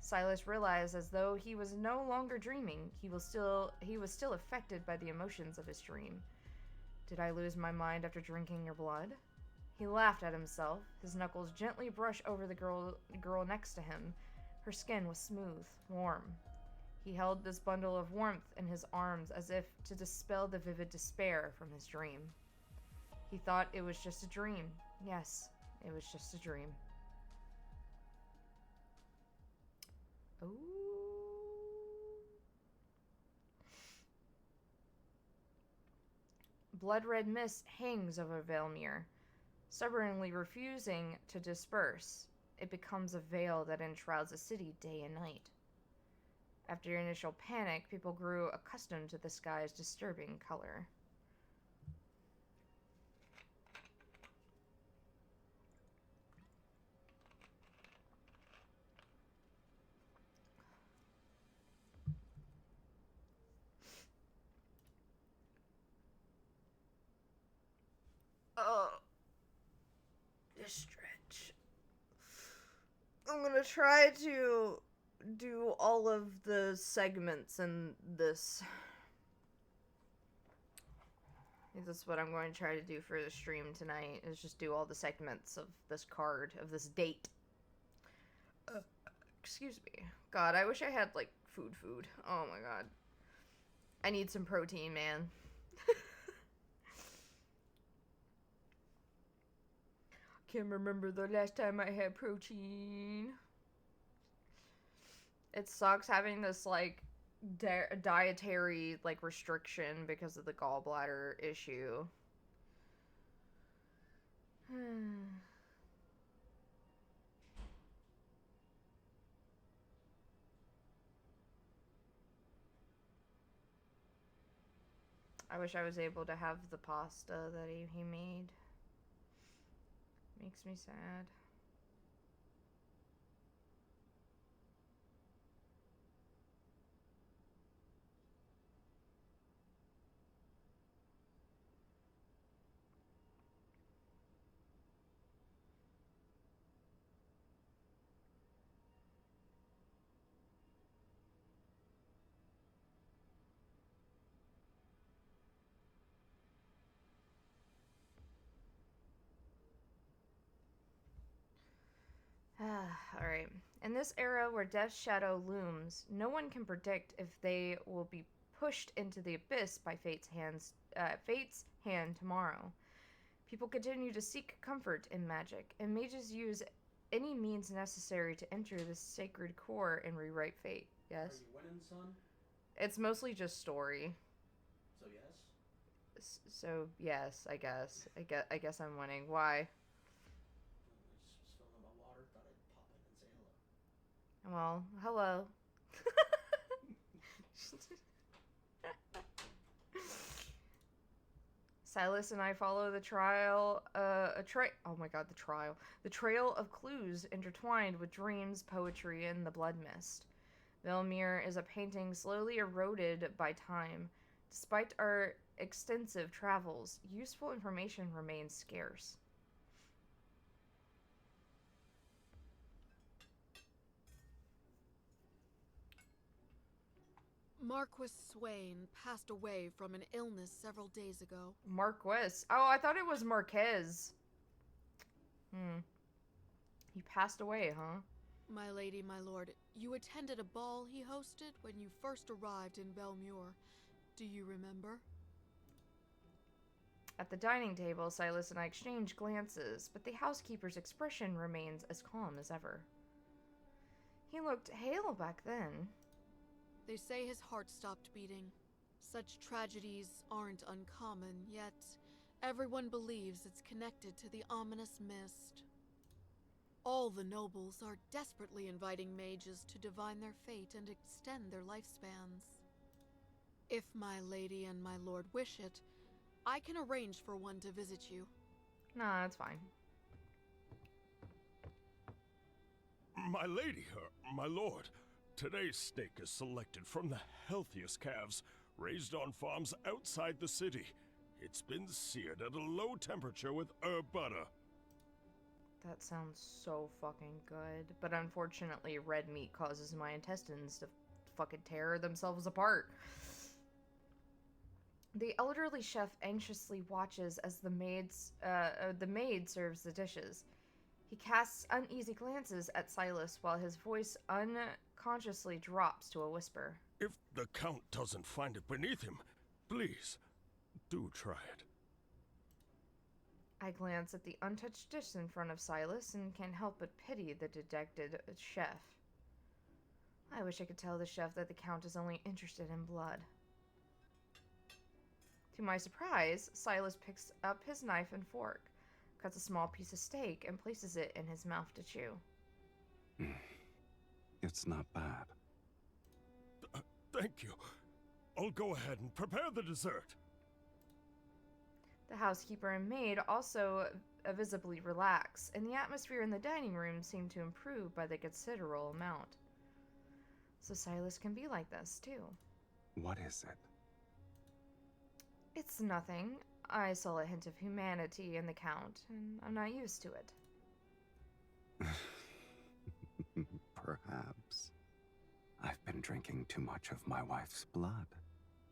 Silas realized as though he was no longer dreaming. He was still affected by the emotions of his dream. Did I lose my mind after drinking your blood? He laughed at himself. His knuckles gently brushed over the girl next to him. Her skin was smooth, warm. He held this bundle of warmth in his arms as if to dispel the vivid despair from his dream. He thought it was just a dream. Yes, it was just a dream. Ooh. Blood-red mist hangs over Velmir, stubbornly refusing to disperse. It becomes a veil that enshrouds the city day and night. After initial panic, people grew accustomed to the sky's disturbing color. Just stretch. I'm gonna try to do all of the segments in this. That's what I'm going to try to do for the stream tonight, is just do all the segments of this card, of this date. Excuse me. God, I wish I had, like, food. Oh my god. I need some protein, man. Can't remember the last time I had protein. It sucks having this, like, dietary, like, restriction because of the gallbladder issue. I wish I was able to have the pasta that he made. Makes me sad. Alright. In this era where Death's shadow looms, no one can predict if they will be pushed into the abyss by Fate's hand tomorrow. People continue to seek comfort in magic, and mages use any means necessary to enter this sacred core and rewrite fate. Yes? Are you winning, son? It's mostly just story. So yes? So yes, I guess. I guess I'm winning. Why? Well, hello. Silas and I follow the the trail of clues intertwined with dreams, poetry, and the blood mist. Velmir is a painting slowly eroded by time. Despite our extensive travels, useful information remains scarce. Marquis Swain passed away from an illness several days ago. Marquis? Oh, I thought it was Marquez. He passed away, huh? My lady, my lord, you attended a ball he hosted when you first arrived in Belmure. Do you remember? At the dining table, Silas and I exchange glances, but the housekeeper's expression remains as calm as ever. He looked hale back then. They say his heart stopped beating. Such tragedies aren't uncommon, yet everyone believes it's connected to the ominous mist. All the nobles are desperately inviting mages to divine their fate and extend their lifespans. If my lady and my lord wish it, I can arrange for one to visit you. Nah, that's fine. My lady, my lord, today's steak is selected from the healthiest calves raised on farms outside the city. It's been seared at a low temperature with herb butter. That sounds so fucking good. But unfortunately, red meat causes my intestines to fucking tear themselves apart. The elderly chef anxiously watches as the maid serves the dishes. He casts uneasy glances at Silas while his voice unconsciously drops to a whisper. If the Count doesn't find it beneath him, please, do try it. I glance at the untouched dish in front of Silas and can't help but pity the dejected chef. I wish I could tell the chef that the Count is only interested in blood. To my surprise, Silas picks up his knife and fork, cuts a small piece of steak, and places it in his mouth to chew. It's not bad. Thank you. I'll go ahead and prepare the dessert. The housekeeper and maid also visibly relax, and the atmosphere in the dining room seemed to improve by the considerable amount. So Silas can be like this, too. What is it? It's nothing. I saw a hint of humanity in the Count, and I'm not used to it. Perhaps. I've been drinking too much of my wife's blood,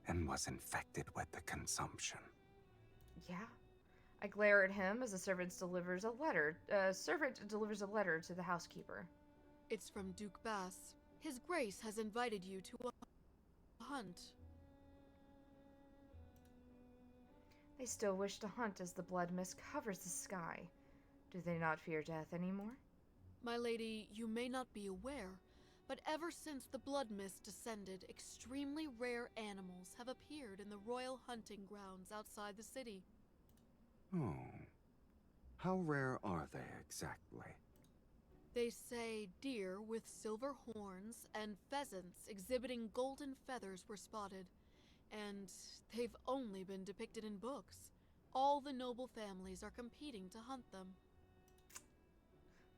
and was infected with the consumption. Yeah. I glare at him as the servant delivers a letter to the housekeeper. It's from Duke Bass. His Grace has invited you to a hunt. They still wish to hunt as the blood mist covers the sky. Do they not fear death anymore? My lady, you may not be aware, but ever since the blood mist descended, extremely rare animals have appeared in the royal hunting grounds outside the city. Oh. How rare are they exactly? They say deer with silver horns and pheasants exhibiting golden feathers were spotted, and they've only been depicted in books. All the noble families are competing to hunt them.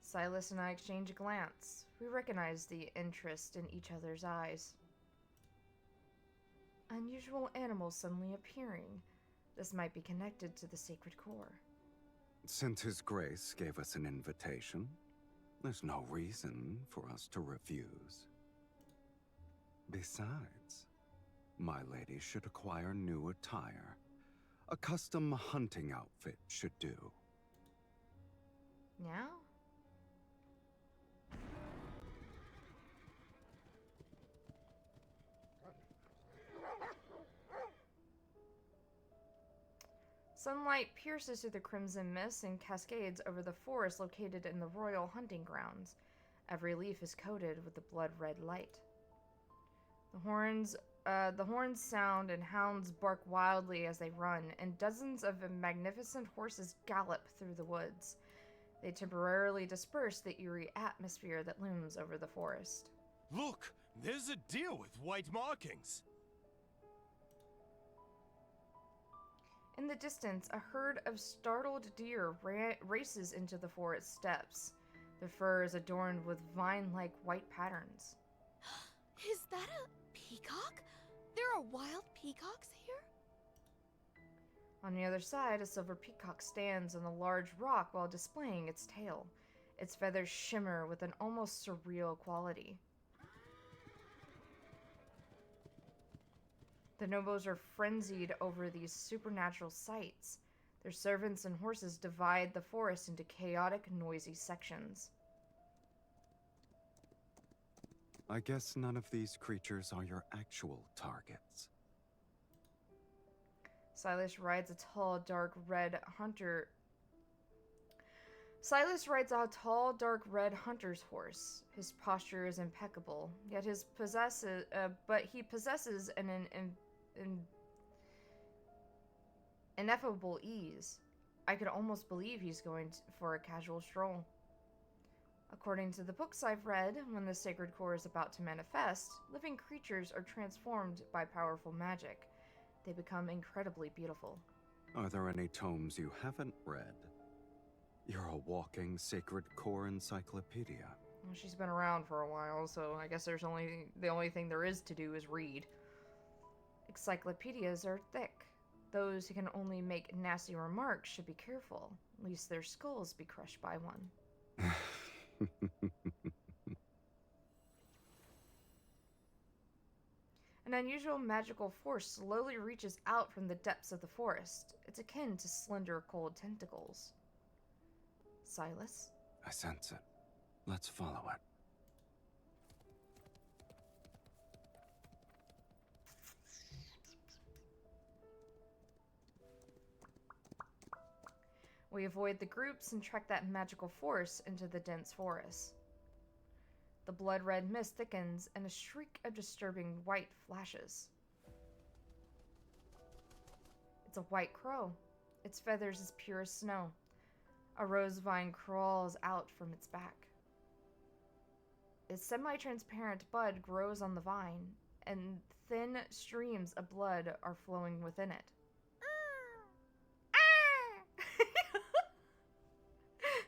Silas and I exchange a glance. We recognize the interest in each other's eyes. Unusual animals suddenly appearing. This might be connected to the sacred core. Since His Grace gave us an invitation, there's no reason for us to refuse. Besides, my lady should acquire new attire. A custom hunting outfit should do. Now? Sunlight pierces through the crimson mist and cascades over the forest located in the royal hunting grounds. Every leaf is coated with the blood-red light. The horns sound and hounds bark wildly as they run, and dozens of magnificent horses gallop through the woods. They temporarily disperse the eerie atmosphere that looms over the forest. Look, there's a deer with white markings. In the distance, a herd of startled deer races into the forest steps. Their fur is adorned with vine-like white patterns. Is that a peacock? There are wild peacocks here? On the other side, a silver peacock stands on a large rock while displaying its tail. Its feathers shimmer with an almost surreal quality. The nobles are frenzied over these supernatural sights. Their servants and horses divide the forest into chaotic, noisy sections. I guess none of these creatures are your actual targets. Silas rides a tall, dark red hunter. Silas rides a tall, dark red hunter's horse. His posture is impeccable, yet he possesses an ineffable ease. I could almost believe he's going for a casual stroll. According to the books I've read, when the sacred core is about to manifest, living creatures are transformed by powerful magic. They become incredibly beautiful. Are there any tomes you haven't read? You're a walking sacred core encyclopedia. Well, she's been around for a while, so I guess the only thing there is to do is read. Encyclopedias are thick. Those who can only make nasty remarks should be careful, lest their skulls be crushed by one. An unusual magical force slowly reaches out from the depths of the forest. It's akin to slender, cold tentacles. Silas? I sense it. Let's follow it. We avoid the groups and trek that magical force into the dense forest. The blood-red mist thickens, and a shriek of disturbing white flashes. It's a white crow. Its feathers as pure as snow. A rose vine crawls out from its back. Its semi-transparent bud grows on the vine, and thin streams of blood are flowing within it.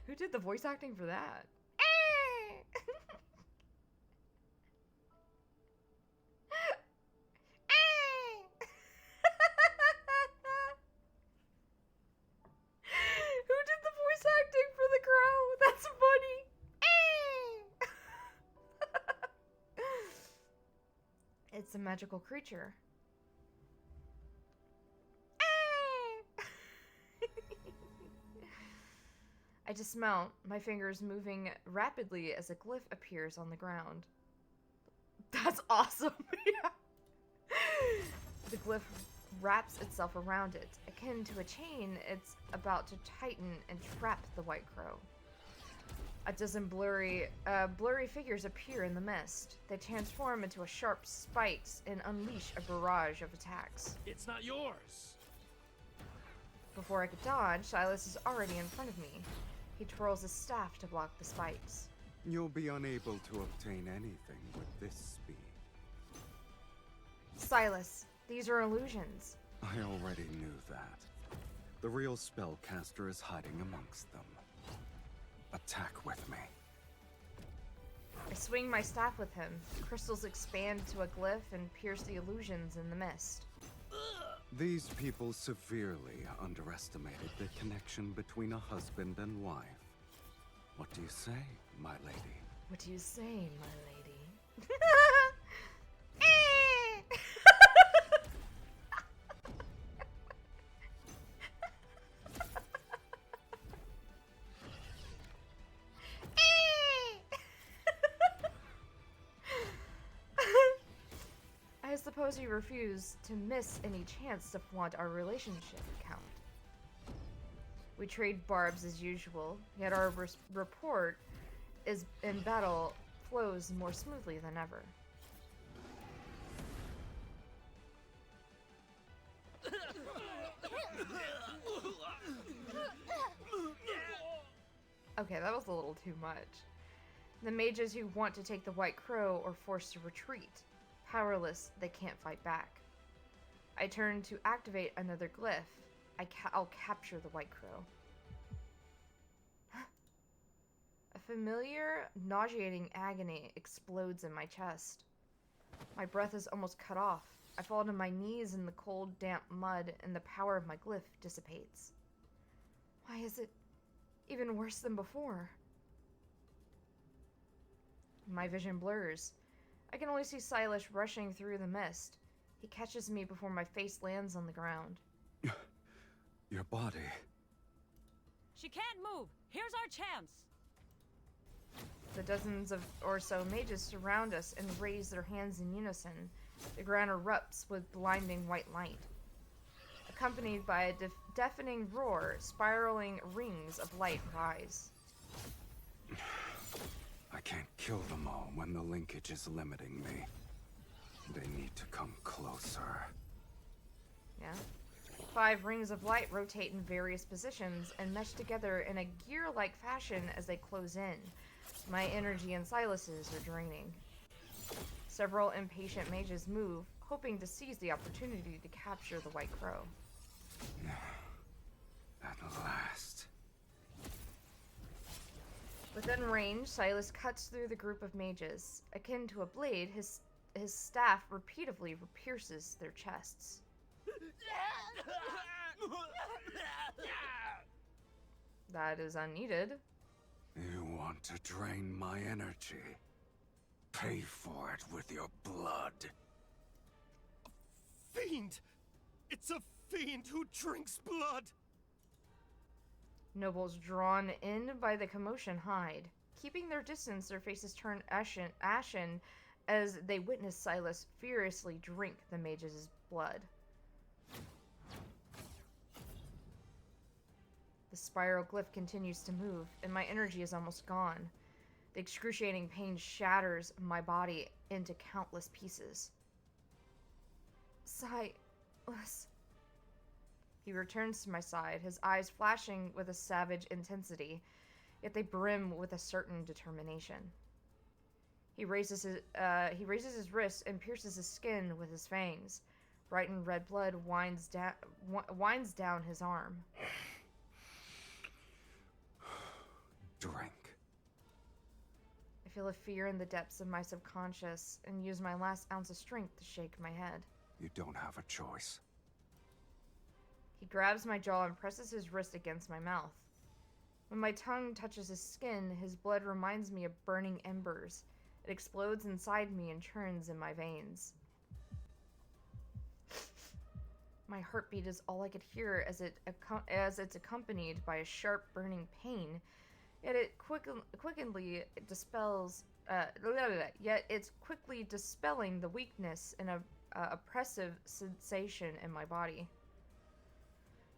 Who did the voice acting for that? Who did the voice acting for the crow? That's funny. It's a magical creature. I dismount, my fingers moving rapidly as a glyph appears on the ground. That's awesome! Yeah. The glyph wraps itself around it. Akin to a chain, it's about to tighten and trap the white crow. A dozen blurry figures appear in the mist. They transform into a sharp spikes and unleash a barrage of attacks. It's not yours! Before I could dodge, Silas is already in front of me. He twirls his staff to block the spikes. You'll be unable to obtain anything with this speed. Silas, these are illusions. I already knew that. The real spellcaster is hiding amongst them. Attack with me. I swing my staff with him. Crystals expand to a glyph and pierce the illusions in the mist. These people severely underestimated the connection between a husband and wife. What do you say, my lady? What do you say, my lady? I suppose you refuse to miss any chance to flaunt our relationship, Count. We trade barbs as usual, yet our rapport in battle flows more smoothly than ever. Okay, that was a little too much. The mages who want to take the White Crow are forced to retreat. Powerless, they can't fight back. I turn to activate another glyph. I'll capture the White Crow. A familiar, nauseating agony explodes in my chest. My breath is almost cut off. I fall to my knees in the cold, damp mud, and the power of my glyph dissipates. Why is it even worse than before? My vision blurs. I can only see Silas rushing through the mist. He catches me before my face lands on the ground. Your body. She can't move. Here's our chance. The dozens of or so mages surround us and raise their hands in unison. The ground erupts with blinding white light. Accompanied by a deafening roar, spiraling rings of light rise. I can't kill them all when the linkage is limiting me. They need to come closer. Yeah. 5 rings of light rotate in various positions and mesh together in a gear-like fashion as they close in. My energy and Silas's are draining. Several impatient mages move, hoping to seize the opportunity to capture the White Crow. At last. Within range, Silas cuts through the group of mages. Akin to a blade, his staff repeatedly pierces their chests. That is unneeded. You want to drain my energy? Pay for it with your blood. Fiend! It's a fiend who drinks blood! Nobles drawn in by the commotion hide. Keeping their distance, their faces turn ashen as they witness Silas furiously drink the mage's blood. The spiral glyph continues to move, and my energy is almost gone. The excruciating pain shatters my body into countless pieces. Silas. He returns to my side, his eyes flashing with a savage intensity, yet they brim with a certain determination. He raises his wrist and pierces his skin with his fangs. Bright and red blood winds down his arm. Drink. I feel a fear in the depths of my subconscious and use my last ounce of strength to shake my head. You don't have a choice. He grabs my jaw and presses his wrist against my mouth. When my tongue touches his skin, his blood reminds me of burning embers. It explodes inside me and churns in my veins. My heartbeat is all I could hear as it's accompanied by a sharp burning pain. Yet it's quickly dispelling the weakness and a oppressive sensation in my body.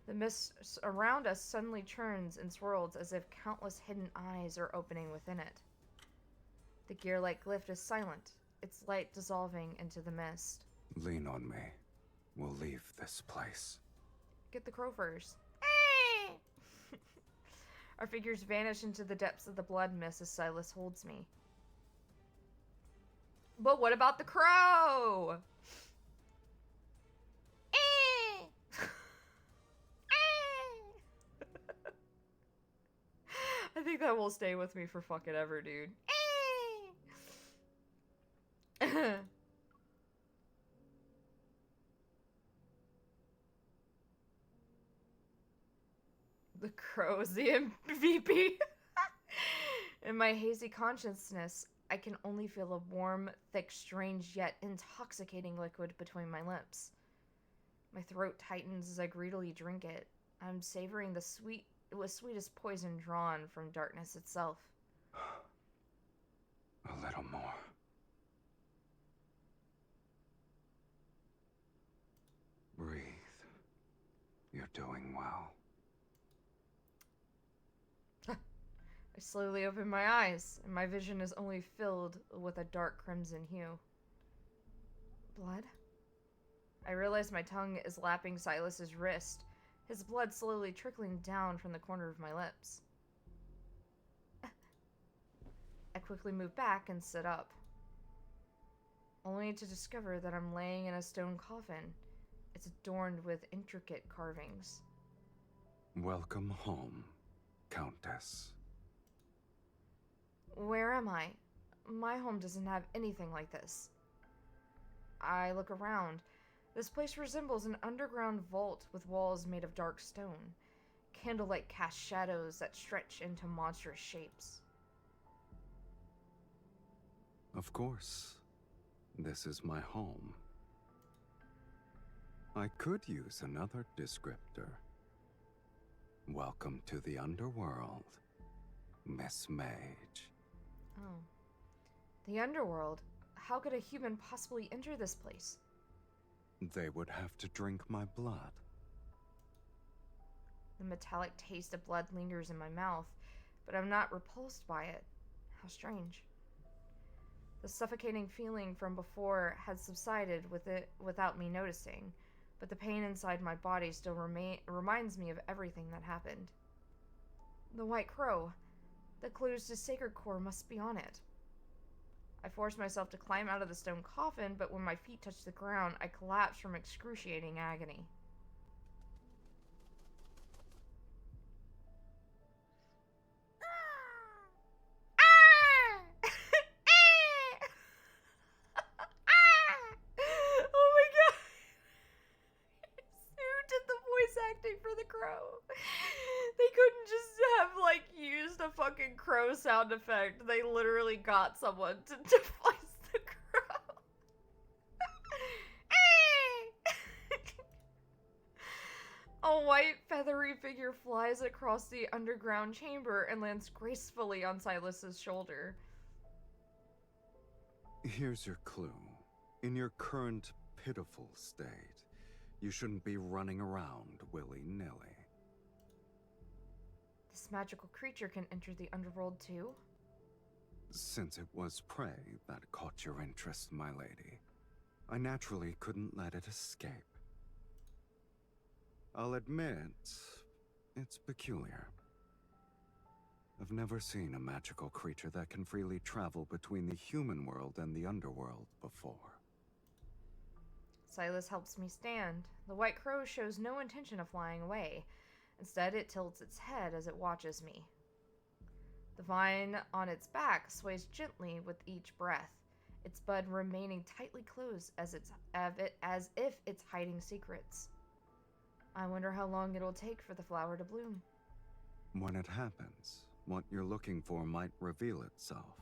The mist around us suddenly churns and swirls as if countless hidden eyes are opening within it. The gear-like glyph is silent, its light dissolving into the mist. Lean on me. We'll leave this place. Get the crow first. Our figures vanish into the depths of the blood mist as Silas holds me. But what about the crow? I think that will stay with me for fucking ever, dude. The crow is the MVP. In my hazy consciousness, I can only feel a warm, thick, strange yet intoxicating liquid between my lips. My throat tightens as I greedily drink it. I'm savoring the sweetest poison drawn from darkness itself. A little more. Breathe. You're doing well. I slowly open my eyes, and my vision is only filled with a dark crimson hue. Blood? I realize my tongue is lapping Silas's wrist, his blood slowly trickling down from the corner of my lips. I quickly move back and sit up, only to discover that I'm laying in a stone coffin. It's adorned with intricate carvings. Welcome home, Countess. Where am I? My home doesn't have anything like this. I look around. This place resembles an underground vault with walls made of dark stone. Candlelight cast shadows that stretch into monstrous shapes. Of course. This is my home. I could use another descriptor. Welcome to the underworld, Miss Mage. Oh. The underworld? How could a human possibly enter this place? They would have to drink my blood. The metallic taste of blood lingers in my mouth, but I'm not repulsed by it. How strange. The suffocating feeling from before had subsided without me noticing, but the pain inside my body still reminds me of everything that happened. The White Crow. The clues to Sacred Core must be on it. I forced myself to climb out of the stone coffin, but when my feet touched the ground, I collapsed from excruciating agony. Oh my god! Who did the voice acting for the crow? They couldn't just have, like, used a fucking crow sound effect. They literally got someone to voice the crow. A white feathery figure flies across the underground chamber and lands gracefully on Silas's shoulder. Here's your clue. In your current pitiful state, you shouldn't be running around willy-nilly. This magical creature can enter the underworld too? Since it was prey that caught your interest, my lady, I naturally couldn't let it escape. I'll admit, it's peculiar. I've never seen a magical creature that can freely travel between the human world and the underworld before. Silas helps me stand. The white crow shows no intention of flying away. Instead, it tilts its head as it watches me. The vine on its back sways gently with each breath, its bud remaining tightly closed as if it's hiding secrets. I wonder how long it'll take for the flower to bloom. When it happens, what you're looking for might reveal itself.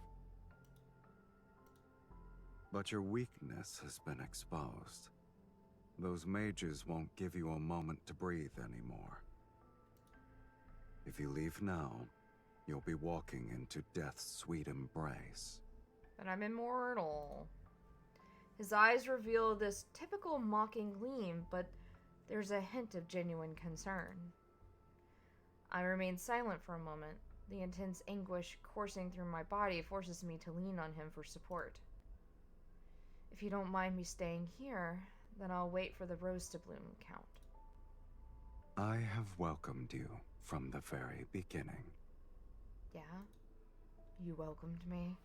But your weakness has been exposed. Those mages won't give you a moment to breathe anymore. If you leave now, you'll be walking into death's sweet embrace. But I'm immortal. His eyes reveal this typical mocking gleam, but there's a hint of genuine concern. I remain silent for a moment. The intense anguish coursing through my body forces me to lean on him for support. If you don't mind me staying here, then I'll wait for the rose to bloom, Count. I have welcomed you from the very beginning. Yeah? You welcomed me?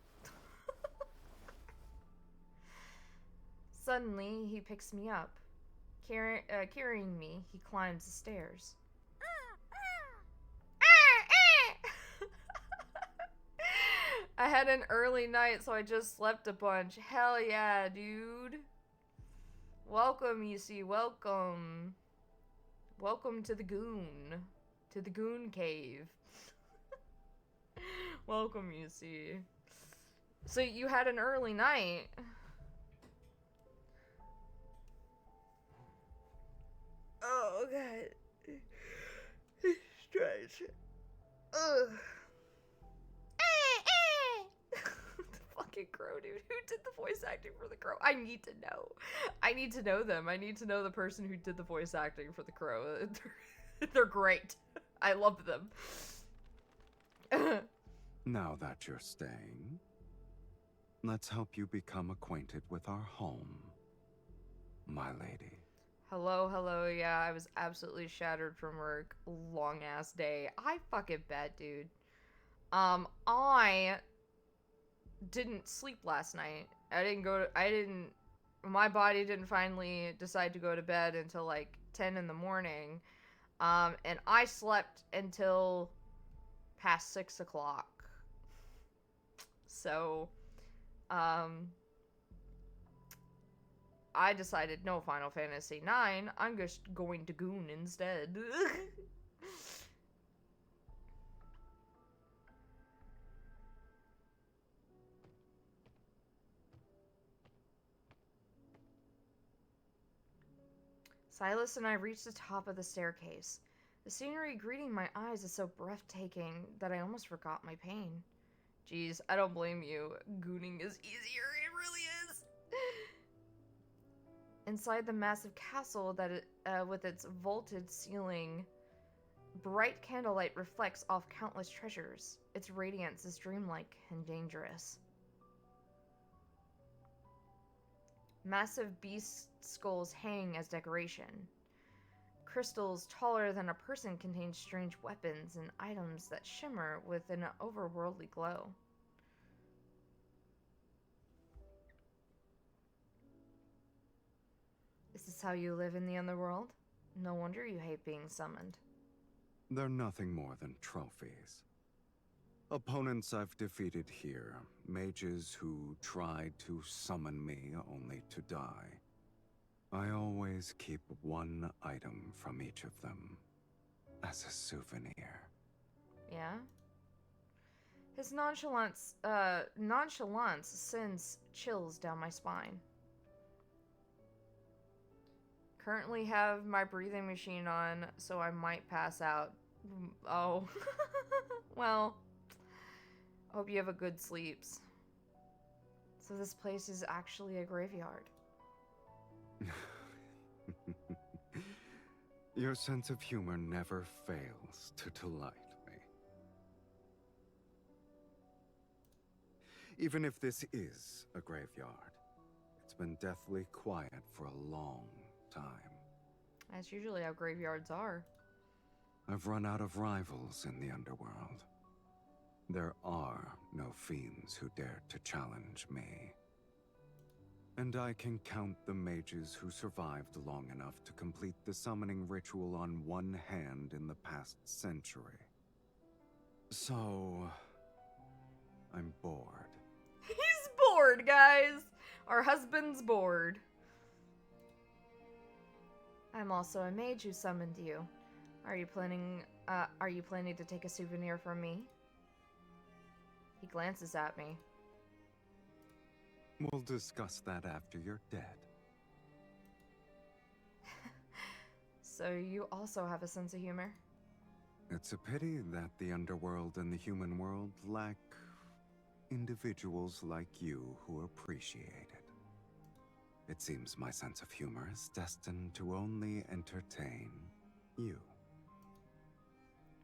Suddenly, he picks me up. Carrying me, he climbs the stairs. I had an early night, so I just slept a bunch. Hell yeah, dude. Welcome, you see, welcome. Welcome to the Goon. To the Goon cave. Welcome, you see. So you had an early night. Oh, God. Stretch. Ugh. The fucking crow, dude. Who did the voice acting for the crow? I need to know. I need to know them. I need to know the person who did the voice acting for the crow. They're great. I love them. Now that you're staying, let's help you become acquainted with our home, my lady. Hello, hello, yeah, I was absolutely shattered from work. Long ass day. I fucking bet, dude. I didn't sleep last night. My body didn't finally decide to go to bed until like 10 in the morning. And I slept until past 6 o'clock. So, I decided no Final Fantasy IX, I'm just going to Goon instead. Silas and I reached the top of the staircase. The scenery greeting my eyes is so breathtaking that I almost forgot my pain. Jeez, I don't blame you. Gooning is easier, it really is. Inside the massive castle with its vaulted ceiling, bright candlelight reflects off countless treasures. Its radiance is dreamlike and dangerous. Massive beast skulls hang as decoration. Crystals taller than a person contain strange weapons and items that shimmer with an overworldly glow. Is this how you live in the underworld? No wonder you hate being summoned. They're nothing more than trophies. Opponents I've defeated here, mages who tried to summon me only to die. I always keep one item from each of them as a souvenir. Yeah? His nonchalance sends chills down my spine. Currently have my breathing machine on, so I might pass out. Oh. Well, hope you have a good sleeps. So this place is actually a graveyard. Your sense of humor never fails to delight me. Even if this is a graveyard, it's been deathly quiet for a long time. That's usually how graveyards are. I've run out of rivals in the underworld. There are no fiends who dare to challenge me. And I can count the mages who survived long enough to complete the summoning ritual on one hand in the past century. So, I'm bored. He's bored, guys! Our husband's bored. I'm also a mage who summoned you. Are you planning to take a souvenir from me? He glances at me. We'll discuss that after you're dead. So you also have a sense of humor? It's a pity that the underworld and the human world lack individuals like you who appreciate it. It seems my sense of humor is destined to only entertain you.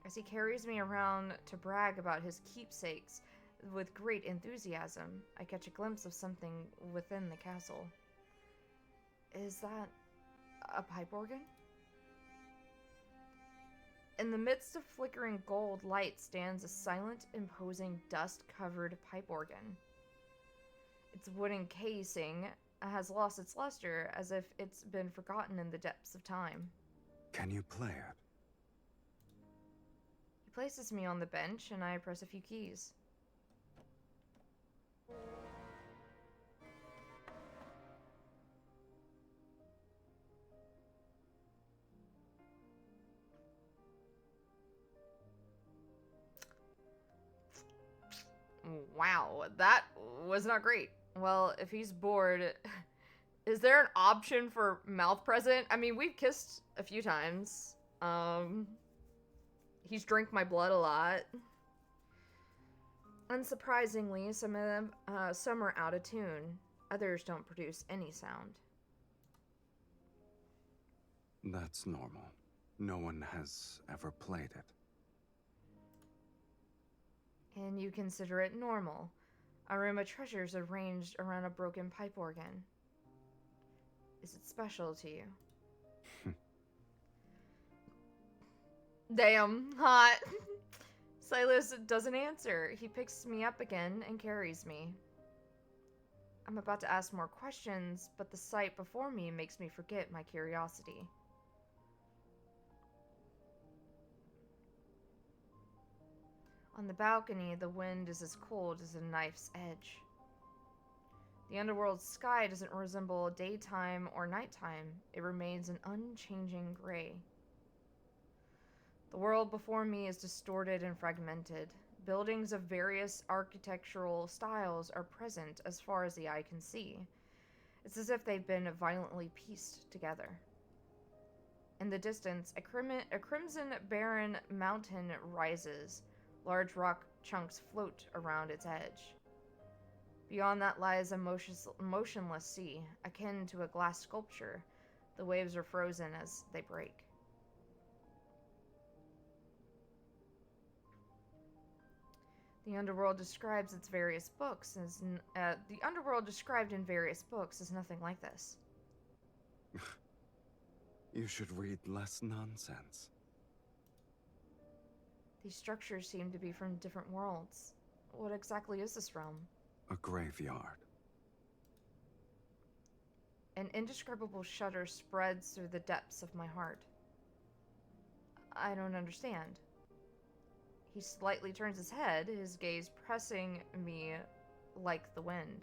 As he carries me around to brag about his keepsakes with great enthusiasm, I catch a glimpse of something within the castle. Is that a pipe organ? In the midst of flickering gold light stands a silent, imposing, dust-covered pipe organ. Its wooden casing has lost its luster, as if it's been forgotten in the depths of time. Can you play it? He places me on the bench, and I press a few keys. Wow, that was not great. Well, if he's bored, is there an option for mouth present? I mean, we've kissed a few times. He's drank my blood a lot. Unsurprisingly, some are out of tune. Others don't produce any sound. That's normal. No one has ever played it. And you consider it normal. A room of treasures arranged around a broken pipe organ. Is it special to you? Damn, hot. Silas doesn't answer. He picks me up again and carries me. I'm about to ask more questions, but the sight before me makes me forget my curiosity. On the balcony, the wind is as cold as a knife's edge. The underworld sky doesn't resemble daytime or nighttime. It remains an unchanging gray. The world before me is distorted and fragmented. Buildings of various architectural styles are present as far as the eye can see. It's as if they've been violently pieced together. In the distance, a crimson barren mountain rises. Large rock chunks float around its edge. Beyond that lies a motionless sea, akin to a glass sculpture. The waves are frozen as they break. The underworld describes its various books as the underworld described in various books is nothing like this. You should read less nonsense. These structures seem to be from different worlds. What exactly is this realm? A graveyard. An indescribable shudder spreads through the depths of my heart. I don't understand. He slightly turns his head, his gaze pressing me like the wind.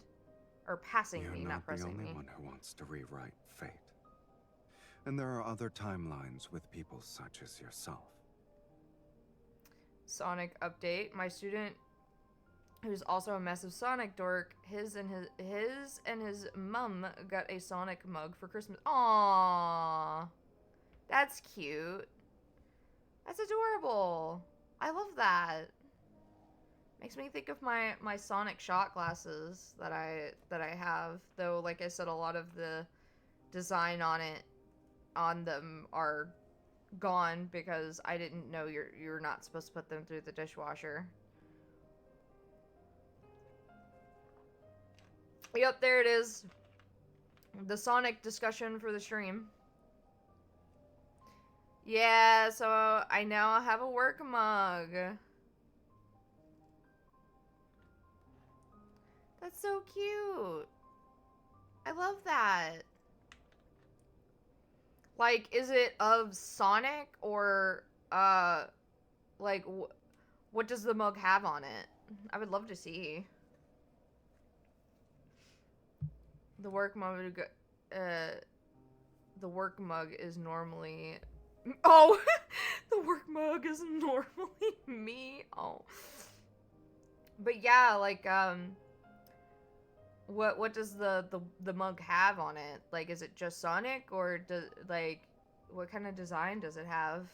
Or passing me, not pressing me. You're not the only one who wants to rewrite fate. And there are other timelines with people such as yourself. Sonic update. My student, who's also a massive Sonic dork, his and his mum got a Sonic mug for Christmas. Aww. That's cute. That's adorable. I love that. Makes me think of my Sonic shot glasses that I have. Though, like I said, a lot of the design on them are gone because I didn't know you're not supposed to put them through the dishwasher. Yep, there it is. The Sonic discussion for the stream. Yeah, so I now have a work mug. That's so cute. I love that. Like, is it of Sonic or, like, what does the mug have on it? I would love to see. The work mug is normally... Oh! The work mug is normally me. Oh. But yeah, like, what does the mug have on it? Like, is it just Sonic, or does, like, what kind of design does it have?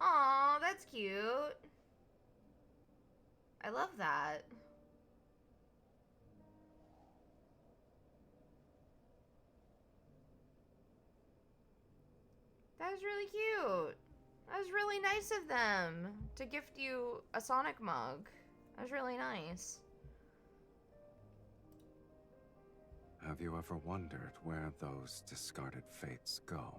Aw, that's cute. I love that. That was really cute. That was really nice of them to gift you a Sonic mug. That was really nice. Have you ever wondered where those discarded fates go?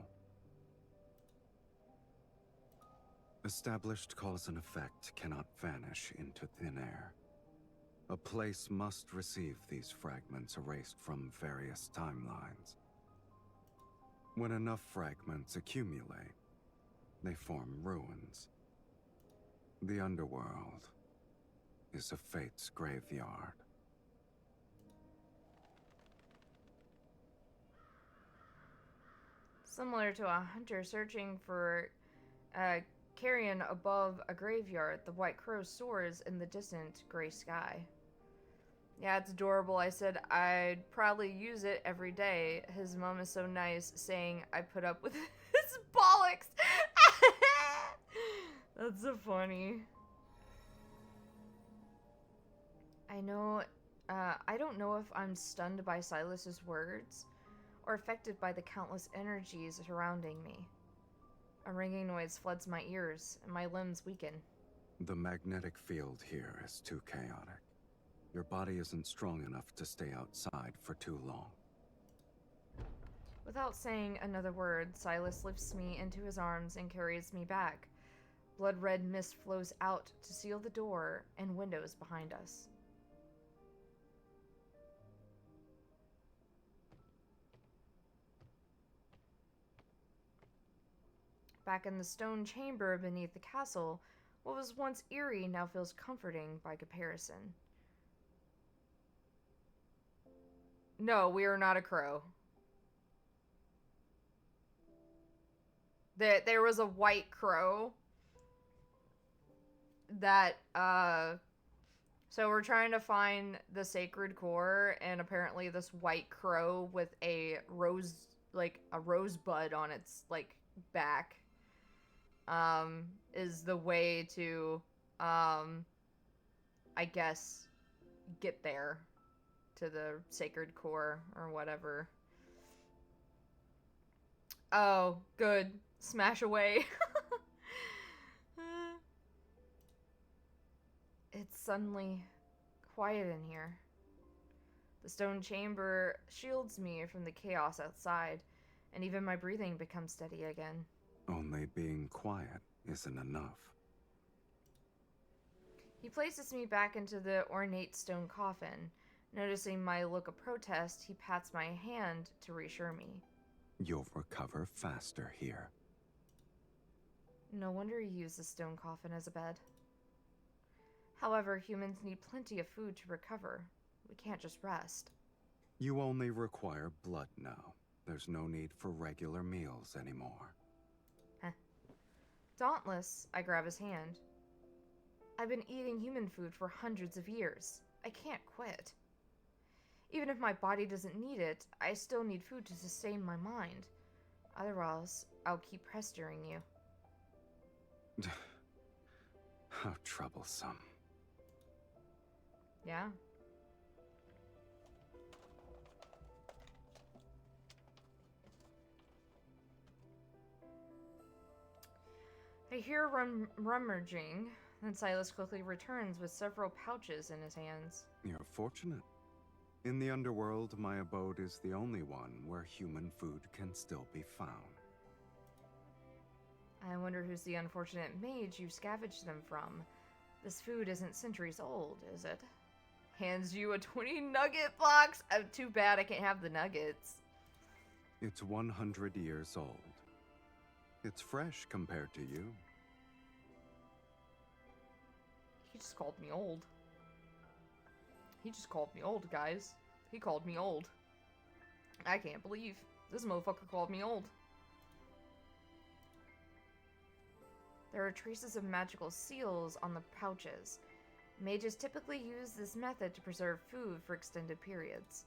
Established cause and effect cannot vanish into thin air. A place must receive these fragments erased from various timelines. When enough fragments accumulate, they form ruins. The underworld is a fate's graveyard. Similar to a hunter searching for carrion above a graveyard, the white crow soars in the distant gray sky. Yeah, it's adorable. I said I'd probably use it every day. His mom is so nice, saying I put up with his bollocks. That's so funny. I don't know if I'm stunned by Silas's words or affected by the countless energies surrounding me. A ringing noise floods my ears, and my limbs weaken. The magnetic field here is too chaotic. Your body isn't strong enough to stay outside for too long. Without saying another word, Silas lifts me into his arms and carries me back. Blood-red mist flows out to seal the door and windows behind us. Back in the stone chamber beneath the castle, what was once eerie now feels comforting by comparison. No, we are not a crow. There was a white crow that, so we're trying to find the sacred core, and apparently this white crow with a rosebud on its, like, back, is the way to, I guess, get there to the sacred core or whatever. Oh, good. Smash away. It's suddenly quiet in here. The stone chamber shields me from the chaos outside, and even my breathing becomes steady again. Only being quiet isn't enough. He places me back into the ornate stone coffin. Noticing my look of protest, he pats my hand to reassure me. You'll recover faster here. No wonder you use the stone coffin as a bed. However, humans need plenty of food to recover. We can't just rest. You only require blood now. There's no need for regular meals anymore. Huh. Dauntless, I grab his hand. I've been eating human food for hundreds of years. I can't quit. Even if my body doesn't need it, I still need food to sustain my mind. Otherwise, I'll keep pestering you. How troublesome. Yeah. I hear rummaging, then Silas quickly returns with several pouches in his hands. You're fortunate. In the underworld, my abode is the only one where human food can still be found. I wonder who's the unfortunate mage you scavenged them from. This food isn't centuries old, is it? Hands you a 20 nugget box. Too bad I can't have the nuggets. It's 100 years old. It's fresh compared to you. He just called me old. He just called me old, guys. He called me old. I can't believe this motherfucker called me old. There are traces of magical seals on the pouches. Mages typically use this method to preserve food for extended periods.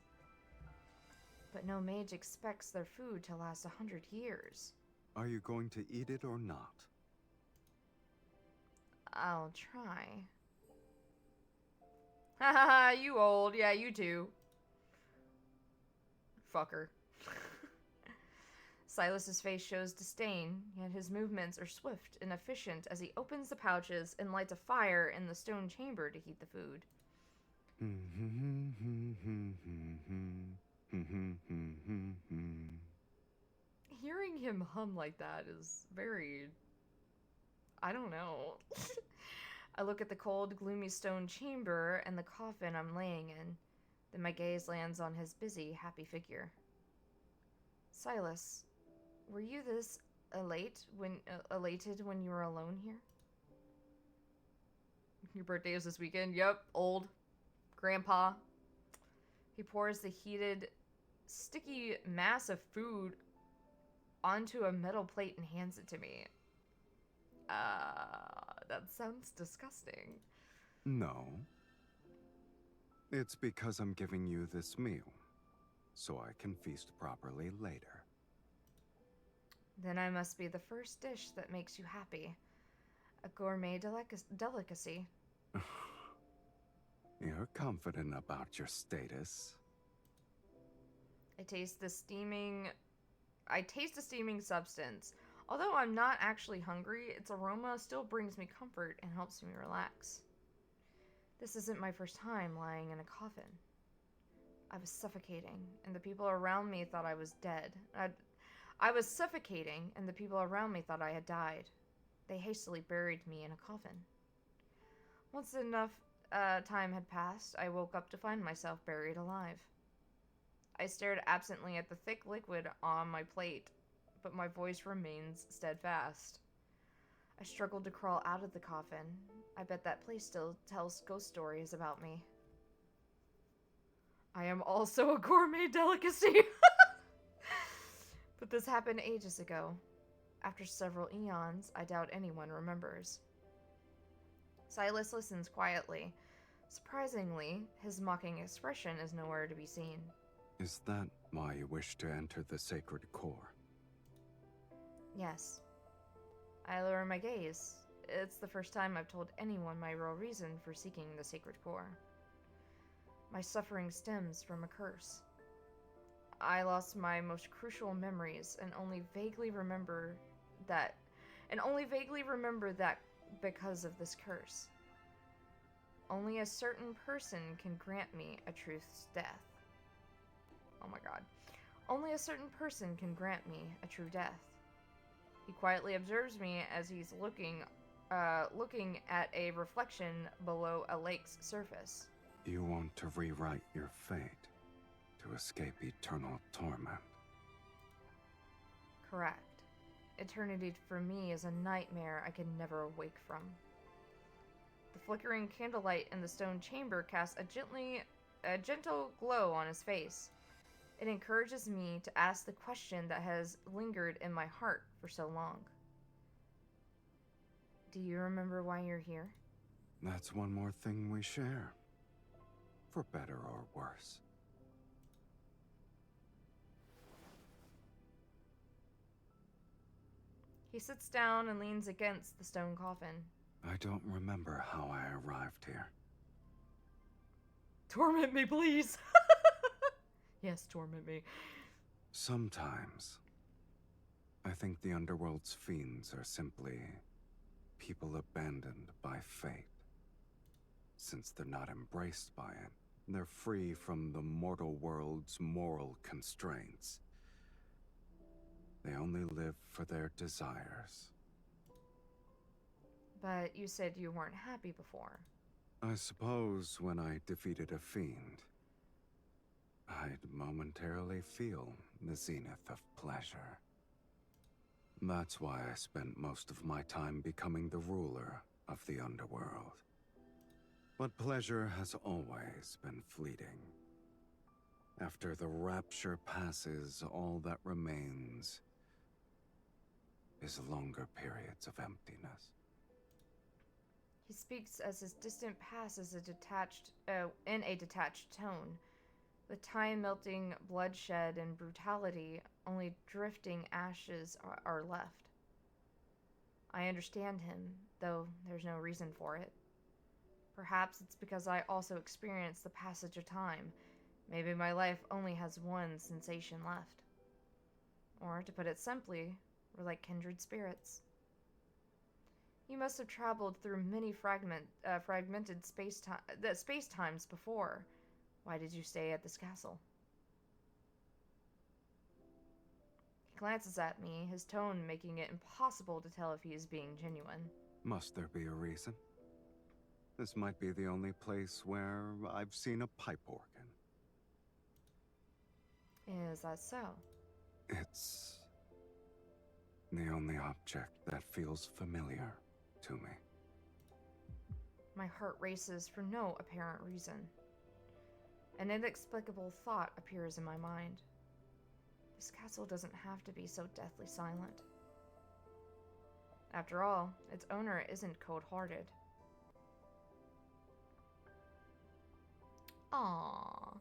But no mage expects their food to last 100 years. Are you going to eat it or not? I'll try. Haha, you old. Yeah, you too. Fucker. Silas's face shows disdain, yet his movements are swift and efficient as he opens the pouches and lights a fire in the stone chamber to heat the food. Hearing him hum like that is very... I don't know. I look at the cold, gloomy stone chamber and the coffin I'm laying in. Then my gaze lands on his busy, happy figure. Silas, were you this elated when you were alone here? Your birthday is this weekend? Yep, old. Grandpa. He pours the heated, sticky mass of food onto a metal plate and hands it to me. That sounds disgusting. No. It's because I'm giving you this meal, so I can feast properly later. Then I must be the first dish that makes you happy. A gourmet delicacy. You're confident about your status. I taste the steaming substance. Although I'm not actually hungry, its aroma still brings me comfort and helps me relax. This isn't my first time lying in a coffin. I was suffocating, and the people around me thought I was dead. I was suffocating, and the people around me thought I had died. They hastily buried me in a coffin. Once enough time had passed, I woke up to find myself buried alive. I stared absently at the thick liquid on my plate, but my voice remains steadfast. I struggled to crawl out of the coffin. I bet that place still tells ghost stories about me. I am also a gourmet delicacy. But this happened ages ago. After several eons, I doubt anyone remembers. Silas listens quietly. Surprisingly, his mocking expression is nowhere to be seen. Is that why you wish to enter the sacred core? Yes. I lower my gaze. It's the first time I've told anyone my real reason for seeking the sacred core. My suffering stems from a curse. I lost my most crucial memories and only vaguely remember that because of this curse. Only a certain person can grant me a truth's death. Oh my god. Only a certain person can grant me a true death. He quietly observes me as he's looking at a reflection below a lake's surface. You want to rewrite your fate to escape eternal torment. Correct. Eternity for me is a nightmare I can never awake from. The flickering candlelight in the stone chamber casts a gentle glow on his face. It encourages me to ask the question that has lingered in my heart for so long. Do you remember why you're here? That's one more thing we share. For better or worse. He sits down and leans against the stone coffin. I don't remember how I arrived here. Torment me, please! Yes, torment me. Sometimes, I think the underworld's fiends are simply people abandoned by fate. Since they're not embraced by it, they're free from the mortal world's moral constraints. They only live for their desires. But you said you weren't happy before. I suppose when I defeated a fiend, I'd momentarily feel the zenith of pleasure. That's why I spent most of my time becoming the ruler of the underworld. But pleasure has always been fleeting. After the rapture passes, all that remains is longer periods of emptiness. He speaks as his distant past is in a detached tone. The time-melting bloodshed and brutality, only drifting ashes are left. I understand him, though there's no reason for it. Perhaps it's because I also experienced the passage of time. Maybe my life only has one sensation left. Or, to put it simply, we're like kindred spirits. You must have traveled through many fragmented space-times before. Why did you stay at this castle? He glances at me, his tone making it impossible to tell if he is being genuine. Must there be a reason? This might be the only place where I've seen a pipe organ. Is that so? It's the only object that feels familiar to me. My heart races for no apparent reason. An inexplicable thought appears in my mind. This castle doesn't have to be so deathly silent. After all, its owner isn't cold-hearted. Aww.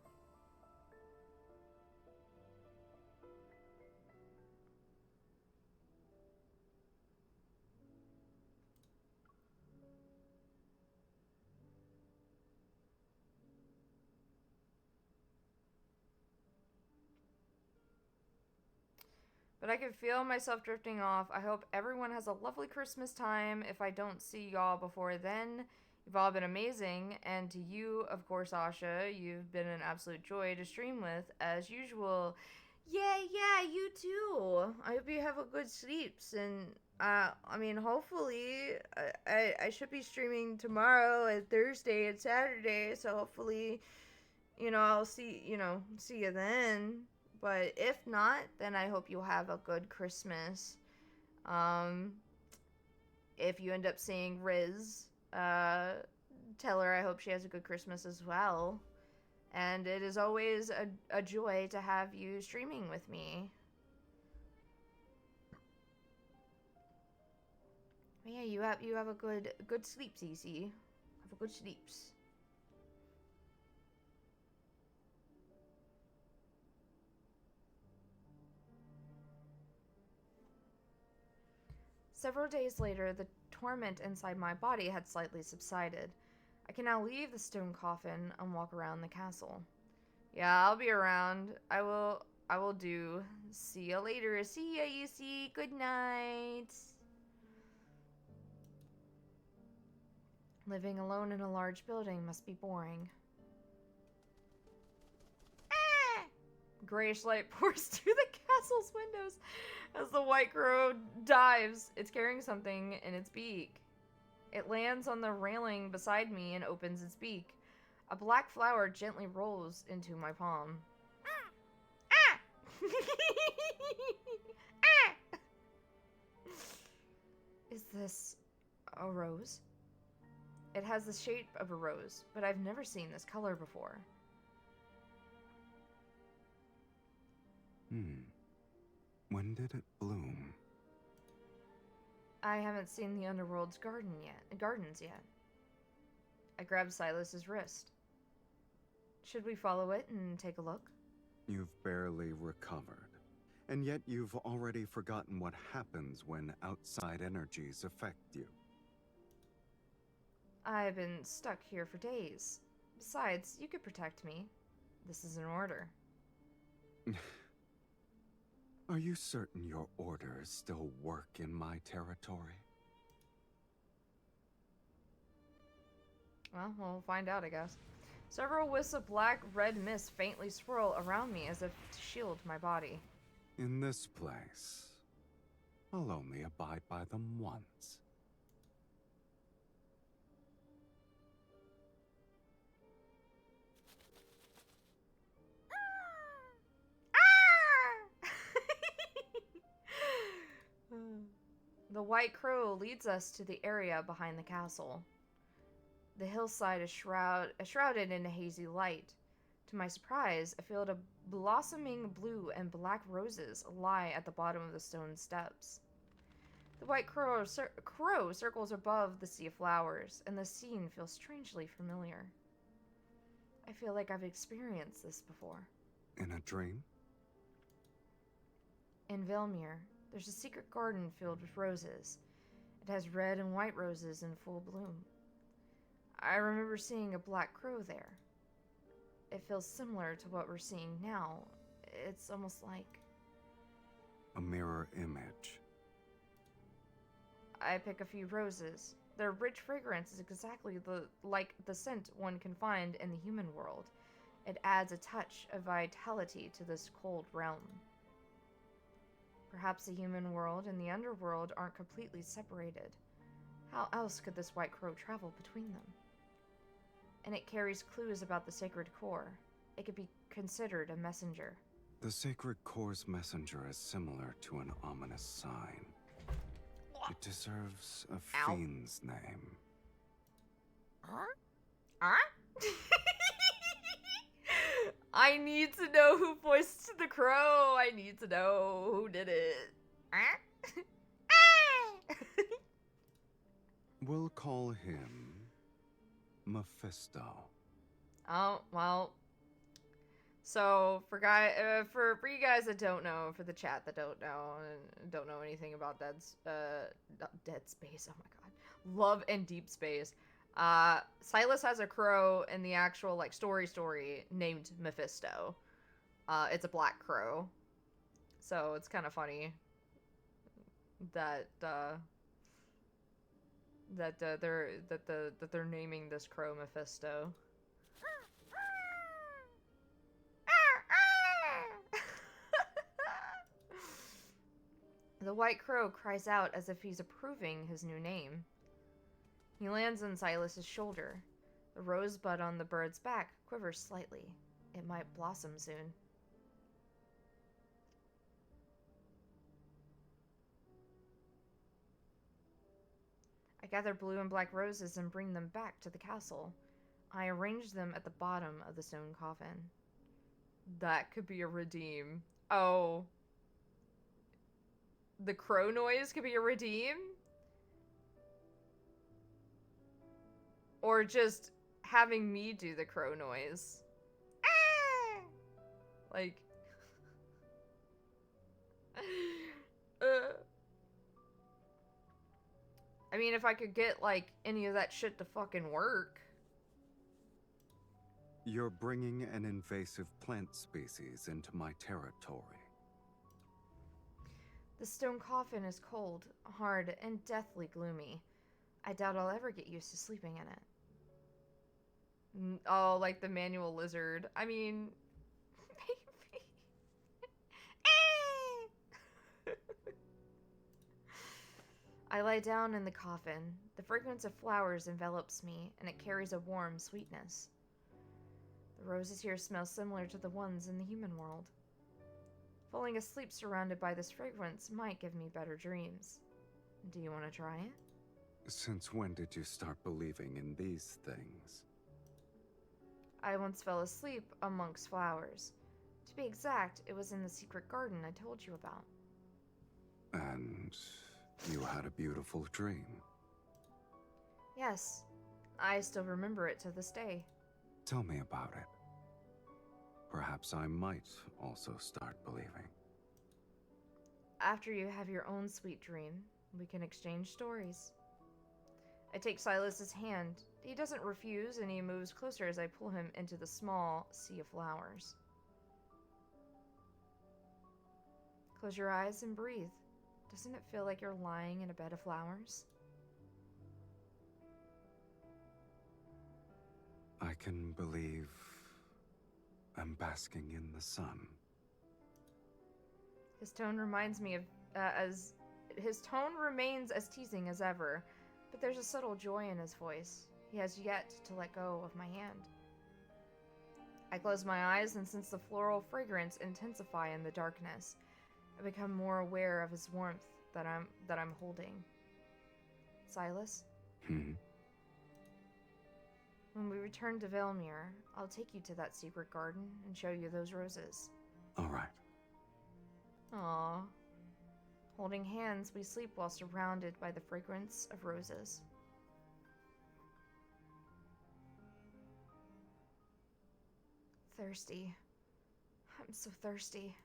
But I can feel myself drifting off. I hope everyone has a lovely Christmas time. If I don't see y'all before then, you've all been amazing. And to you, of course, Asha, you've been an absolute joy to stream with, as usual. Yeah, you too. I hope you have a good sleeps. And, hopefully, I should be streaming tomorrow and Thursday and Saturday. So hopefully, I'll see you then. But if not, then I hope you have a good Christmas. If you end up seeing Riz, tell her I hope she has a good Christmas as well. And it is always a joy to have you streaming with me. But yeah, you have a good sleep, Cece. Have a good sleeps. Several days later, the torment inside my body had slightly subsided. I can now leave the stone coffin and walk around the castle. Yeah, I'll be around. I will do. See you later. See ya, Yusi. Good night. Living alone in a large building must be boring. Ah! Grayish light pours through the castle's windows as the white crow dives. It's carrying something in its beak. It lands on the railing beside me and opens its beak. A black flower gently rolls into my palm. Ah! Ah! Ah! Is this a rose? It has the shape of a rose, but I've never seen this color before. When did it bloom? I haven't seen the Underworld's gardens yet. I grabbed Silas's wrist. Should we follow it and take a look? You've barely recovered. And yet you've already forgotten what happens when outside energies affect you. I've been stuck here for days. Besides, you could protect me. This is an order. Are you certain your orders still work in my territory? Well, we'll find out, I guess. Several wisps of black-red mist faintly swirl around me as if to shield my body. In this place, I'll only abide by them once. The White Crow leads us to the area behind the castle. The hillside is shrouded in a hazy light. To my surprise, a field of blossoming blue and black roses lie at the bottom of the stone steps. The White Crow circles above the sea of flowers, and the scene feels strangely familiar. I feel like I've experienced this before. In a dream? In Velmir, there's a secret garden filled with roses. It has red and white roses in full bloom. I remember seeing a black crow there. It feels similar to what we're seeing now. It's almost like... a mirror image. I pick a few roses. Their rich fragrance is exactly like the scent one can find in the human world. It adds a touch of vitality to this cold realm. Perhaps the human world and the underworld aren't completely separated. How else could this white crow travel between them? And it carries clues about the sacred core. It could be considered a messenger. The sacred core's messenger is similar to an ominous sign. It deserves a fiend's name. I need to know who voiced the crow. I need to know who did it. We'll call him Mephisto. Oh, well. So, for you guys that don't know, for the chat that don't know anything about Dead Space, oh my god. Love&Deepspace. Silas has a crow in the actual, like, story named Mephisto. It's a black crow. So, it's kind of funny that they're naming this crow Mephisto. The white crow cries out as if he's approving his new name. He lands on Silas's shoulder. The rosebud on the bird's back quivers slightly. It might blossom soon. I gather blue and black roses and bring them back to the castle. I arrange them at the bottom of the stone coffin. That could be a redeem. Oh. The crow noise could be a redeem? Or just having me do the crow noise. Ah! Like... I mean, if I could get, like, any of that shit to fucking work. You're bringing an invasive plant species into my territory. The stone coffin is cold, hard, and deathly gloomy. I doubt I'll ever get used to sleeping in it. Oh, like the manual lizard. I mean, maybe. I lie down in the coffin. The fragrance of flowers envelops me, and it carries a warm sweetness. The roses here smell similar to the ones in the human world. Falling asleep surrounded by this fragrance might give me better dreams. Do you want to try it? Since when did you start believing in these things? I once fell asleep amongst flowers. To be exact, it was in the secret garden I told you about. And you had a beautiful dream. Yes, I still remember it to this day. Tell me about it. Perhaps I might also start believing. After you have your own sweet dream, we can exchange stories. I take Silas's hand. He doesn't refuse, and he moves closer as I pull him into the small sea of flowers. Close your eyes and breathe. Doesn't it feel like you're lying in a bed of flowers? I can believe I'm basking in the sun. His tone reminds me of his tone remains as teasing as ever, but there's a subtle joy in his voice. He has yet to let go of my hand. I close my eyes and sense the floral fragrance intensify in the darkness. I become more aware of his warmth that I'm holding. Silas? When we return to Velmir, I'll take you to that secret garden and show you those roses. All right. Aww. Holding hands, we sleep while surrounded by the fragrance of roses. Thirsty. I'm so thirsty.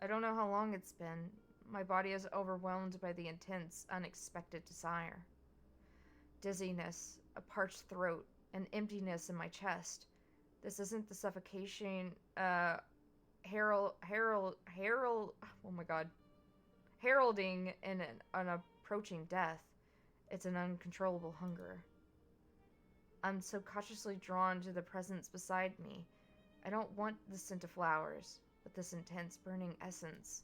I don't know how long it's been. My body is overwhelmed by the intense, unexpected desire. Dizziness, a parched throat, an emptiness in my chest. This isn't the suffocation, oh my god. Heralding in an approaching death. It's an uncontrollable hunger. I'm subconsciously drawn to the presence beside me. I don't want the scent of flowers, but this intense burning essence.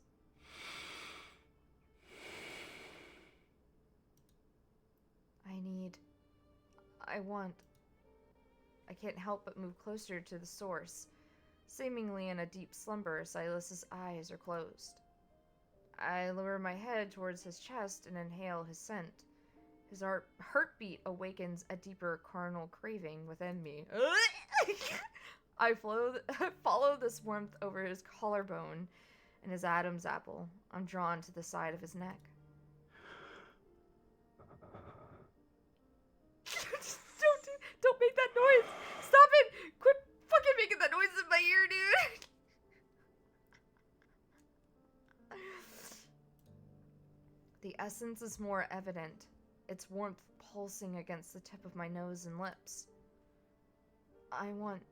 I can't help but move closer to the source. Seemingly in a deep slumber, Silas's eyes are closed. I lower my head towards his chest and inhale his scent. His heartbeat awakens a deeper carnal craving within me. I follow this warmth over his collarbone and his Adam's apple. I'm drawn to the side of his neck. Don't make that noise! Stop it! Quit fucking making that noise in my ear, dude! The essence is more evident, its warmth pulsing against the tip of my nose and lips. I want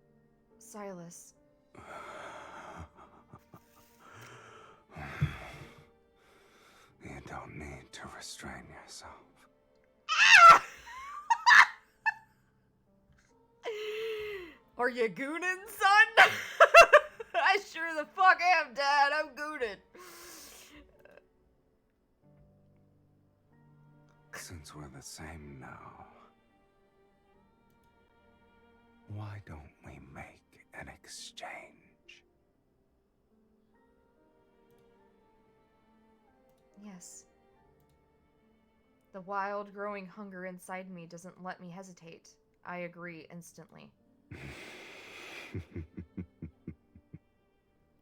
Silas. You don't need to restrain yourself. Are you gooning, son? I sure the fuck am, Dad. I'm gooning. Since we're the same now, why don't we make an exchange? Yes. The wild, growing hunger inside me doesn't let me hesitate. I agree instantly.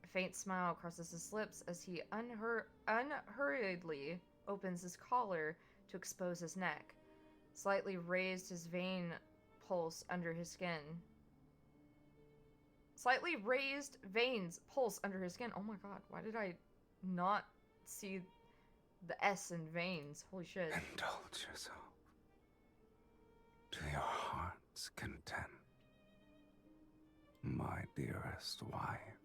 A faint smile crosses his lips as he unhurriedly opens his collar to expose his neck, slightly raised his vein pulse under his skin. Slightly raised veins pulse under his skin. Oh my god, why did I not see the S in veins? Holy shit. Indulge yourself to your heart's content, my dearest wife.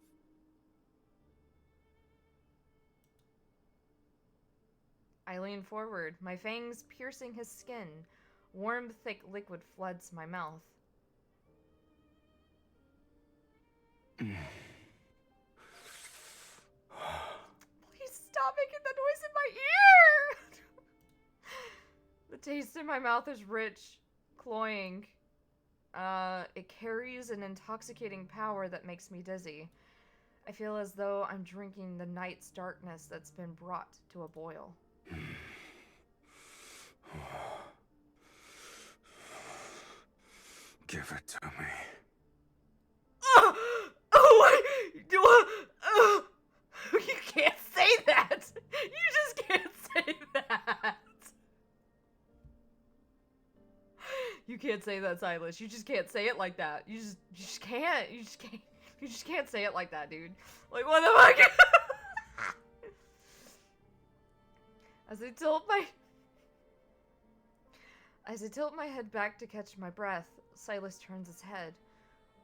I lean forward, my fangs piercing his skin. Warm, thick liquid floods my mouth. Please stop making the noise in my ear! The taste in my mouth is rich, cloying. It carries an intoxicating power that makes me dizzy. I feel as though I'm drinking the night's darkness that's been brought to a boil. Give it to me. You can't say that! You just can't say that! You can't say that, Silas. You just can't say it like that. You just can't. You just can't say it like that, dude. Like, what the fuck? As I tilt my head back to catch my breath, Silas turns his head,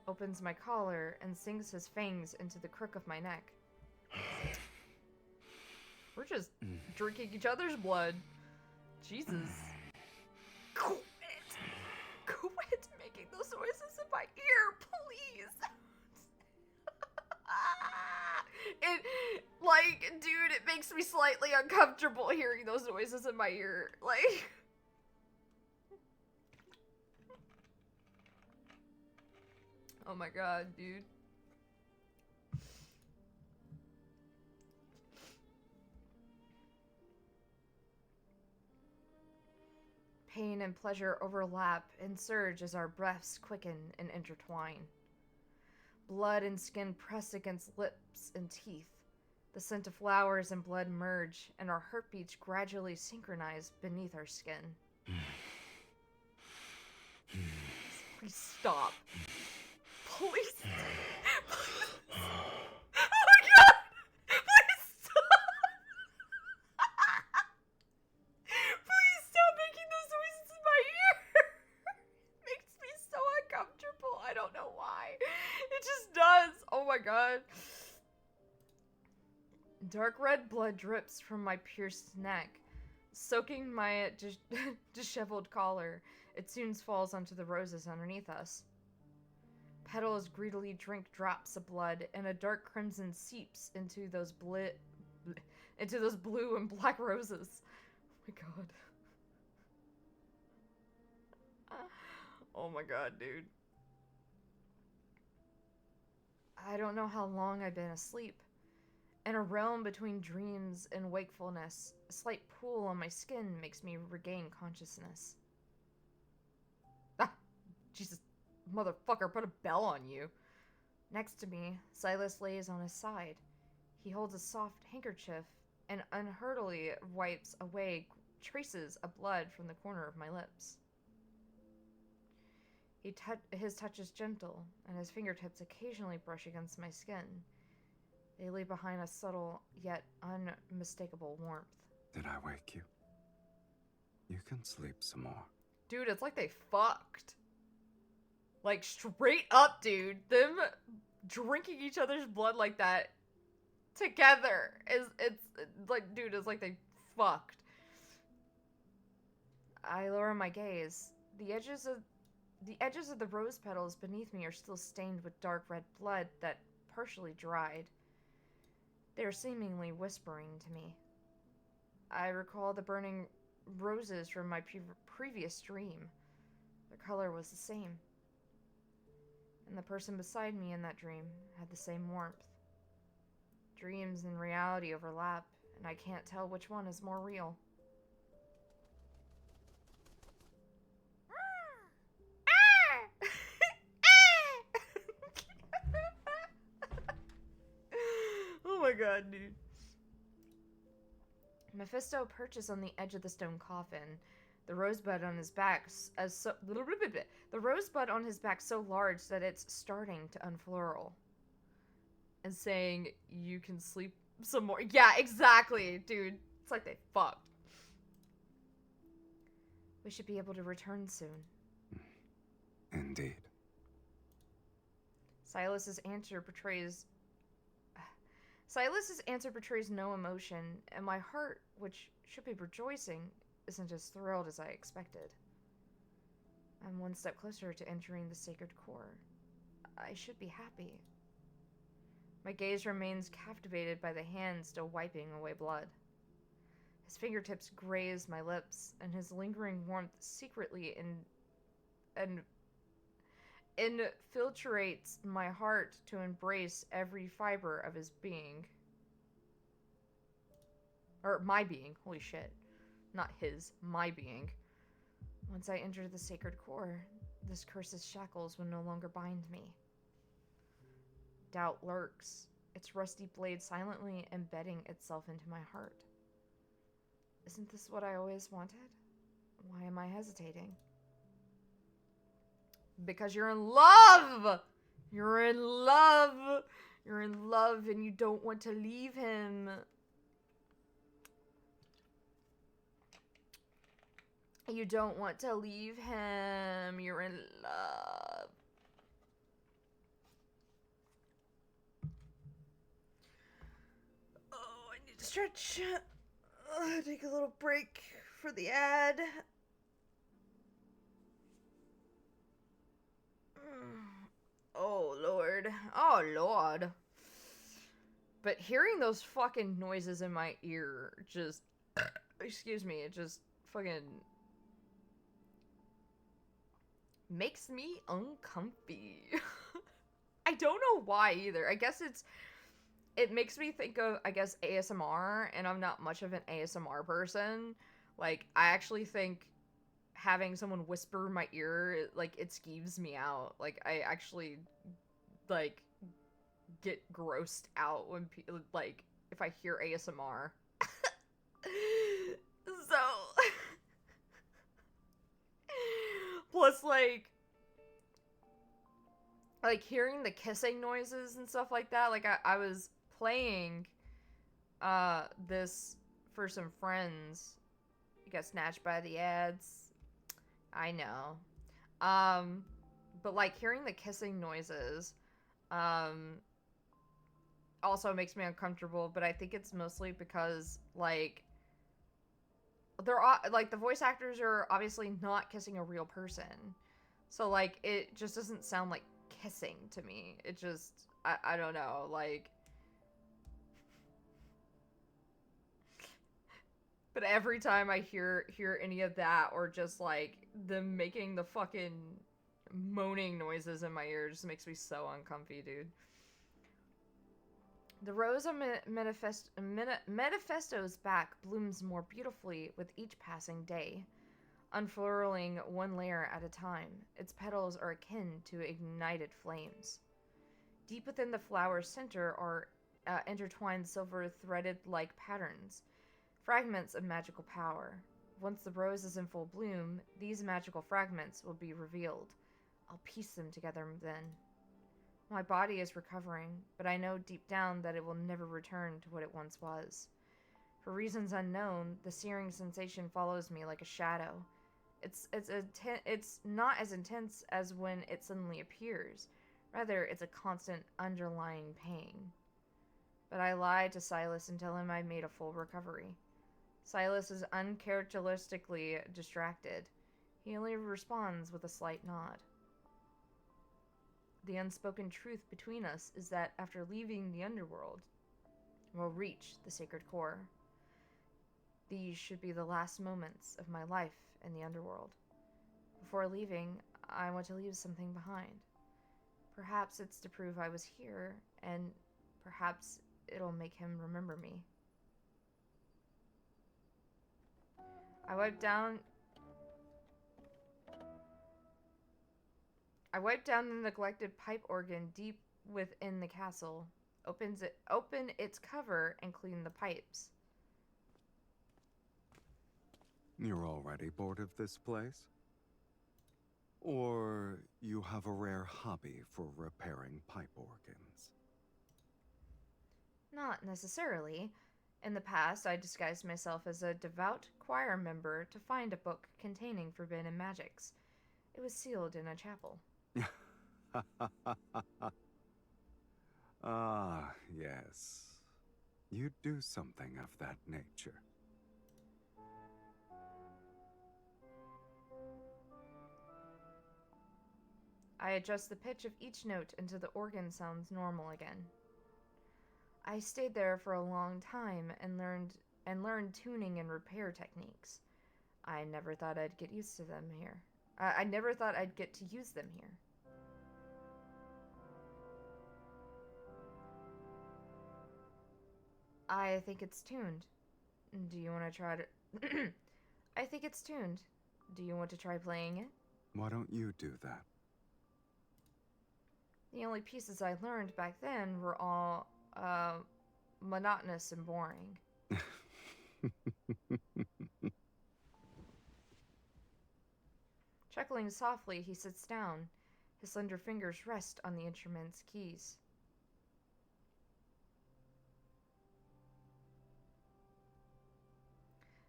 opens my collar, and sinks his fangs into the crook of my neck. We're just drinking each other's blood. Jesus. Quit making those noises in my ear, please. Dude, it makes me slightly uncomfortable hearing those noises in my ear. Like... Oh my god, dude. Pain and pleasure overlap and surge as our breaths quicken and intertwine. Blood and skin press against lips and teeth. The scent of flowers and blood merge, and our heartbeats gradually synchronize beneath our skin. Please stop. Please. Oh my god! Please stop! Please stop making those noises in my ear! It makes me so uncomfortable. I don't know why. It just does. Oh my god. Dark red blood drips from my pierced neck, soaking my disheveled collar. It soon falls onto the roses underneath us. Petals greedily drink drops of blood, and a dark crimson seeps into those blue and black roses. Oh my god. Oh my god, dude. I don't know how long I've been asleep. In a realm between dreams and wakefulness, a slight pool on my skin makes me regain consciousness. Ah! Jesus, motherfucker, put a bell on you. Next to me, Silas lays on his side. He holds a soft handkerchief and unhurriedly wipes away traces of blood from the corner of my lips. His touch is gentle, and his fingertips occasionally brush against my skin. They leave behind a subtle, yet unmistakable warmth. Did I wake you? You can sleep some more. Dude, it's like they fucked. Like, straight up, dude. Them drinking each other's blood like that together it's like, dude, it's like they fucked. I lower my gaze. The edges of the rose petals beneath me are still stained with dark red blood that partially dried. They are seemingly whispering to me. I recall the burning roses from my previous dream. Their color was the same. And the person beside me in that dream had the same warmth. Dreams and reality overlap, and I can't tell which one is more real. god, dude. Mephisto perches on the edge of the stone coffin. The rosebud on his back the rosebud on his back so large that it's starting to unfurl. And saying, "You can sleep some more." Yeah, exactly, dude. It's like they fucked. We should be able to return soon. Indeed. Silas's answer betrays no emotion, and my heart, which should be rejoicing, isn't as thrilled as I expected. I'm one step closer to entering the sacred core. I should be happy. My gaze remains captivated by the hand still wiping away blood. His fingertips graze my lips, and his lingering warmth secretly infiltrates my heart to embrace every fiber of his being. Or my being. Holy shit. Not his. My being. Once I enter the sacred core, this curse's shackles will no longer bind me. Doubt lurks, its rusty blade silently embedding itself into my heart. Isn't this what I always wanted? Why am I hesitating? Because you're in love! You're in love! You're in love and you don't want to leave him. You don't want to leave him. You're in love. Oh, I need to stretch. Take a little break for the ad. Oh, Lord. Oh, Lord. But hearing those fucking noises in my ear just... excuse me, it just fucking... makes me uncomfy. I don't know why either. I guess it makes me think of, I guess, ASMR, and I'm not much of an ASMR person. Like, I actually think having someone whisper in my ear, like, it skeeves me out. Like, I actually, like, get grossed out when people, like, if I hear ASMR. So... plus, like, hearing the kissing noises and stuff like that. Like, I was playing, this for some friends. You got snatched by the ads. I know. But, like, hearing the kissing noises, also makes me uncomfortable, but I think it's mostly because, like, like, the voice actors are obviously not kissing a real person. So, like, it just doesn't sound like kissing to me. It just, I don't know, like... But every time I hear any of that, or just, like, them making the fucking moaning noises in my ear, just makes me so uncomfy, dude. The rose on Manifesto's back blooms more beautifully with each passing day, unfurling one layer at a time. Its petals are akin to ignited flames. Deep within the flower's center are intertwined silver-threaded-like patterns, fragments of magical power. Once the rose is in full bloom, these magical fragments will be revealed. I'll piece them together then. My body is recovering, but I know deep down that it will never return to what it once was. For reasons unknown, the searing sensation follows me like a shadow. It's not as intense as when it suddenly appears. Rather, it's a constant underlying pain. But I lied to Silas and tell him I made a full recovery. Silas is uncharacteristically distracted. He only responds with a slight nod. The unspoken truth between us is that after leaving the underworld, we'll reach the sacred core. These should be the last moments of my life in the underworld. Before leaving, I want to leave something behind. Perhaps it's to prove I was here, and perhaps it'll make him remember me. I wiped down the neglected pipe organ deep within the castle. Open its cover and clean the pipes. You're already bored of this place? Or you have a rare hobby for repairing pipe organs? Not necessarily. In the past, I disguised myself as a devout choir member to find a book containing forbidden magics. It was sealed in a chapel. Ah, yes. You do something of that nature. I adjust the pitch of each note until the organ sounds normal again. I stayed there for a long time and learned tuning and repair techniques. I never thought I'd get used to them here. I never thought I'd get to use them here. I think it's tuned. Do you want to try to... I think it's tuned. Do you want to try playing it? Why don't you do that? The only pieces I learned back then were all, monotonous and boring. Chuckling softly, he sits down. His slender fingers rest on the instrument's keys.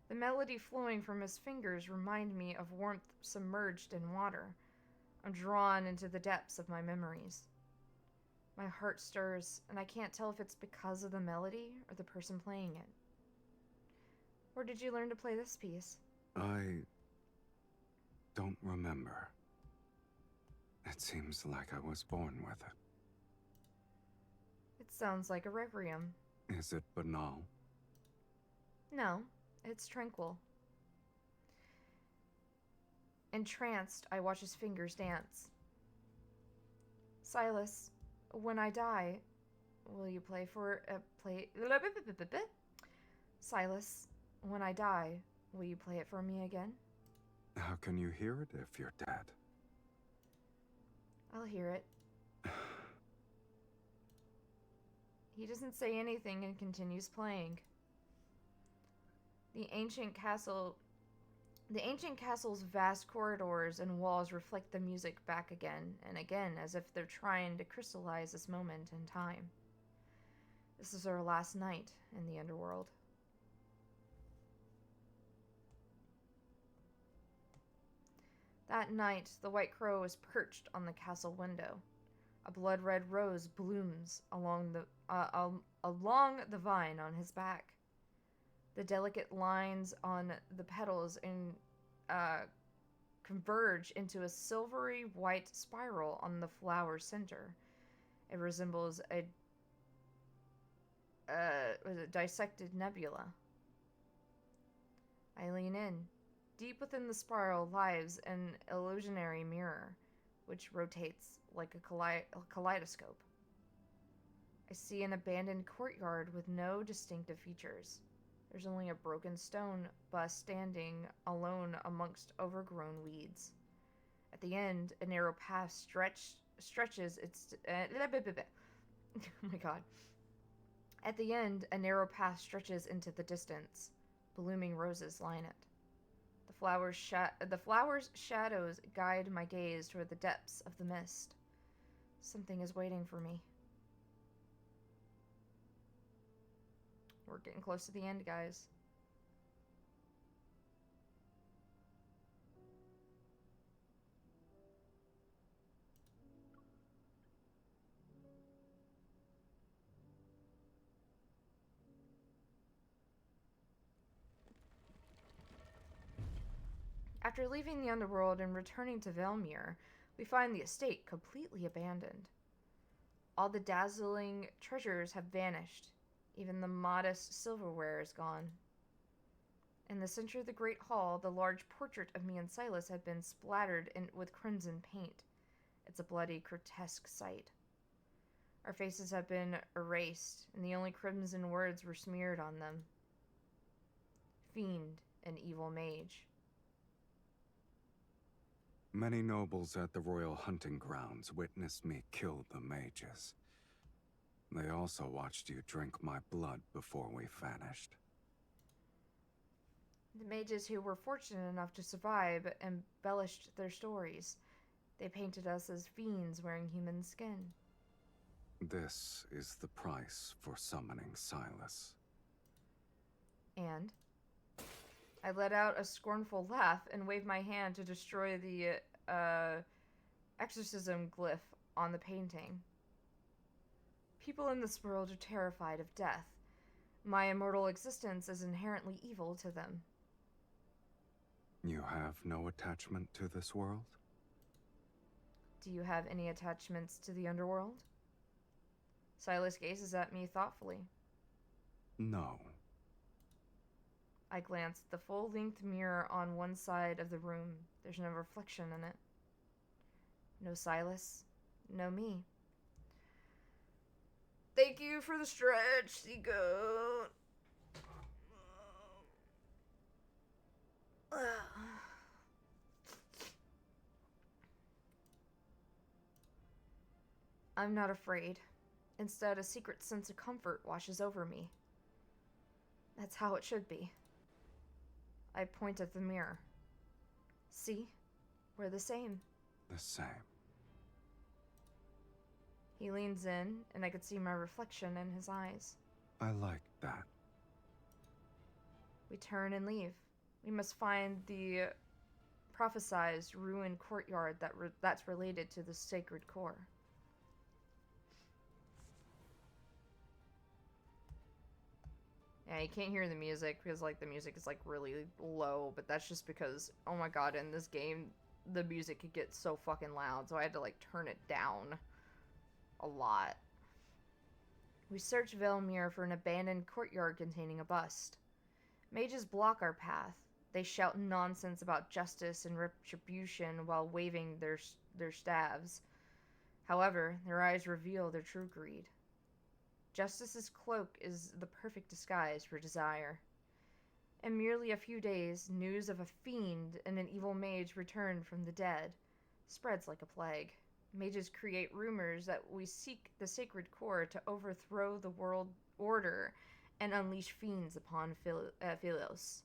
The melody flowing from his fingers remind me of warmth submerged in water. I'm drawn into the depths of my memories. My heart stirs, and I can't tell if it's because of the melody or the person playing it. Where did you learn to play this piece? I don't remember. It seems like I was born with it. It sounds like a requiem. Is it banal? No, it's tranquil. Entranced, I watch his fingers dance. Silas, when I die, will you play for Silas, when I die, will you play it for me again? How can you hear it if you're dead? I'll hear it. He doesn't say anything and continues playing. The ancient castle's vast corridors and walls reflect the music back again and again, as if they're trying to crystallize this moment in time. This is our last night in the underworld. That night, the white crow is perched on the castle window. A blood-red rose blooms along the vine on his back. The delicate lines on the petals converge into a silvery white spiral on the flower's center. It resembles a dissected nebula. I lean in. Deep within the spiral lies an illusionary mirror, which rotates like a kaleidoscope. I see an abandoned courtyard with no distinctive features. There's only a broken stone bust standing alone amongst overgrown weeds. At the end, a narrow path stretches its... oh my god. At the end, a narrow path stretches into the distance. Blooming roses line it. The flower's shadows guide my gaze toward the depths of the mist. Something is waiting for me. We're getting close to the end, guys. After leaving the underworld and returning to Velmir, we find the estate completely abandoned. All the dazzling treasures have vanished. Even the modest silverware is gone. In the center of the great hall, the large portrait of me and Silas had been splattered with crimson paint. It's a bloody, grotesque sight. Our faces have been erased, and the only crimson words were smeared on them. Fiend and evil mage. Many nobles at the royal hunting grounds witnessed me kill the mages. They also watched you drink my blood before we vanished. The mages who were fortunate enough to survive embellished their stories. They painted us as fiends wearing human skin. This is the price for summoning Silas. And I let out a scornful laugh and waved my hand to destroy the exorcism glyph on the painting. People in this world are terrified of death. My immortal existence is inherently evil to them. You have no attachment to this world? Do you have any attachments to the underworld? Silas gazes at me thoughtfully. No. I glance at the full-length mirror on one side of the room. There's no reflection in it. No Silas, no me. Thank you for the stretch, Seagoat. I'm not afraid. Instead, a secret sense of comfort washes over me. That's how it should be. I point at the mirror. See? We're the same. The same. He leans in, and I could see my reflection in his eyes. I like that. We turn and leave. We must find the prophesized ruined courtyard that's related to the sacred core. Yeah, you can't hear the music because, like, the music is, like, really low, but that's just because, oh my god, in this game, the music could get so fucking loud, so I had to, like, turn it down a lot. We search Velmir for an abandoned courtyard containing a bust. Mages block our path. They shout nonsense about justice and retribution while waving their staves. However, their eyes reveal their true greed. Justice's cloak is the perfect disguise for desire. In merely a few days, news of a fiend and an evil mage returned from the dead spreads like a plague. Mages create rumors that we seek the sacred core to overthrow the world order and unleash fiends upon Philos.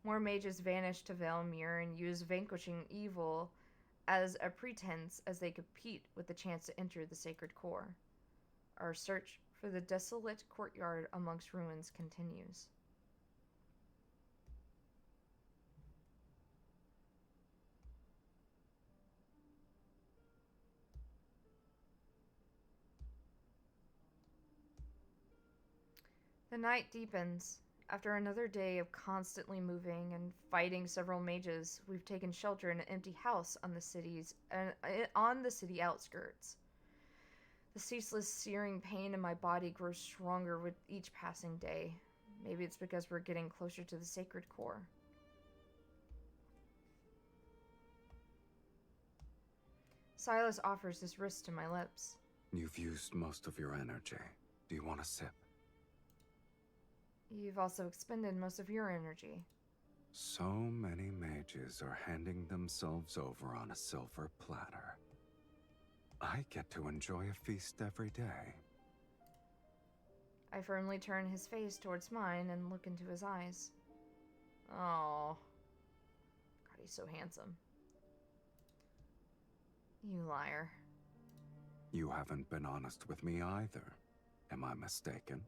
More mages vanish to Velmir and use vanquishing evil as a pretense as they compete with the chance to enter the sacred core. Our search for the desolate courtyard amongst ruins continues. The night deepens. After another day of constantly moving and fighting several mages, we've taken shelter in an empty house on the city outskirts. The ceaseless searing pain in my body grows stronger with each passing day. Maybe it's because we're getting closer to the sacred core. Silas offers his wrist to my lips. You've used most of your energy. Do you want a sip? You've also expended most of your energy. So many mages are handing themselves over on a silver platter. I get to enjoy a feast every day. I firmly turn his face towards mine and look into his eyes. Oh, God, he's so handsome. You liar. You haven't been honest with me either. Am I mistaken?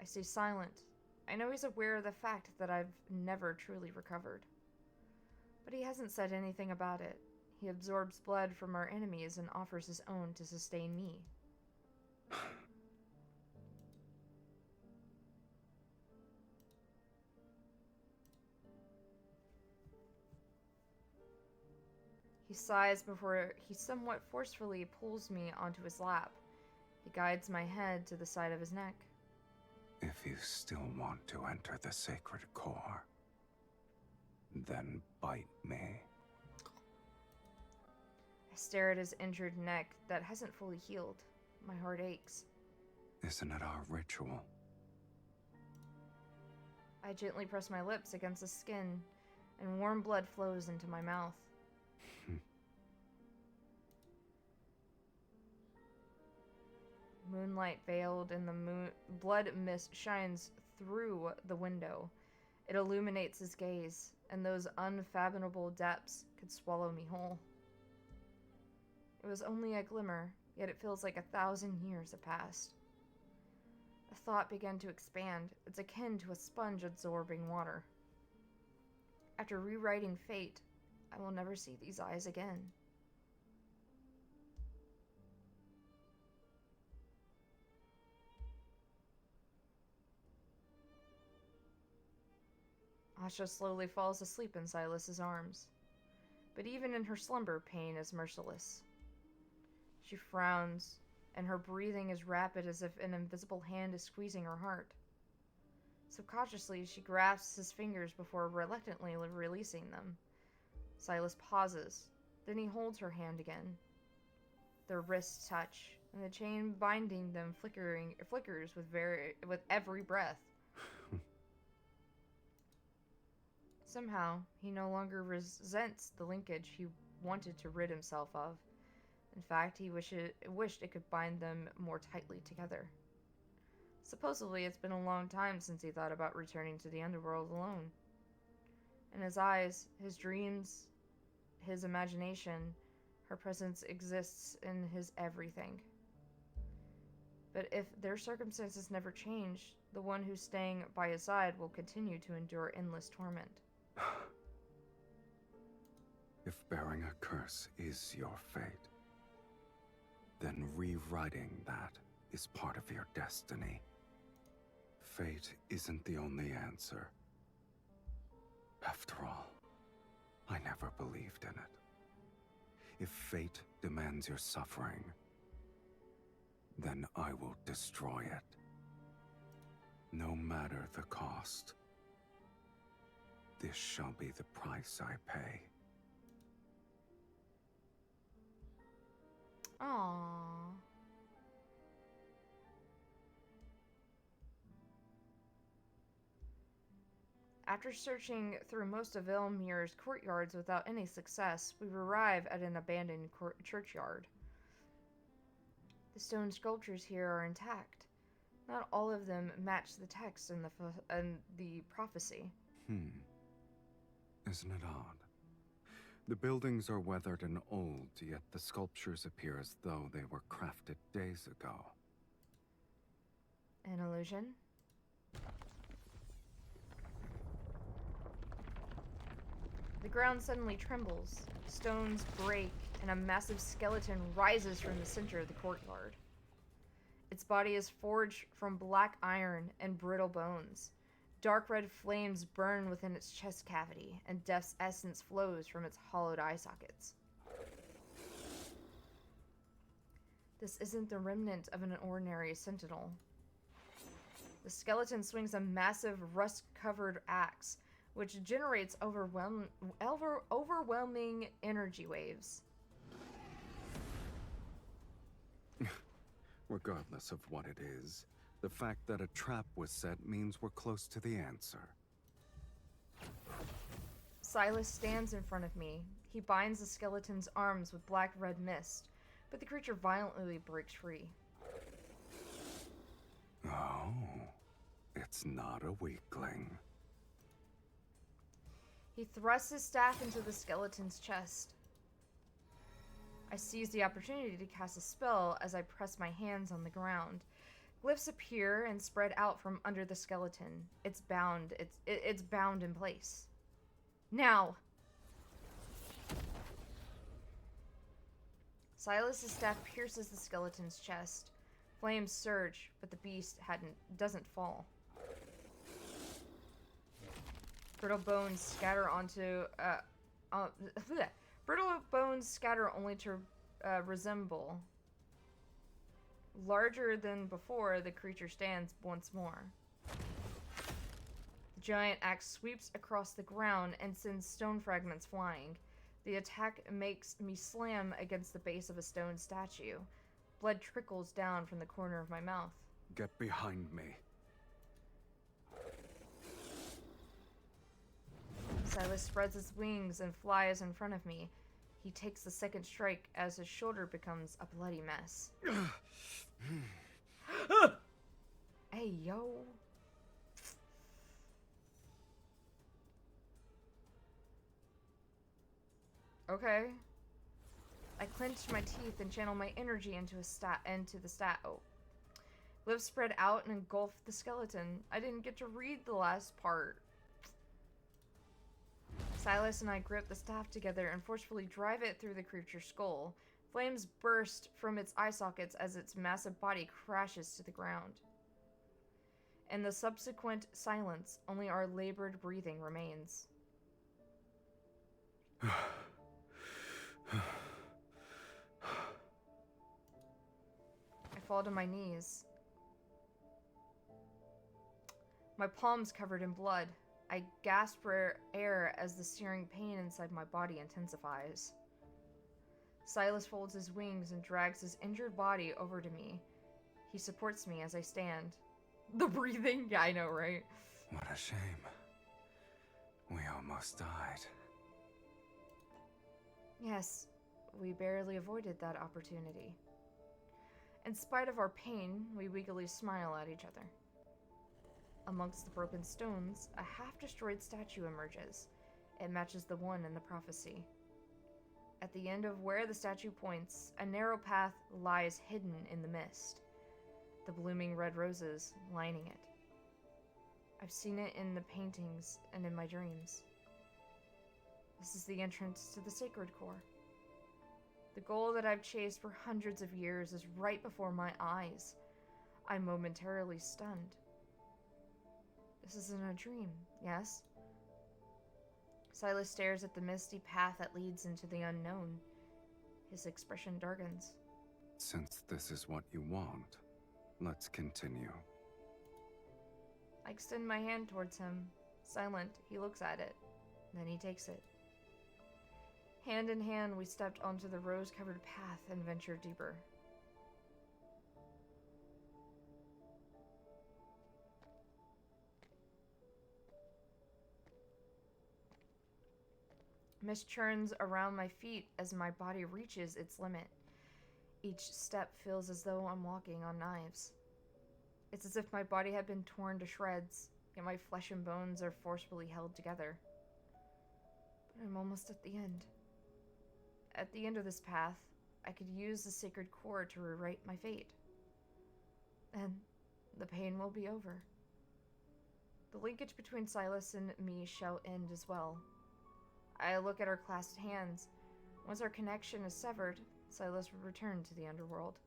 I stay silent. I know he's aware of the fact that I've never truly recovered. But he hasn't said anything about it. He absorbs blood from our enemies and offers his own to sustain me. He sighs before he somewhat forcefully pulls me onto his lap. He guides my head to the side of his neck. If you still want to enter the sacred core, then bite me. I stare at his injured neck that hasn't fully healed. My heart aches. Isn't it our ritual? I gently press my lips against his skin, and warm blood flows into my mouth. Moonlight veiled in the blood mist shines through the window. It illuminates his gaze, and those unfathomable depths could swallow me whole. It was only a glimmer, yet it feels like 1,000 years have passed. A thought began to expand. It's akin to a sponge absorbing water. After rewriting fate, I will never see these eyes again. Asha slowly falls asleep in Silas's arms. But even in her slumber, pain is merciless. She frowns, and her breathing is rapid as if an invisible hand is squeezing her heart. Subconsciously, she grasps his fingers before reluctantly releasing them. Silas pauses, then he holds her hand again. Their wrists touch, and the chain binding them flickers with every breath. Somehow, he no longer resents the linkage he wanted to rid himself of. In fact, he wished it could bind them more tightly together. Supposedly, it's been a long time since he thought about returning to the underworld alone. In his eyes, his dreams, his imagination, her presence exists in his everything. But if their circumstances never change, the one who's staying by his side will continue to endure endless torment. If bearing a curse is your fate, then rewriting that is part of your destiny. Fate isn't the only answer. After all, I never believed in it. If fate demands your suffering, then I will destroy it. No matter the cost. This shall be the price I pay. Aww. After searching through most of Elmir's courtyards without any success, we arrive at an abandoned churchyard. The stone sculptures here are intact. Not all of them match the text in the prophecy. Isn't it odd? The buildings are weathered and old, yet the sculptures appear as though they were crafted days ago. An illusion? The ground suddenly trembles, stones break, and a massive skeleton rises from the center of the courtyard. Its body is forged from black iron and brittle bones. Dark red flames burn within its chest cavity, and death's essence flows from its hollowed eye sockets. This isn't the remnant of an ordinary sentinel. The skeleton swings a massive, rust-covered axe, which generates overwhelming energy waves. Regardless of what it is, the fact that a trap was set means we're close to the answer. Silas stands in front of me. He binds the skeleton's arms with black-red mist, but the creature violently breaks free. Oh, it's not a weakling. He thrusts his staff into the skeleton's chest. I seize the opportunity to cast a spell as I press my hands on the ground. Glyphs appear and spread out from under the skeleton. It's bound. It's bound in place. Now! Silas's staff pierces the skeleton's chest. Flames surge, but the beast doesn't fall. Brittle bones scatter brittle bones scatter only to resemble. Larger than before, the creature stands once more. The giant axe sweeps across the ground and sends stone fragments flying. The attack makes me slam against the base of a stone statue. Blood trickles down from the corner of my mouth. Get behind me. Silas spreads his wings and flies in front of me. He takes the second strike as his shoulder becomes a bloody mess. Hey, yo. Okay. I clenched my teeth and channeled my energy into the stat. Oh. Lips spread out and engulfed the skeleton. I didn't get to read the last part. Silas and I grip the staff together and forcefully drive it through the creature's skull. Flames burst from its eye sockets as its massive body crashes to the ground. In the subsequent silence, only our labored breathing remains. I fall to my knees. My palms covered in blood. I gasp for air as the searing pain inside my body intensifies. Silas folds his wings and drags his injured body over to me. He supports me as I stand. The breathing? Yeah, I know, right? What a shame. We almost died. Yes, we barely avoided that opportunity. In spite of our pain, we weakly smile at each other. Amongst the broken stones, a half-destroyed statue emerges. It matches the one in the prophecy. At the end of where the statue points, a narrow path lies hidden in the mist, the blooming red roses lining it. I've seen it in the paintings and in my dreams. This is the entrance to the sacred core. The goal that I've chased for hundreds of years is right before my eyes. I'm momentarily stunned. This isn't a dream, yes? Silas stares at the misty path that leads into the unknown. His expression darkens. Since this is what you want, let's continue. I extend my hand towards him. Silent, he looks at it. Then he takes it. Hand in hand, we stepped onto the rose-covered path and ventured deeper. Mist churns around my feet as my body reaches its limit. Each step feels as though I'm walking on knives. It's as if my body had been torn to shreds, yet my flesh and bones are forcefully held together. But I'm almost at the end. At the end of this path, I could use the sacred core to rewrite my fate. And the pain will be over. The linkage between Silas and me shall end as well. I look at our clasped hands. Once our connection is severed, Silas will return to the underworld.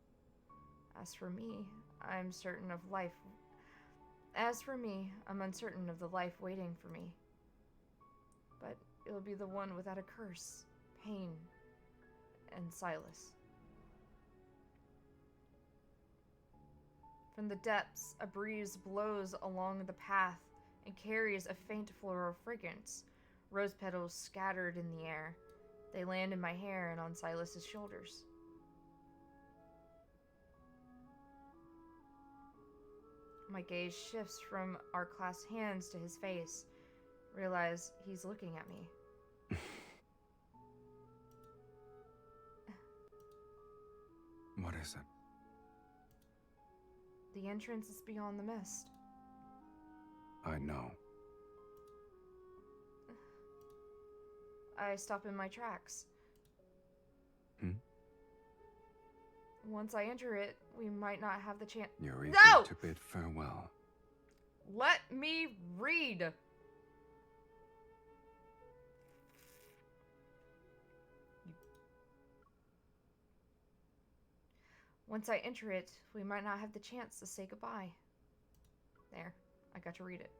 As for me, I'm uncertain of the life waiting for me. But it'll be the one without a curse, pain, and Silas. From the depths, a breeze blows along the path and carries a faint floral fragrance. Rose petals scattered in the air. They land in my hair and on Silas's shoulders. My gaze shifts from our clasped hands to his face. Realize he's looking at me. What is it? The entrance is beyond the mist. I know. I stop in my tracks. Once I enter it, we might not have the chance. You're eager to bid farewell. Let me read! Once I enter it, we might not have the chance to say goodbye. There, I got to read it.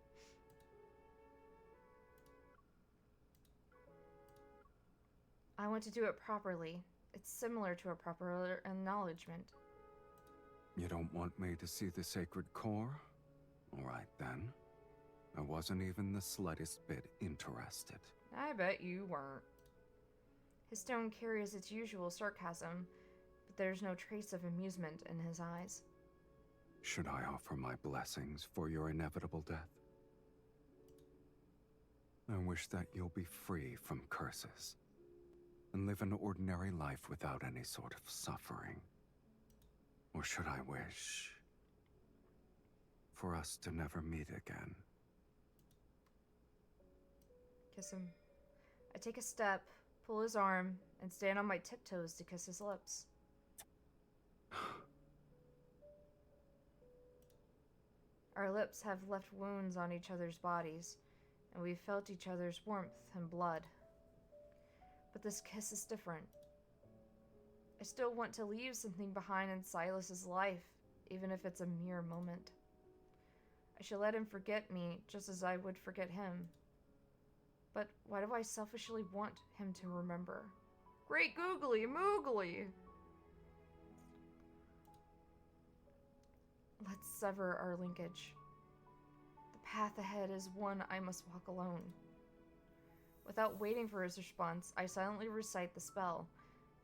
I want to do it properly. It's similar to a proper acknowledgement. You don't want me to see the sacred core? All right, then. I wasn't even the slightest bit interested. I bet you weren't. His tone carries its usual sarcasm, but there's no trace of amusement in his eyes. Should I offer my blessings for your inevitable death? I wish that you'll be free from curses and live an ordinary life without any sort of suffering. Or should I wish for us to never meet again. Kiss him. I take a step, pull his arm, and stand on my tiptoes to kiss his lips. Our lips have left wounds on each other's bodies, and we've felt each other's warmth and blood. But this kiss is different. I still want to leave something behind in Silas's life, even if it's a mere moment. I should let him forget me just as I would forget him. But why do I selfishly want him to remember? Great googly moogly! Let's sever our linkage. The path ahead is one I must walk alone. Without waiting for his response, I silently recite the spell.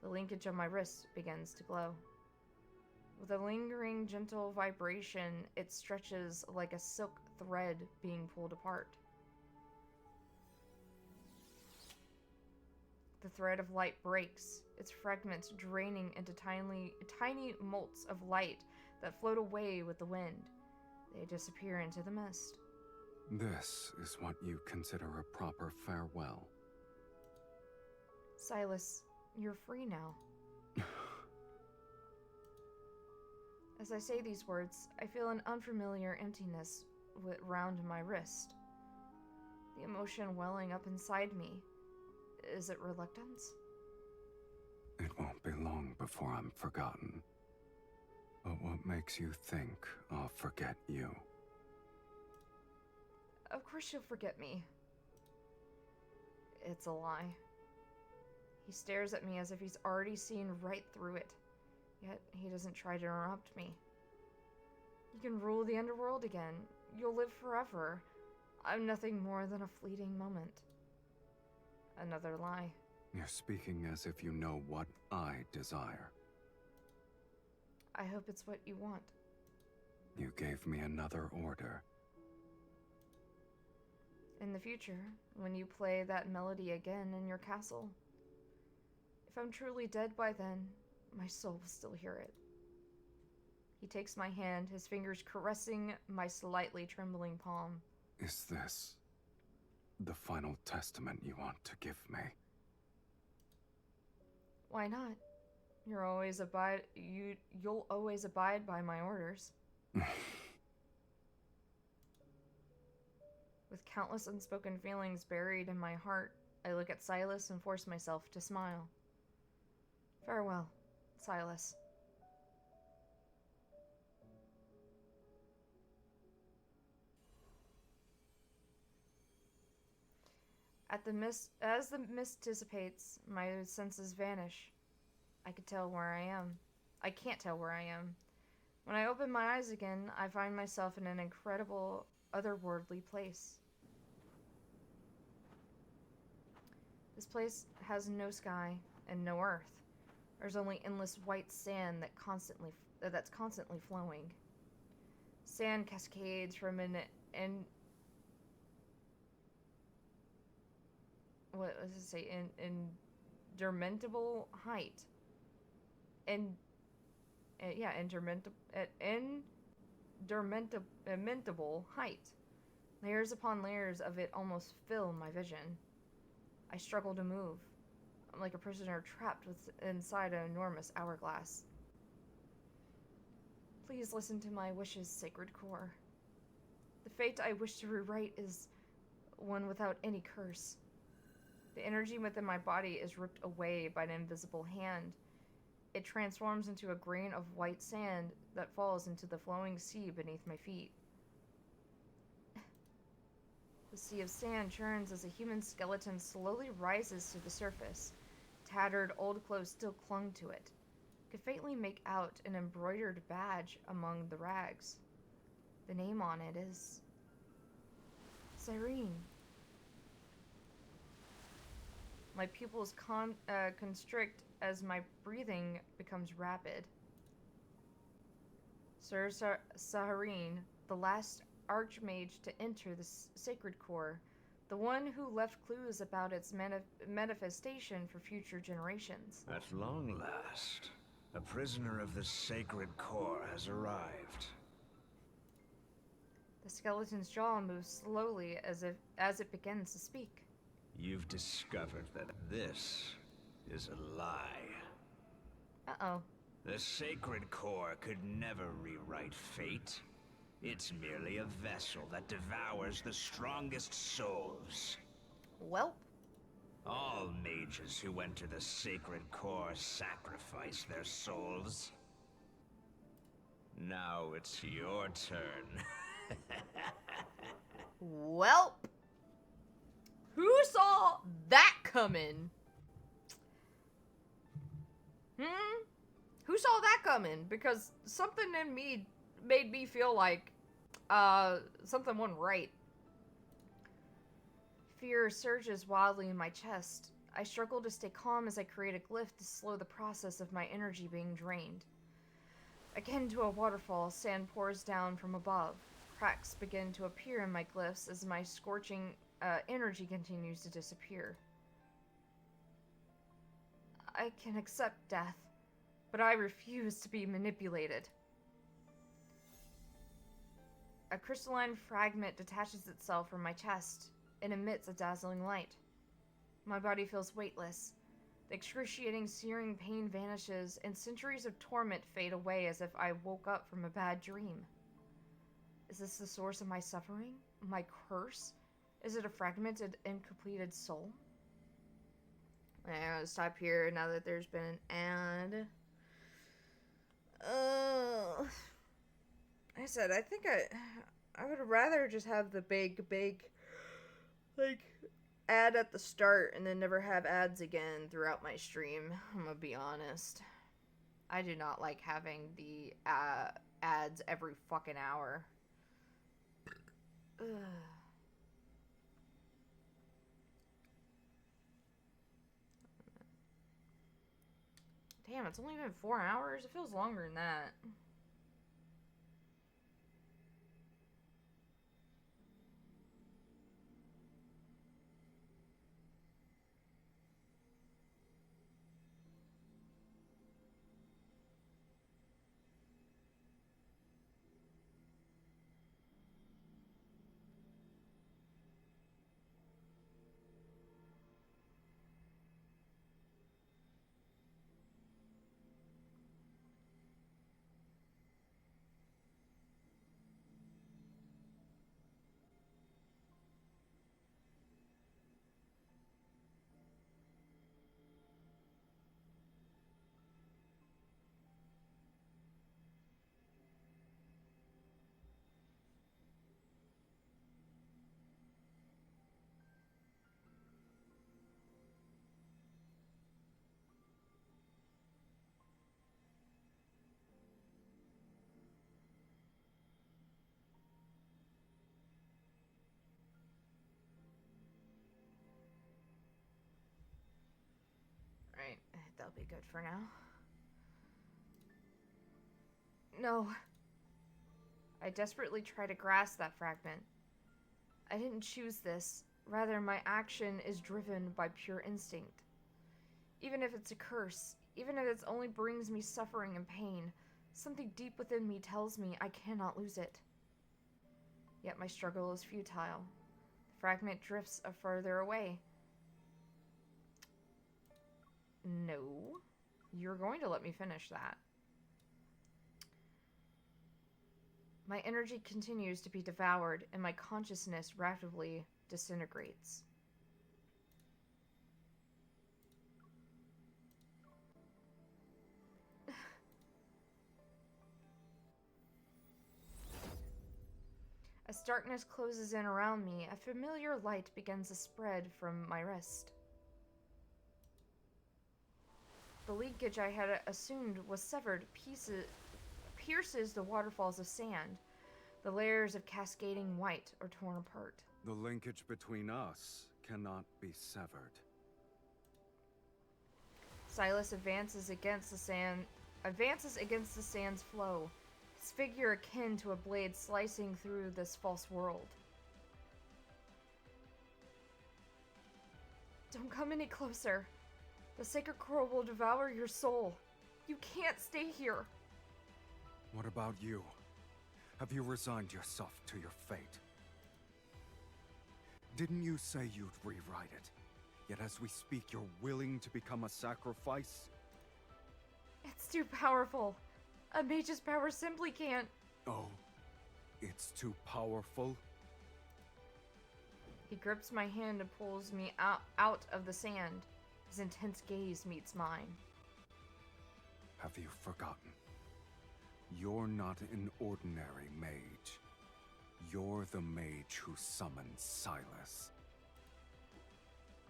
The linkage on my wrist begins to glow. With a lingering, gentle vibration, it stretches like a silk thread being pulled apart. The thread of light breaks, its fragments draining into tiny motes of light that float away with the wind. They disappear into the mist. This is what you consider a proper farewell. Silas, you're free now. As I say these words, I feel an unfamiliar emptiness round my wrist. The emotion welling up inside me. Is it reluctance? It won't be long before I'm forgotten. But what makes you think I'll forget you? Of course you'll forget me. It's a lie. He stares at me as if he's already seen right through it. Yet he doesn't try to interrupt me. You can rule the underworld again. You'll live forever. I'm nothing more than a fleeting moment. Another lie. You're speaking as if you know what I desire. I hope it's what you want. You gave me another order. In the future, when you play that melody again in your castle, if I'm truly dead by then, my soul will still hear it. He takes my hand, his fingers caressing my slightly trembling palm. Is this the final testament you want to give me? Why not? You'll always abide by my orders. With countless unspoken feelings buried in my heart, I look at Silas and force myself to smile. Farewell, Silas. As the mist dissipates, my senses vanish. I can't tell where I am. When I open my eyes again, I find myself in an incredible, otherworldly place. This place has no sky and no earth. There's only endless white sand that's constantly flowing. Sand cascades from an interminable height. Interminable height. Layers upon layers of it almost fill my vision. I struggle to move. I'm like a prisoner trapped inside an enormous hourglass. Please listen to my wishes, sacred core. The fate I wish to rewrite is one without any curse. The energy within my body is ripped away by an invisible hand. It transforms into a grain of white sand that falls into the flowing sea beneath my feet. The sea of sand churns as a human skeleton slowly rises to the surface. Tattered old clothes still clung to it. I could faintly make out an embroidered badge among the rags. The name on it is Cyrene. My pupils constrict as my breathing becomes rapid. Sir Saharine, the last archmage to enter the sacred core, the one who left clues about its manifestation for future generations. At long last, a prisoner of the sacred core has arrived. The skeleton's jaw moves slowly as it begins to speak. You've discovered that this is a lie. Uh-oh. The sacred core could never rewrite fate. It's merely a vessel that devours the strongest souls. Welp. All mages who enter the sacred core sacrifice their souls. Now it's your turn. Welp. Who saw that coming? Who saw that coming? Because something in me made me feel like something wasn't right. Fear surges wildly in my chest. I struggle to stay calm as I create a glyph to slow the process of my energy being drained. Akin to a waterfall, sand pours down from above. Cracks begin to appear in my glyphs as my scorching energy continues to disappear. I can accept death, but I refuse to be manipulated. A crystalline fragment detaches itself from my chest and emits a dazzling light. My body feels weightless. The excruciating, searing pain vanishes, and centuries of torment fade away as if I woke up from a bad dream. Is this the source of my suffering? My curse? Is it a fragmented, incompleted soul? I'm gonna stop here now that there's been an ad. I said, I think I would rather just have the big, like, ad at the start and then never have ads again throughout my stream. I'm gonna be honest. I do not like having the ads every fucking hour. Ugh. Damn, it's only been 4 hours? It feels longer than that. Right, that'll be good for now. No. I desperately try to grasp that fragment. I didn't choose this. Rather, my action is driven by pure instinct. Even if it's a curse, even if it only brings me suffering and pain, something deep within me tells me I cannot lose it. Yet my struggle is futile. The fragment drifts further away. No. You're going to let me finish that. My energy continues to be devoured, and my consciousness rapidly disintegrates. As darkness closes in around me, a familiar light begins to spread from my wrist. The linkage I had assumed was severed pierces the waterfalls of sand. The layers of cascading white are torn apart. The linkage between us cannot be severed. Silas advances against the sand's flow, his figure akin to a blade slicing through this false world. Don't come any closer. The sacred core will devour your soul. You can't stay here. What about you? Have you resigned yourself to your fate? Didn't you say you'd rewrite it? Yet as we speak, you're willing to become a sacrifice? It's too powerful. A mage's power simply can't. Oh, it's too powerful? He grips my hand and pulls me out of the sand. His intense gaze meets mine. Have you forgotten? You're not an ordinary mage. You're the mage who summoned Silas.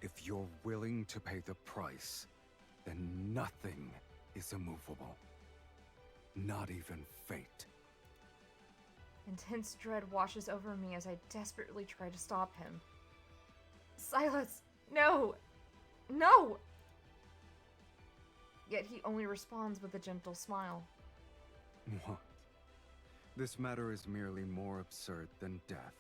If you're willing to pay the price, then nothing is immovable. Not even fate. Intense dread washes over me as I desperately try to stop him. Silas, no! No! Yet he only responds with a gentle smile. What? This matter is merely more absurd than death.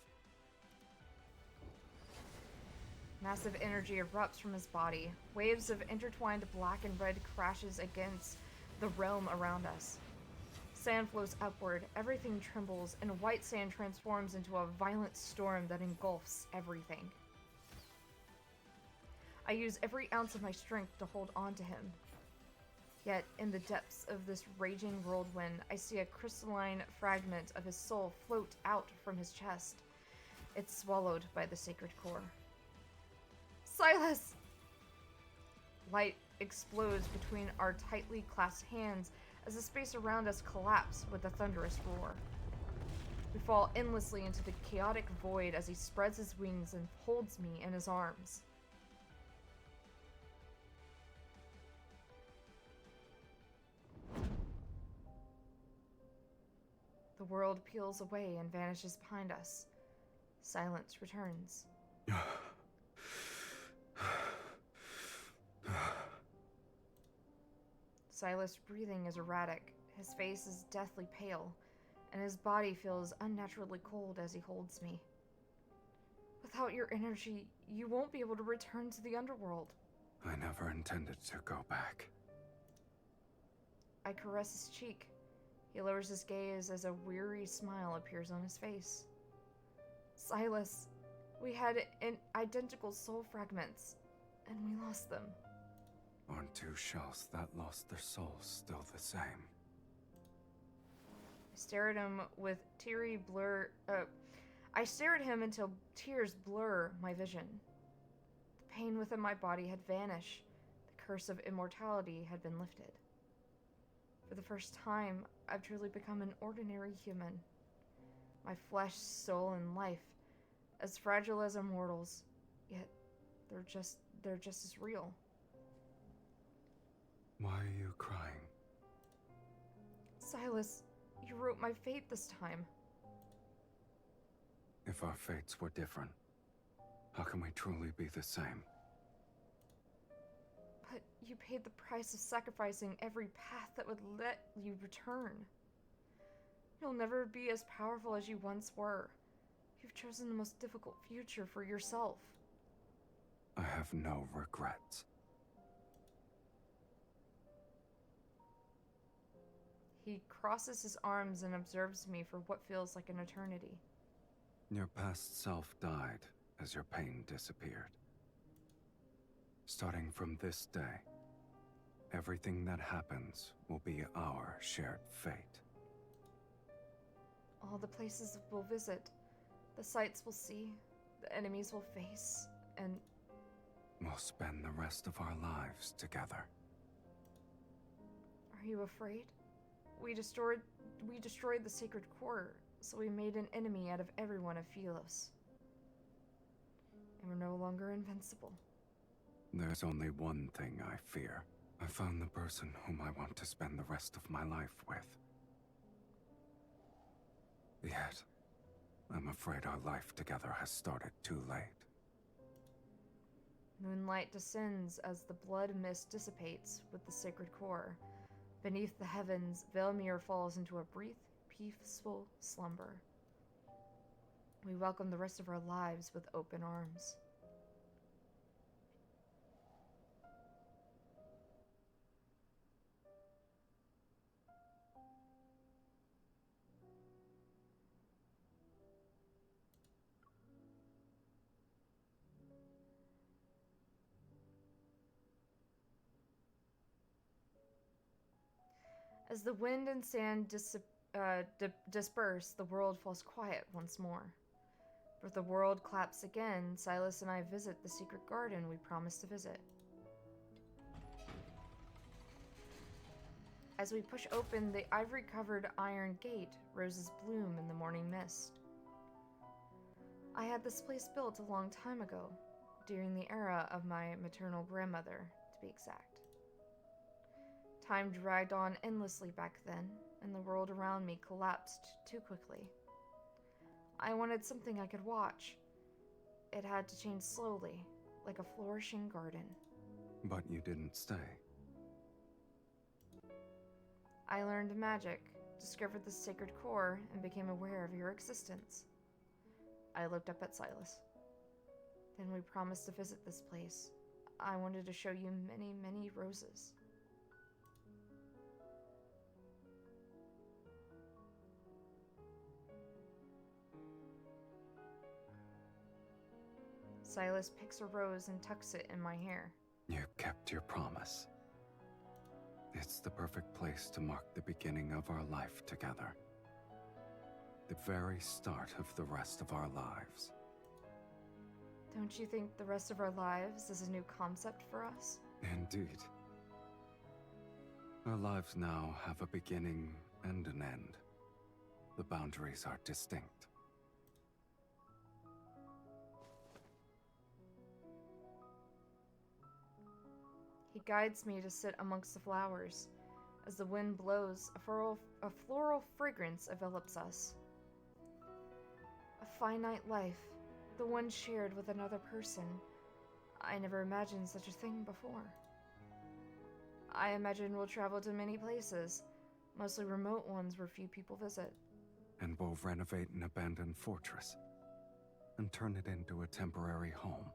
Massive energy erupts from his body. Waves of intertwined black and red crashes against the realm around us. Sand flows upward, everything trembles, and white sand transforms into a violent storm that engulfs everything. I use every ounce of my strength to hold on to him. Yet, in the depths of this raging whirlwind, I see a crystalline fragment of his soul float out from his chest. It's swallowed by the sacred core. Silas! Light explodes between our tightly clasped hands as the space around us collapses with a thunderous roar. We fall endlessly into the chaotic void as he spreads his wings and holds me in his arms. The world peels away and vanishes behind us. Silence returns. Silas' breathing is erratic, his face is deathly pale, and his body feels unnaturally cold as he holds me. Without your energy, you won't be able to return to the underworld. I never intended to go back. I caress his cheek. He lowers his gaze as a weary smile appears on his face. Silas, we had identical soul fragments, and we lost them. Aren't two shells that lost their souls still the same? I stare at him with I stare at him until tears blur my vision. The pain within my body had vanished. The curse of immortality had been lifted. For the first time, I've truly become an ordinary human. My flesh, soul, and life, as fragile as immortals, yet they're just as real. Why are you crying? Silas, you wrote my fate this time. If our fates were different, how can we truly be the same? But you paid the price of sacrificing every path that would let you return. You'll never be as powerful as you once were. You've chosen the most difficult future for yourself. I have no regrets. He crosses his arms and observes me for what feels like an eternity. Your past self died as your pain disappeared. Starting from this day, everything that happens will be our shared fate. All the places we'll visit, the sights we'll see, the enemies we'll face, and we'll spend the rest of our lives together. Are you afraid? We destroyed the sacred core, so we made an enemy out of everyone of Philos. And we're no longer invincible. There's only one thing I fear. I found the person whom I want to spend the rest of my life with. Yet, I'm afraid our life together has started too late. Moonlight descends as the blood mist dissipates with the sacred core. Beneath the heavens, Velmir falls into a brief, peaceful slumber. We welcome the rest of our lives with open arms. As the wind and sand disperse, the world falls quiet once more. But the world claps again. Silas and I visit the secret garden we promised to visit. As we push open the ivory-covered iron gate, roses bloom in the morning mist. I had this place built a long time ago, during the era of my maternal grandmother, to be exact. Time dragged on endlessly back then, and the world around me collapsed too quickly. I wanted something I could watch. It had to change slowly, like a flourishing garden. But you didn't stay. I learned magic, discovered the sacred core, and became aware of your existence. I looked up at Silas. Then we promised to visit this place. I wanted to show you many, many roses. Silas picks a rose and tucks it in my hair. You kept your promise. It's the perfect place to mark the beginning of our life together. The very start of the rest of our lives. Don't you think the rest of our lives is a new concept for us? Indeed. Our lives now have a beginning and an end. The boundaries are distinct. He guides me to sit amongst the flowers. As the wind blows, a floral fragrance envelops us. A finite life, the one shared with another person. I never imagined such a thing before. I imagine we'll travel to many places, mostly remote ones where few people visit. And we'll renovate an abandoned fortress and turn it into a temporary home.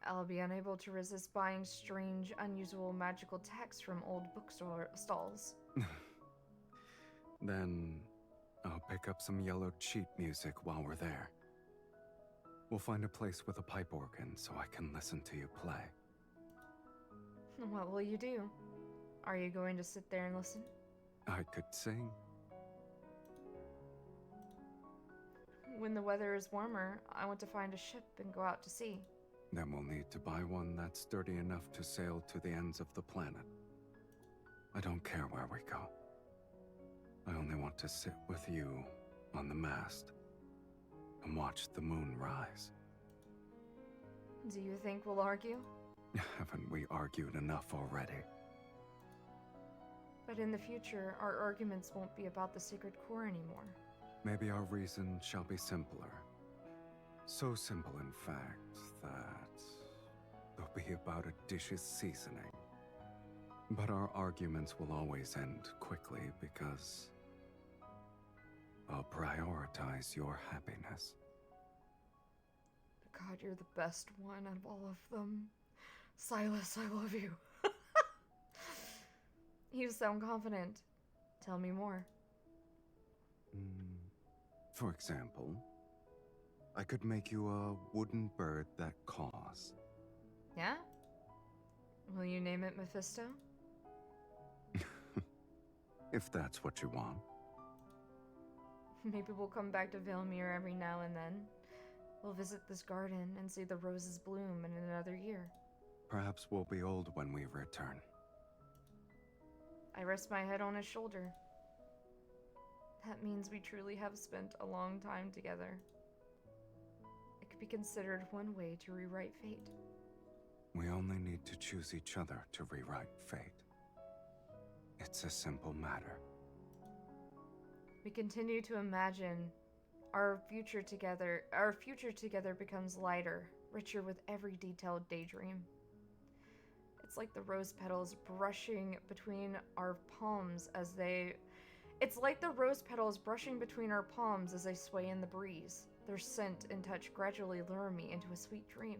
I'll be unable to resist buying strange, unusual magical texts from old bookstore stalls. Then I'll pick up some yellowed sheet music while we're there. We'll find a place with a pipe organ so I can listen to you play. What will you do? Are you going to sit there and listen? I could sing. When the weather is warmer, I want to find a ship and go out to sea. Then we'll need to buy one that's sturdy enough to sail to the ends of the planet. I don't care where we go. I only want to sit with you on the mast and watch the moon rise. Do you think we'll argue? Haven't we argued enough already? But in the future, our arguments won't be about the sacred core anymore. Maybe our reason shall be simpler. So simple, in fact, that they'll be about a dish's seasoning. But our arguments will always end quickly because I'll prioritize your happiness. God, you're the best one out of all of them. Silas, I love you. You sound confident. Tell me more. For example, I could make you a wooden bird that caws. Yeah? Will you name it Mephisto? If that's what you want. Maybe we'll come back to Vilmir every now and then. We'll visit this garden and see the roses bloom in another year. Perhaps we'll be old when we return. I rest my head on his shoulder. That means we truly have spent a long time together. It could be considered one way to rewrite fate. We only need to choose each other to rewrite fate. It's a simple matter. We continue to imagine our future together. Our future together becomes lighter, richer with every detailed daydream. It's like the rose petals brushing between our palms as they... It's like the rose petals brushing between our palms as they sway in the breeze. Their scent and touch gradually lure me into a sweet dream.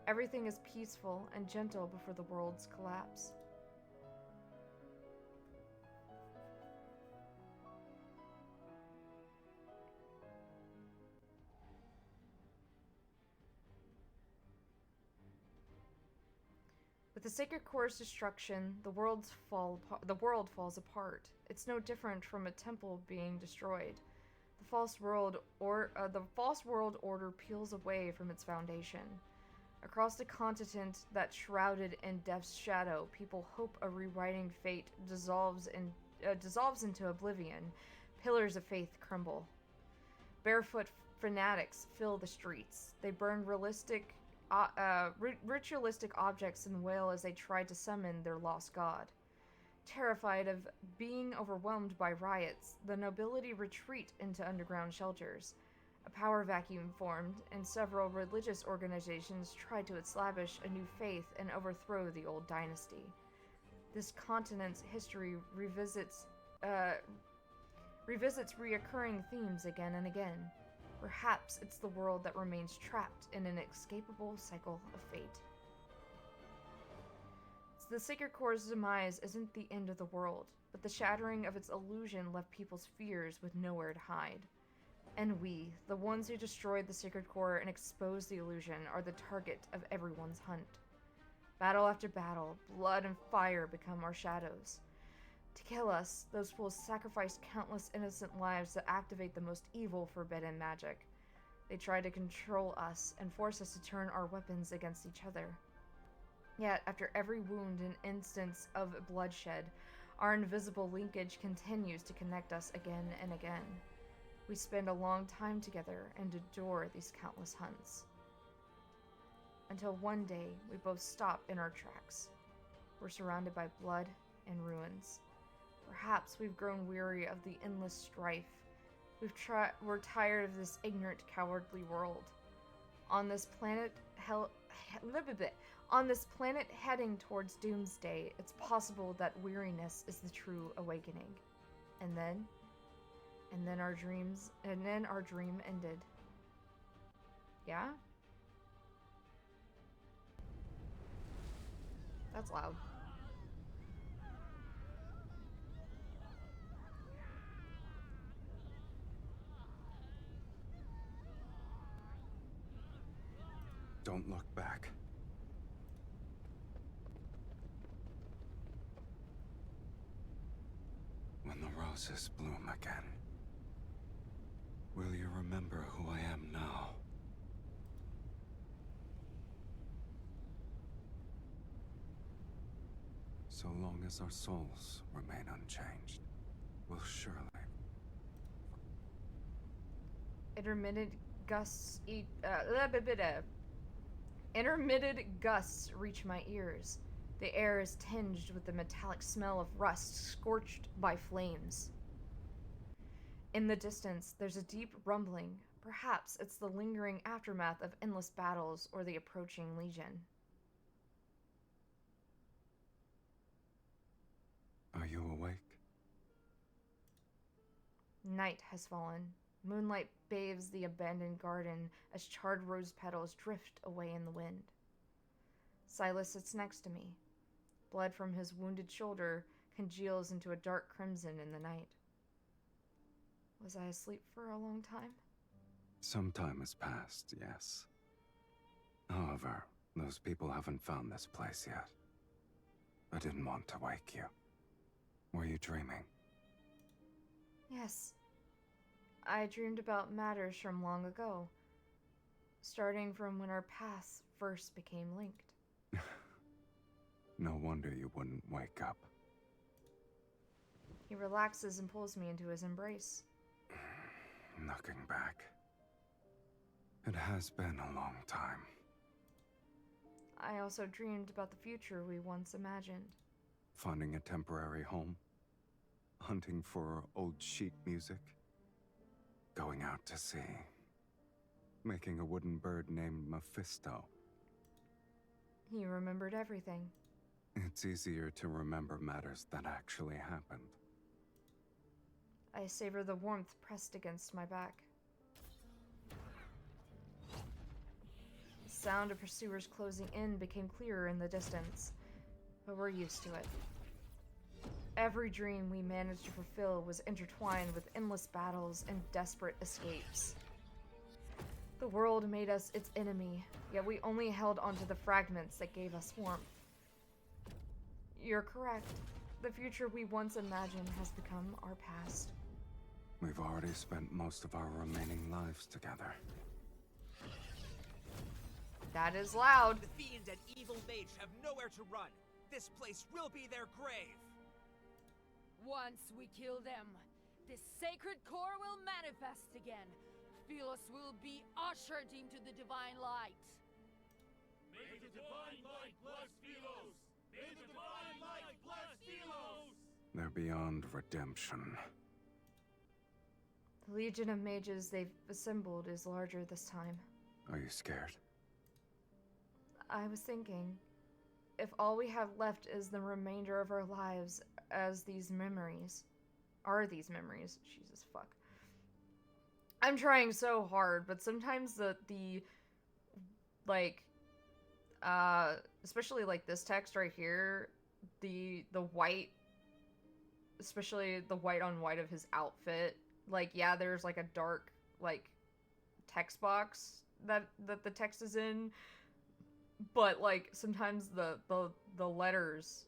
Everything is peaceful and gentle before the world's collapse. With the Sacred Core's destruction, the world falls apart. It's no different from a temple being destroyed. The false world order peels away from its foundation. Across the continent that shrouded in death's shadow, people hope a rewriting fate dissolves into oblivion. Pillars of faith crumble. Barefoot fanatics fill the streets. They burn ritualistic objects and wail as they try to summon their lost god. Terrified of being overwhelmed by riots, the nobility retreat into underground shelters. A power vacuum formed, and several religious organizations try to establish a new faith and overthrow the old dynasty. This continent's history revisits reoccurring themes again and again. Perhaps it's the world that remains trapped in an inescapable cycle of fate. The Sacred Core's demise isn't the end of the world, but the shattering of its illusion left people's fears with nowhere to hide. And we, the ones who destroyed the Sacred Core and exposed the illusion, are the target of everyone's hunt. Battle after battle, blood and fire become our shadows. To kill us, those fools sacrificed countless innocent lives to activate the most evil forbidden magic. They try to control us and force us to turn our weapons against each other. Yet, after every wound and instance of bloodshed, our invisible linkage continues to connect us again and again. We spend a long time together and endure these countless hunts. Until one day, we both stop in our tracks. We're surrounded by blood and ruins. Perhaps we've grown weary of the endless strife. We're tired of this ignorant, cowardly world. On this planet heading towards doomsday, it's possible that weariness is the true awakening. And then our dream ended. Yeah? That's loud. Don't look back. When the roses bloom again, will you remember who I am now? So long as our souls remain unchanged, we'll surely... Intermittent gusts reach my ears. The air is tinged with the metallic smell of rust scorched by flames. In the distance, there's a deep rumbling. Perhaps it's the lingering aftermath of endless battles or the approaching legion. Are you awake? Night has fallen. Moonlight bathes the abandoned garden as charred rose petals drift away in the wind. Silas sits next to me. Blood from his wounded shoulder congeals into a dark crimson in the night. Was I asleep for a long time? Some time has passed, yes. However, those people haven't found this place yet. I didn't want to wake you. Were you dreaming? Yes. I dreamed about matters from long ago, starting from when our paths first became linked. No wonder you wouldn't wake up. He relaxes and pulls me into his embrace. Looking back, it has been a long time. I also dreamed about the future we once imagined. Finding a temporary home, hunting for old sheet music, going out to sea, making a wooden bird named Mephisto. He remembered everything. It's easier to remember matters that actually happened. I savor the warmth pressed against my back. The sound of pursuers closing in became clearer in the distance, but we're used to it. Every dream we managed to fulfill was intertwined with endless battles and desperate escapes. The world made us its enemy, yet we only held onto the fragments that gave us warmth. You're correct. The future we once imagined has become our past. We've already spent most of our remaining lives together. That is loud. The fiend and evil mage have nowhere to run. This place will be their grave. Once we kill them, this sacred core will manifest again. Philos will be ushered into the divine light. May the divine light bless Philos! May the divine light bless Philos! They're beyond redemption. The legion of mages they've assembled is larger this time. Are you scared? I was thinking, if all we have left is the remainder of our lives as these memories, Jesus fuck. I'm trying so hard, but sometimes the like, especially like this text right here, the white, especially the white on white of his outfit, like, yeah, there's like a dark, like, text box that the text is in, but like sometimes the letters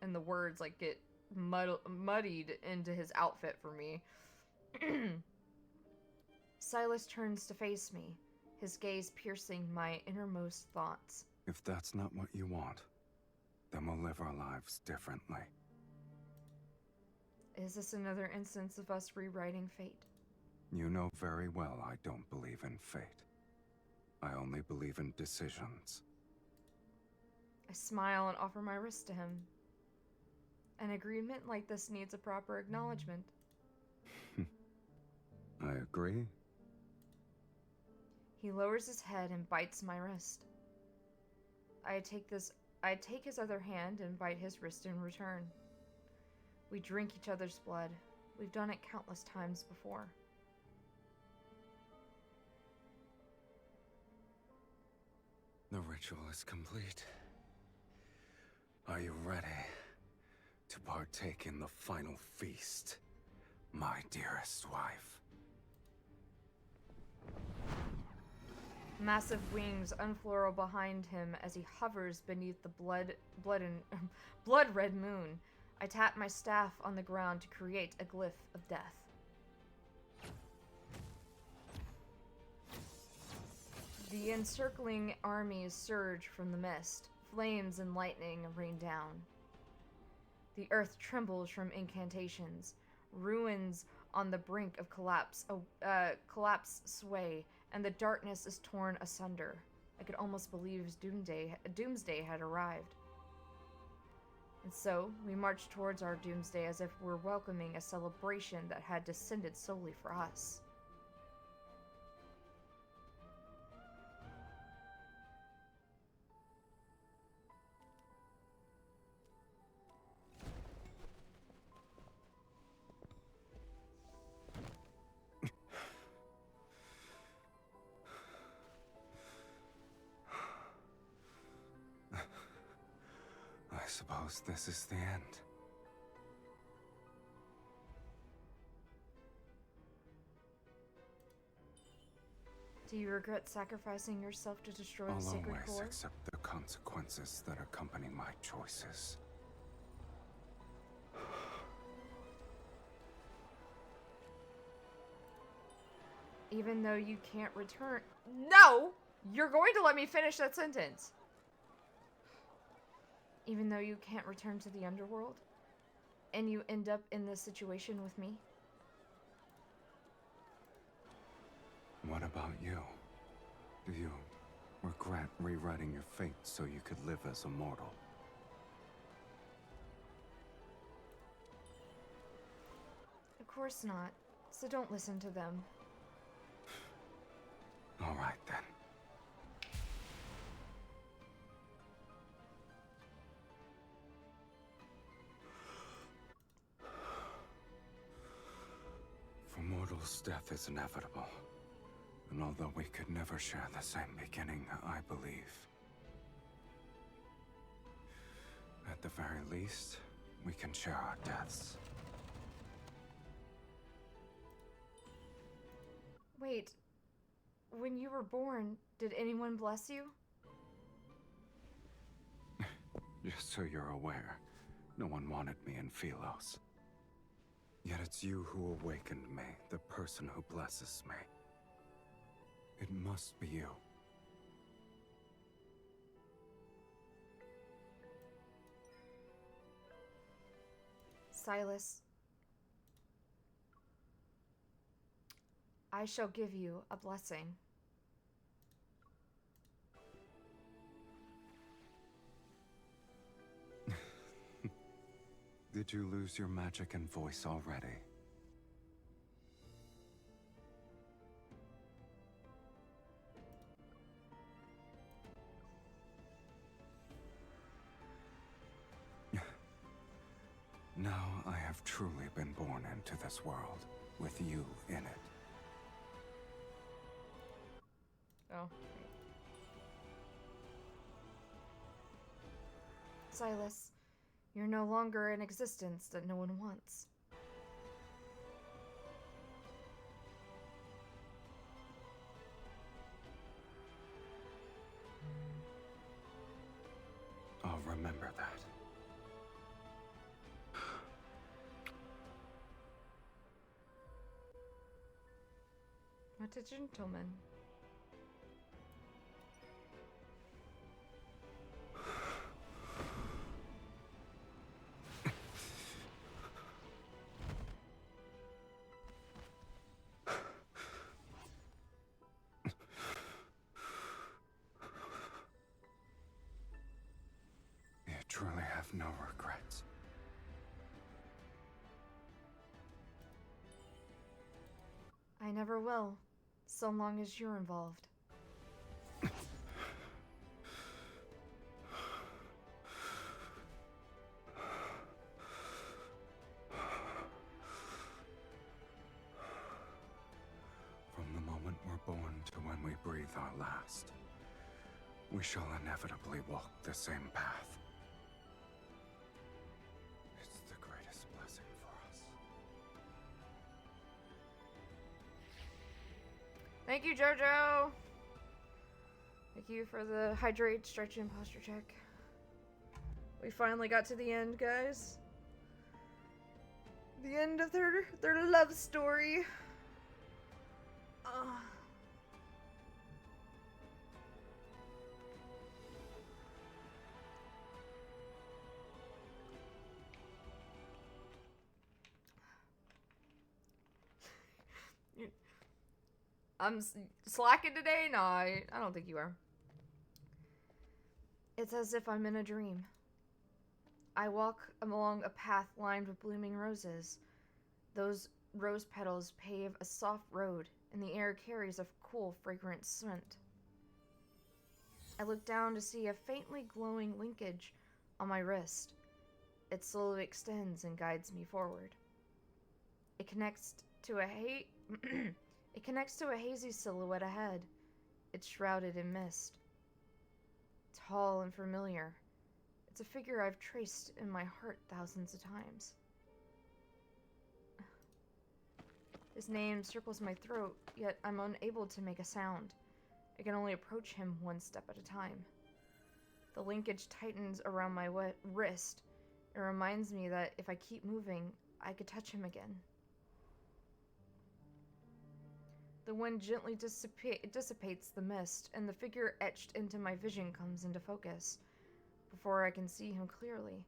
and the words like get muddied into his outfit for me. Silas turns to face me, his gaze piercing my innermost thoughts. If that's not what you want, then we'll live our lives differently. Is this another instance of us rewriting fate? You know very well I don't believe in fate. I only believe in decisions. I smile and offer my wrist to him. An agreement like this needs a proper acknowledgement. I agree. He lowers his head and bites my wrist. I take his other hand and bite his wrist in return. We drink each other's blood. We've done it countless times before. The ritual is complete. Are you ready to partake in the final feast, my dearest wife? Massive wings unfurl behind him as he hovers beneath the blood-red moon. I tap my staff on the ground to create a glyph of death. The encircling armies surge from the mist. Flames and lightning rain down. The earth trembles from incantations. Ruins on the brink of collapse sway, and the darkness is torn asunder. I could almost believe doomsday had arrived. And so, we march towards our doomsday as if we're welcoming a celebration that had descended solely for us. I suppose this is the end. Do you regret sacrificing yourself to destroy I'll the sacred always core? accept the consequences that accompany my choices. Even though you can't return— No! You're going to let me finish that sentence! Even though you can't return to the underworld, and you end up in this situation with me? What about you? Do you regret rewriting your fate so you could live as a mortal? Of course not. So don't listen to them. All right then. For mortals, death is inevitable. And although we could never share the same beginning, I believe, at the very least, we can share our deaths. Wait. When you were born, did anyone bless you? Just so you're aware, no one wanted me in Philos. Yet it's you who awakened me, the person who blesses me. It must be you. Silas, I shall give you a blessing. Did you lose your magic and voice already? Now I have truly been born into this world, with you in it. Oh. Silas, you're no longer an existence that no one wants. I'll remember that. What a gentleman. You truly have no regrets. I never will, so long as you're involved. From the moment we're born to when we breathe our last, we shall inevitably walk the same path. It's the greatest blessing for us. Thank you, Jojo! Thank you for the hydrate, stretch, and posture check. We finally got to the end, guys. The end of their love story. I'm slacking today? No, I don't think you are. It's as if I'm in a dream. I walk along a path lined with blooming roses. Those rose petals pave a soft road, and the air carries a cool, fragrant scent. I look down to see a faintly glowing linkage on my wrist. It slowly extends and guides me forward. It connects to a hazy silhouette ahead. It's shrouded in mist. Tall and familiar. It's a figure I've traced in my heart thousands of times. His name circles my throat, yet I'm unable to make a sound. I can only approach him one step at a time. The linkage tightens around my wrist. It reminds me that if I keep moving, I could touch him again. The wind gently dissipates the mist, and the figure etched into my vision comes into focus, before I can see him clearly.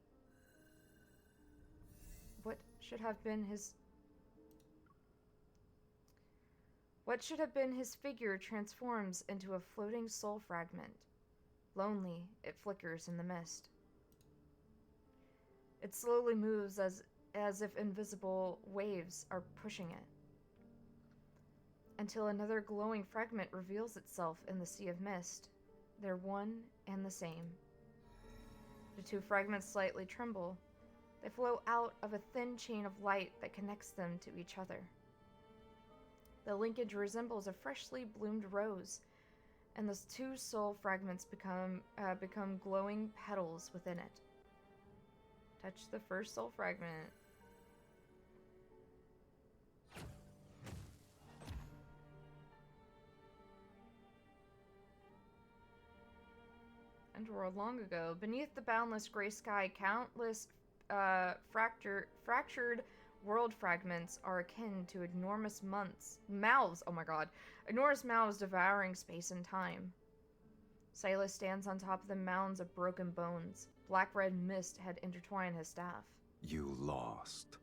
What should have been his figure transforms into a floating soul fragment. Lonely, it flickers in the mist. It slowly moves as if invisible waves are pushing it, until another glowing fragment reveals itself in the sea of mist. They're one and the same. The two fragments slightly tremble. They flow out of a thin chain of light that connects them to each other. The linkage resembles a freshly bloomed rose, and the two soul fragments become glowing petals within it. Touch the first soul fragment. Underworld long ago. Beneath the boundless gray sky, countless fractured world fragments are akin to enormous mouths. Oh my god. Enormous mouths devouring space and time. Silas stands on top of the mounds of broken bones. Black-red mist had intertwined his staff. You lost.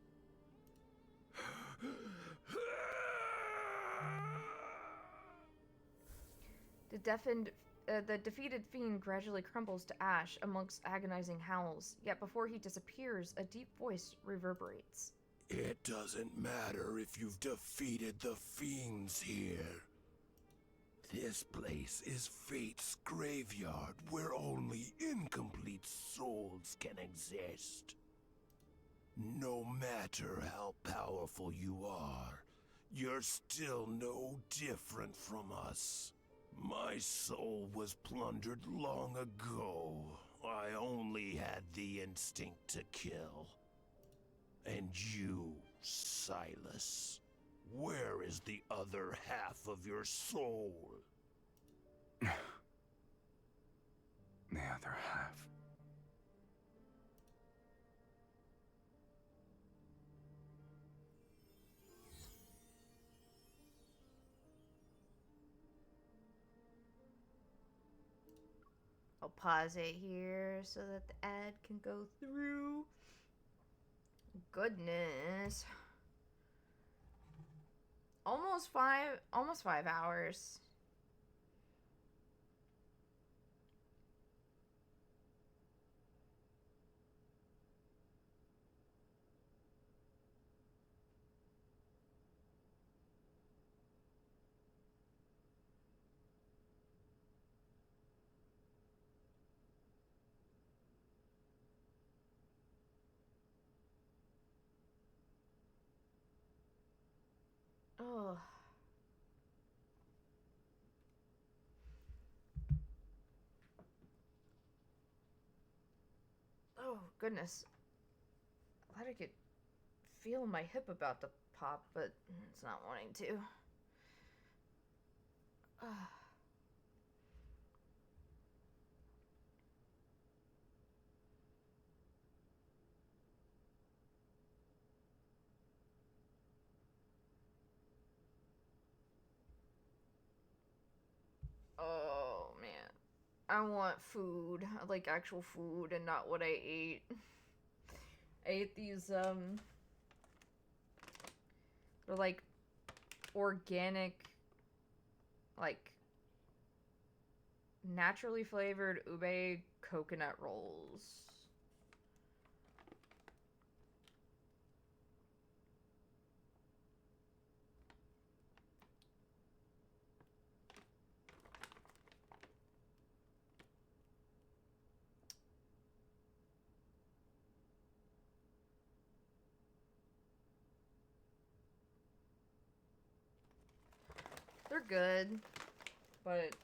The defeated fiend gradually crumbles to ash amongst agonizing howls, yet before he disappears, a deep voice reverberates. It doesn't matter if you've defeated the fiends here. This place is Fate's graveyard where only incomplete souls can exist. No matter how powerful you are, you're still no different from us. My soul was plundered long ago. I only had the instinct to kill. And you, Silas, where is the other half of your soul? The other half. I'll pause it here so that the ad can go through. Goodness. Almost 5 hours. Oh. Oh, goodness. I thought I could feel my hip about to pop, but it's not wanting to. Oh, man. I want food. I like actual food and not what I ate. I ate these, they're like organic, like naturally flavored ube coconut rolls. They're good, but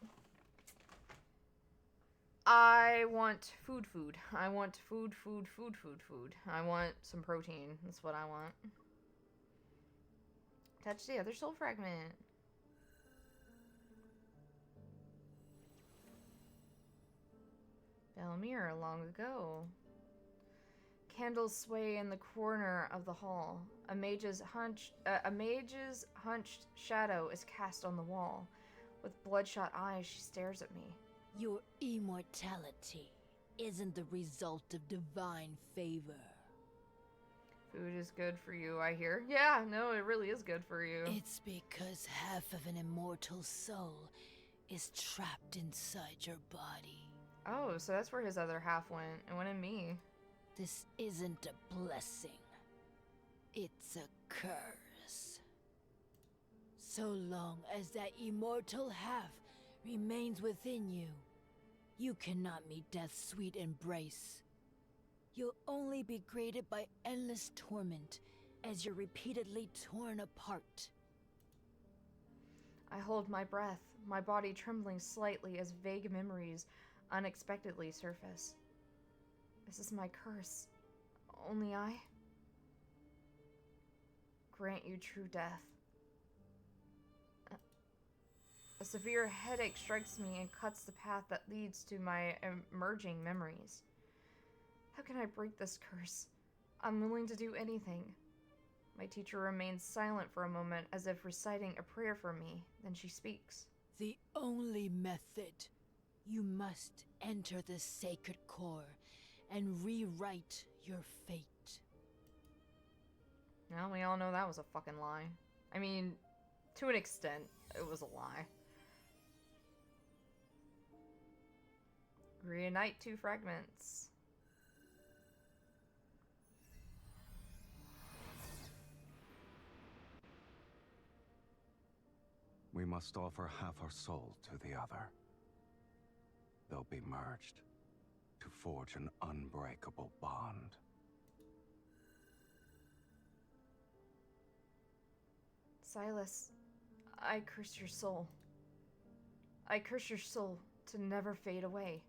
I want food. I want food. I want some protein. That's what I want. Touch the other soul fragment. Belmir, long ago. Candles sway in the corner of the hall. A mage's hunched shadow is cast on the wall. With bloodshot eyes, she stares at me. Your immortality isn't the result of divine favor. Food is good for you, I hear. Yeah, no, it really is good for you. It's because half of an immortal soul is trapped inside your body. Oh, so that's where his other half went. It went in me. This isn't a blessing. It's a curse. So long as that immortal half remains within you, you cannot meet death's sweet embrace. You'll only be greeted by endless torment as you're repeatedly torn apart. I hold my breath, my body trembling slightly as vague memories unexpectedly surface. This is my curse. Only I? Grant you true death. A severe headache strikes me and cuts the path that leads to my emerging memories. How can I break this curse? I'm willing to do anything. My teacher remains silent for a moment, as if reciting a prayer for me. Then she speaks. The only method. You must enter the sacred core and rewrite your fate. Well, we all know that was a fucking lie. I mean, to an extent, it was a lie. Reunite 2 fragments. We must offer half our soul to the other. They'll be merged to forge an unbreakable bond. Silas, I curse your soul. I curse your soul to never fade away.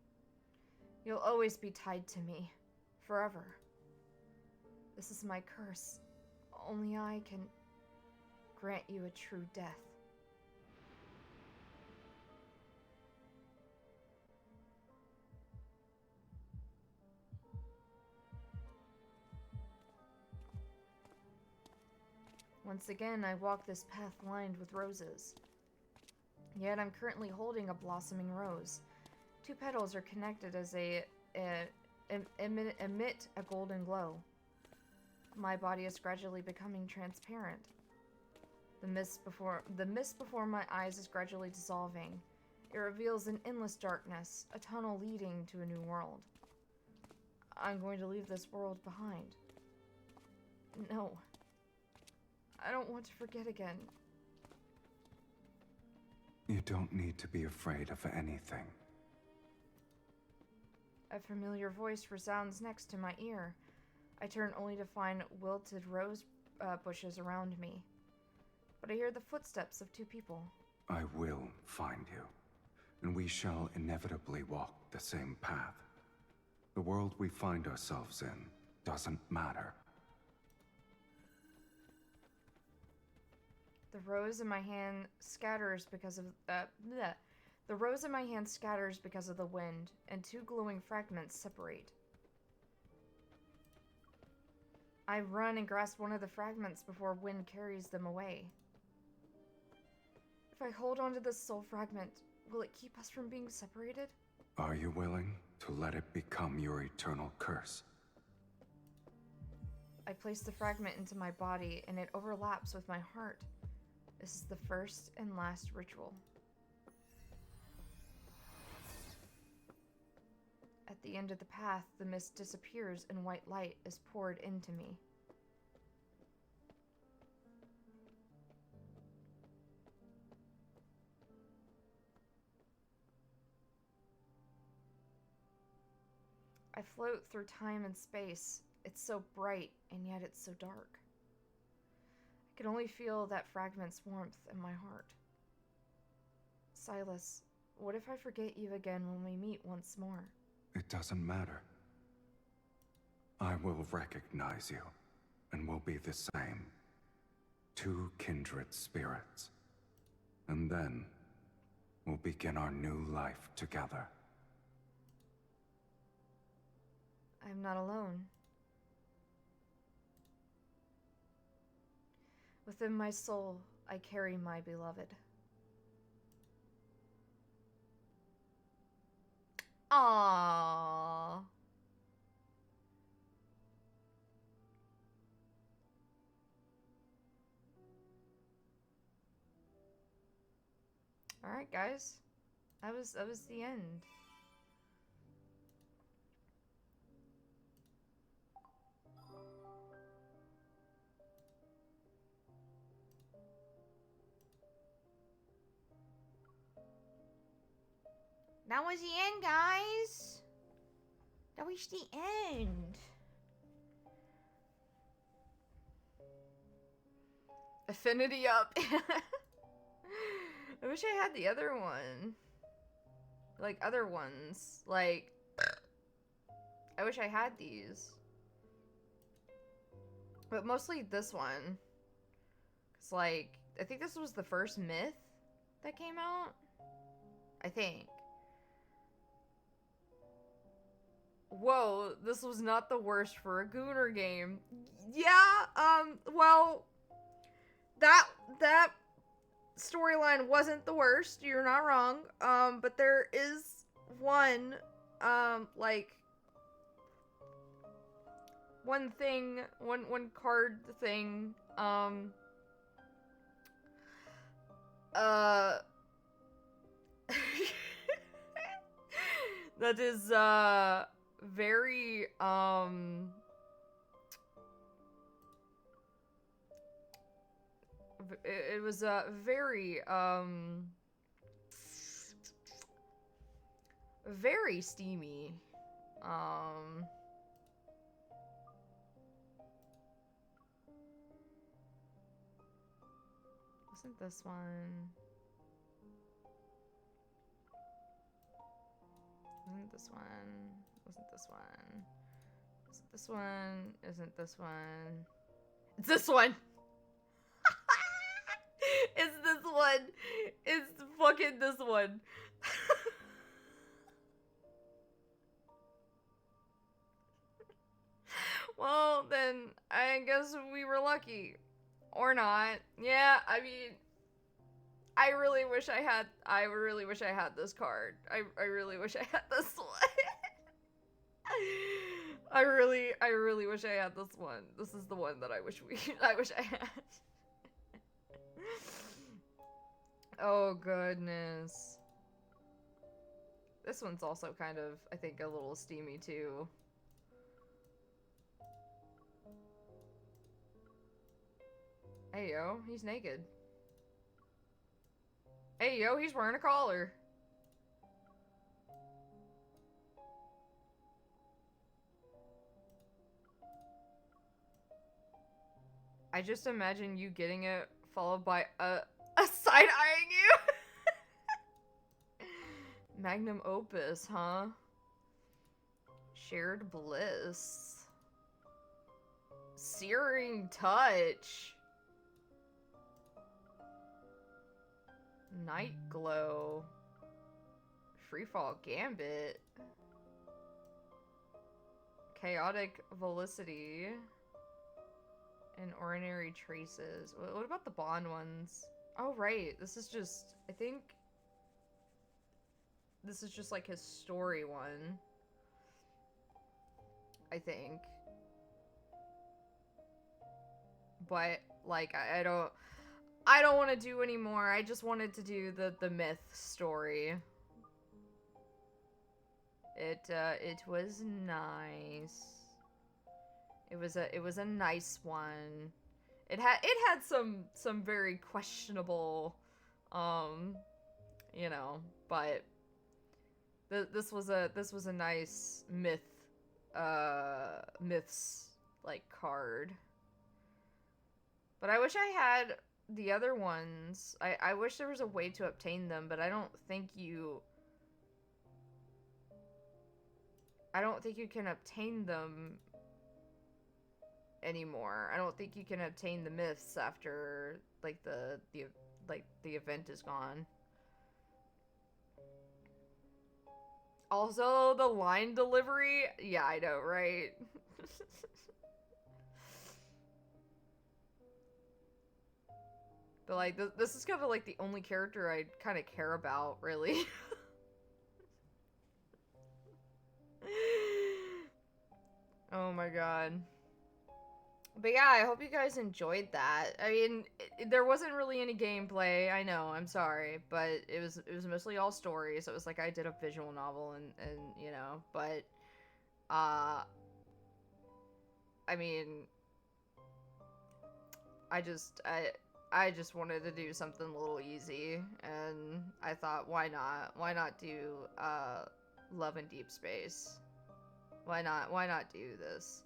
You'll always be tied to me, forever. This is my curse. Only I can grant you a true death. Once again, I walk this path lined with roses. Yet I'm currently holding a blossoming rose. 2 petals are connected as they emit a golden glow. My body is gradually becoming transparent. The mist before my eyes is gradually dissolving. It reveals an endless darkness, a tunnel leading to a new world. I'm going to leave this world behind. No. I don't want to forget again. You don't need to be afraid of anything. A familiar voice resounds next to my ear. I turn only to find wilted rose bushes around me. But I hear the footsteps of 2 people. I will find you, and we shall inevitably walk the same path. The world we find ourselves in doesn't matter. The rose in my hand scatters because of The rose in my hand scatters because of the wind, and 2 glowing fragments separate. I run and grasp one of the fragments before wind carries them away. If I hold onto this soul fragment, will it keep us from being separated? Are you willing to let it become your eternal curse? I place the fragment into my body, and it overlaps with my heart. This is the first and last ritual. At the end of the path, the mist disappears and white light is poured into me. I float through time and space. It's so bright, and yet it's so dark. I can only feel that fragment's warmth in my heart. Silas, what if I forget you again when we meet once more? It doesn't matter. I will recognize you, and we'll be the same. 2 kindred spirits. And then, we'll begin our new life together. I'm not alone. Within my soul, I carry my beloved. Aww. All right, guys. That was the end. That was the end, guys. That was the end. Affinity up. I wish I had the other one. Like, other ones. Like, I wish I had these. But mostly this one. Because, like, I think this was the first myth. that came out? I think. Whoa, this was not the worst for a Gooner game. Yeah, well, that storyline wasn't the worst, you're not wrong. But there is one, like, one card thing, that is, very, it was, very, very steamy. Wasn't this one? Isn't this one? Wasn't this one? Isn't this one? Isn't this one? It's this one! It's this one! It's fucking this one! Well, then, I guess we were lucky. Or not. Yeah, I mean, I really wish I had this card. I really wish I had this one. I really wish I had this one. This is the one that I wish I had. Oh goodness. This one's also kind of, I think, a little steamy too. Hey yo, he's naked. Hey yo, he's wearing a collar. I just imagine you getting it followed by a side-eyeing you. Magnum opus, huh? Shared bliss. Searing touch. Night glow. Freefall gambit. Chaotic velocity. And ordinary traces. What about the bond ones? Oh, right. This is just, I think this is just like his story one. I think. But, like, I don't want to do anymore. I just wanted to do the myth story. It was nice. It was a nice one. It had some very questionable, you know, but this was a nice myths like card. But I wish I had the other ones. I wish there was a way to obtain them, but I don't think you can obtain them anymore. I don't think you can obtain the myths after like the event is gone. Also, the line delivery, yeah, I know, right? But like this is kind of like the only character I kind of care about, really. Oh my god. But yeah, I hope you guys enjoyed that. I mean, there wasn't really any gameplay. I know, I'm sorry, but it was mostly all stories. So it was like I did a visual novel and you know, but I mean, I just wanted to do something a little easy, and I thought, why not? Why not do Love&Deepspace? Why not do this?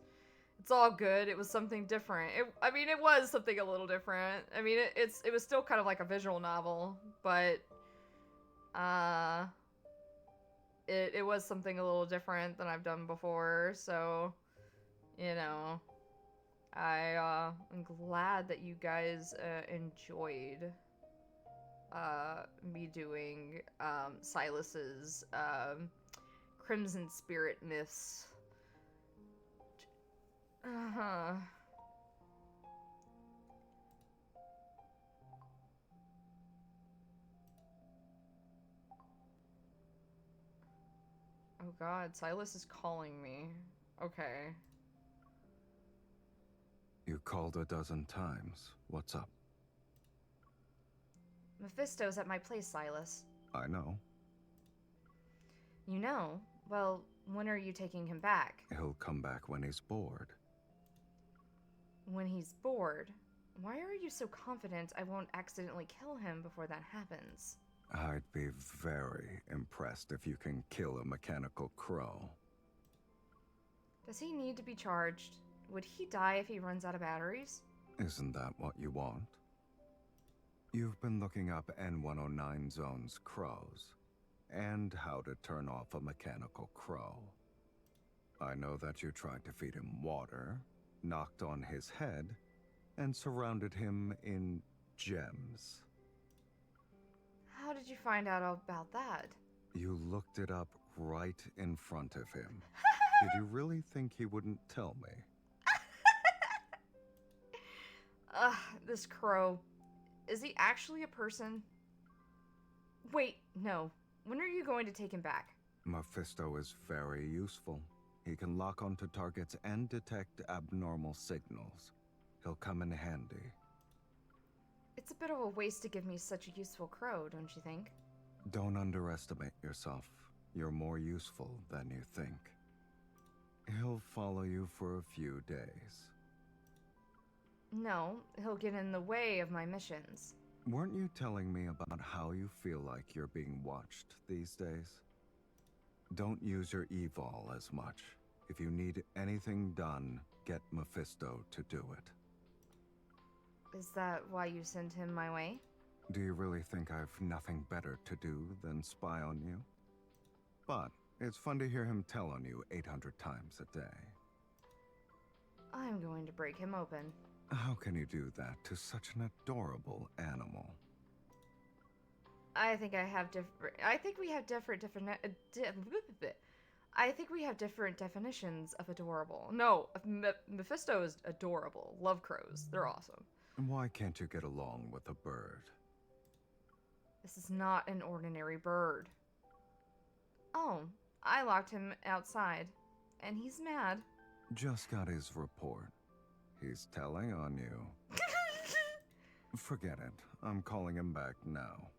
It's all good. It was something different. I mean, it was something a little different. I mean, it was still kind of like a visual novel, but it was something a little different than I've done before. So, you know, I'm glad that you guys enjoyed me doing Silas's Crimson Spirit myths. Uh-huh. Oh god, Silas is calling me. Okay. You called a dozen times. What's up? Mephisto's at my place, Silas. I know. You know? Well, when are you taking him back? He'll come back when he's bored. When he's bored? Why are you so confident I won't accidentally kill him before that happens? I'd be very impressed if you can kill a mechanical crow. Does he need to be charged? Would he die if he runs out of batteries? Isn't that what you want? You've been looking up N109 Zone's crows, and how to turn off a mechanical crow. I know that you tried to feed him water, knocked on his head, and surrounded him in gems. How did you find out about that? You looked it up right in front of him. Did you really think he wouldn't tell me? Ugh, this crow. Is he actually a person? Wait, no. When are you going to take him back? Mephisto is very useful. He can lock onto targets and detect abnormal signals. He'll come in handy. It's a bit of a waste to give me such a useful crow, don't you think? Don't underestimate yourself. You're more useful than you think. He'll follow you for a few days. No, he'll get in the way of my missions. Weren't you telling me about how you feel like you're being watched these days? Don't use your evol as much. If you need anything done, get Mephisto to do it. Is that why you sent him my way? Do you really think I've nothing better to do than spy on you? But it's fun to hear him tell on you 800 times a day. I'm going to break him open. How can you do that to such an adorable animal? I think we have different definitions of adorable. No, Mephisto is adorable. Love crows. They're awesome. Why can't you get along with a bird? This is not an ordinary bird. Oh, I locked him outside, and he's mad. Just got his report. He's telling on you. Forget it. I'm calling him back now.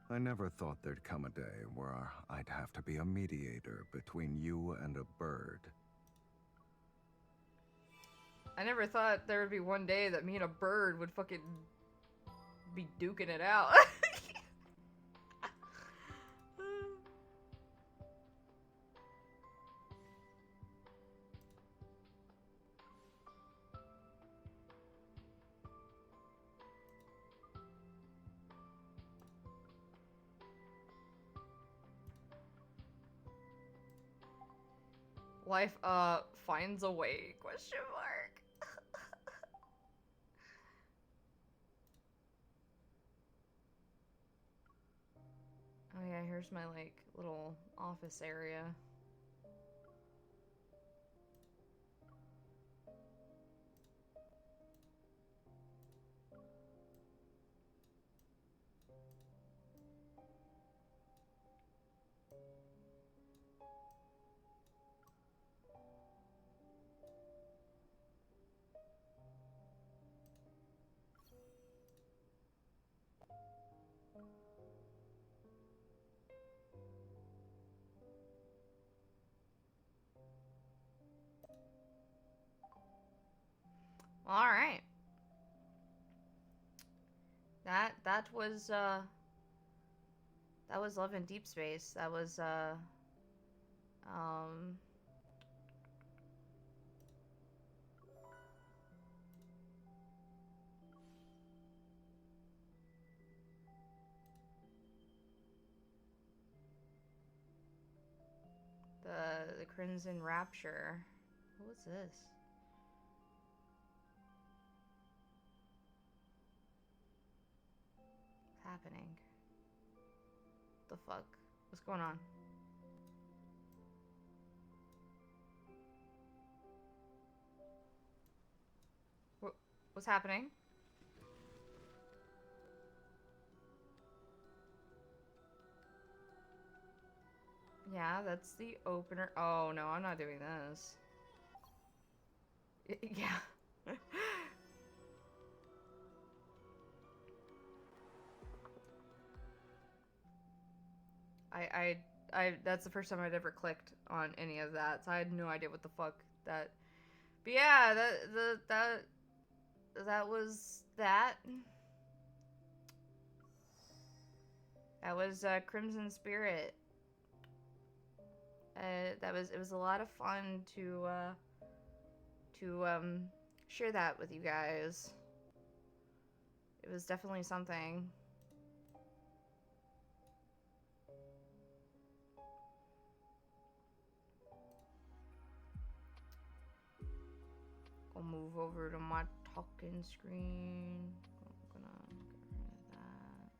I never thought there'd come a day where I'd have to be a mediator between you and a bird. I never thought there would be one day that me and a bird would fucking be duking it out. Life, finds a way, question mark. Oh yeah, here's my, like, little office area. All right. That was Love&Deepspace. That was the Crimson Rapture. What was this? happening? The fuck? What's going on? What's happening? Yeah, that's the opener. Oh no, I'm not doing this. Yeah. that's the first time I'd ever clicked on any of that, so I had no idea what the fuck that. But yeah, that was that. That was Crimson Spirit. It was a lot of fun to share that with you guys. It was definitely something. I'll move over to my talking screen. I'm gonna get rid of that.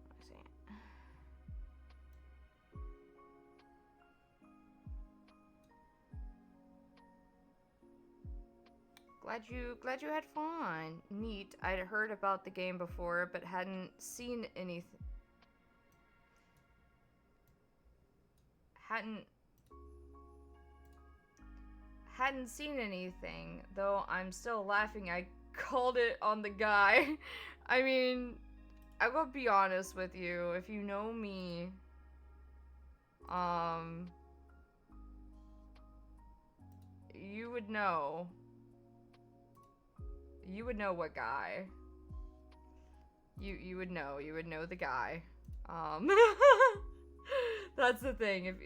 Let's see. Glad you had fun. Neat. I'd heard about the game before, but hadn't seen anything. Hadn't seen anything, though I'm still laughing. I called it on the guy. I mean, I will be honest with you. If you know me, you would know. You would know what guy. You would know. You would know the guy. That's the thing. If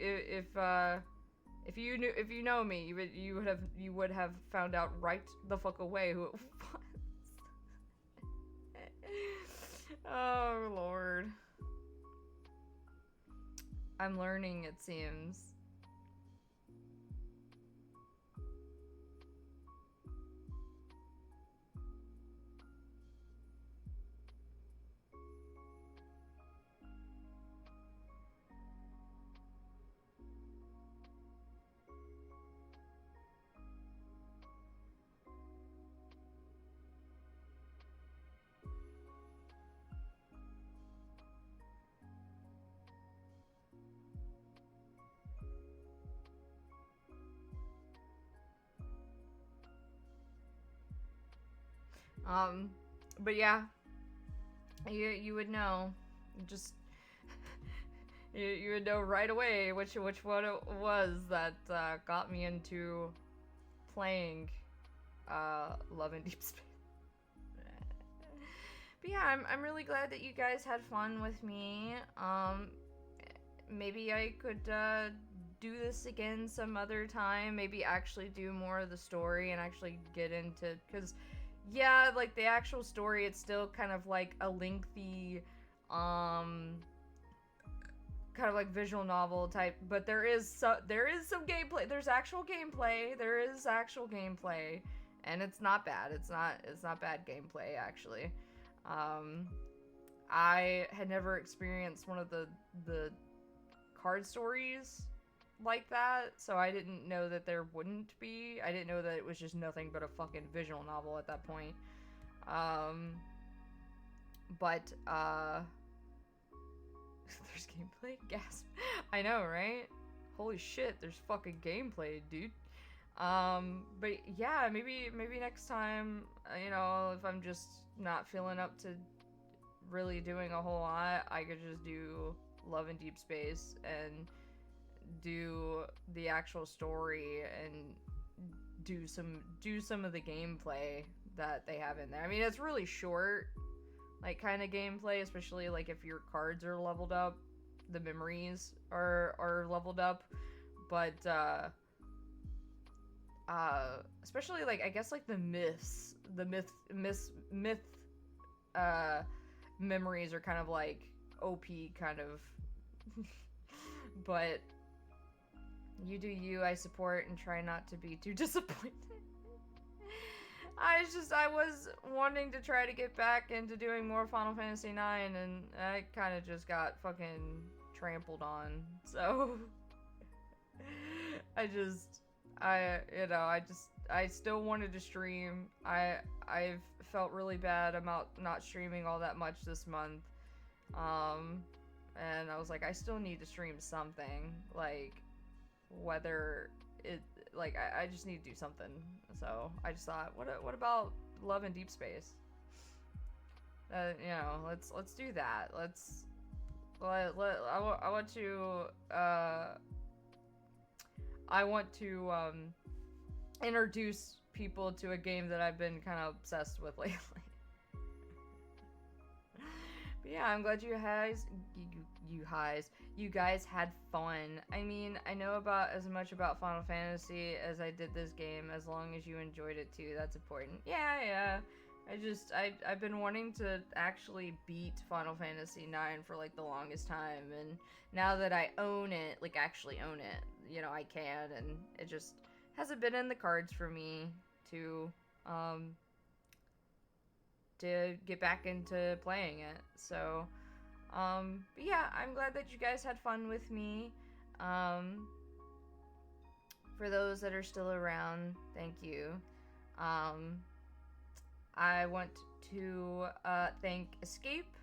you know me, you would have found out right the fuck away who it was. Oh Lord. I'm learning, it seems. But yeah, you would know, just you would know right away which one it was that got me into playing Love&Deepspace. But yeah, I'm really glad that you guys had fun with me. Maybe I could do this again some other time. Maybe actually do more of the story and actually get into, because yeah, like the actual story, it's still kind of like a lengthy, kind of like visual novel type, but there is some gameplay. There's actual gameplay. There is actual gameplay, and it's not bad. It's not bad gameplay actually. I had never experienced one of the card stories like that, so I didn't know that there wouldn't be. I didn't know that it was just nothing but a fucking visual novel at that point. But there's gameplay? Gasp. I know, right? Holy shit, there's fucking gameplay, dude. But yeah, maybe next time, you know, if I'm just not feeling up to really doing a whole lot, I could just do Love&Deepspace and do the actual story and do some of the gameplay that they have in there. I mean, it's really short, like, kind of gameplay, especially like if your cards are leveled up, the memories are leveled up, but especially like, I guess like the myth memories are kind of like OP kind of. But you do you, I support and try not to be too disappointed. I was wanting to try to get back into doing more Final Fantasy IX, and I kind of just got fucking trampled on. So I still wanted to stream. I've felt really bad about not streaming all that much this month. And I was like, I still need to stream something, like, whether it, like, I just need to do something. So I just thought, what about Love&Deepspace? You know, let's do that. I want to introduce people to a game that I've been kind of obsessed with lately. But yeah, I'm glad you guys had fun. I mean, I know about as much about Final Fantasy as I did this game. As long as you enjoyed it too, that's important. Yeah. I've been wanting to actually beat Final Fantasy IX for like the longest time, and now that I own it, like actually own it, you know, I can, and it just hasn't been in the cards for me to get back into playing it. So but yeah, I'm glad that you guys had fun with me. For those that are still around, thank you. I want to thank Escape,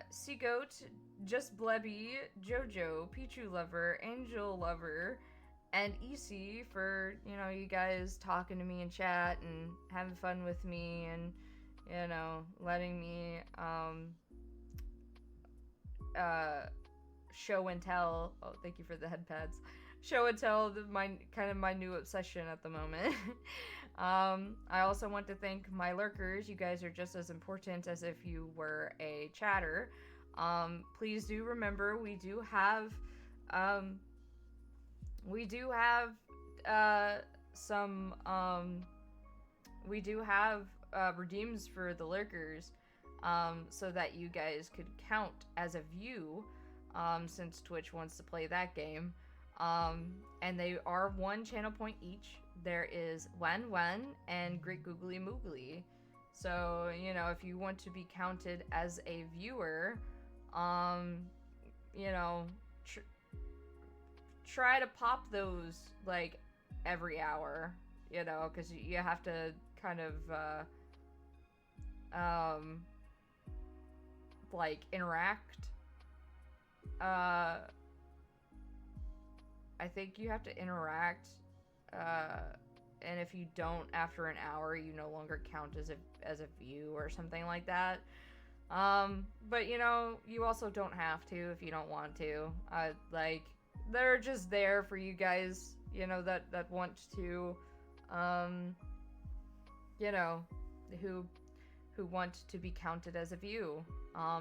Seagoat, Just Blebby, Jojo, Pichu Lover, Angel Lover, and EC for, you know, you guys talking to me in chat and having fun with me, and, you know, letting me show and tell. Oh, thank you for the head pads. Show and tell my new obsession at the moment. I also want to thank my lurkers. You guys are just as important as if you were a chatter. Please do remember we do have some redeems for the lurkers, so that you guys could count as a view, since Twitch wants to play that game. And they are 1 channel point each. There is WAO-N and Great Googly Moogly. So, you know, if you want to be counted as a viewer, you know, try to pop those, like, every hour, you know, because you have to kind of, like, interact. I think you have to interact, and if you don't after an hour, you no longer count as a view or something like that. But, you know, you also don't have to if you don't want to. Like, they're just there for you guys, you know, that want to, you know, who want to be counted as a view,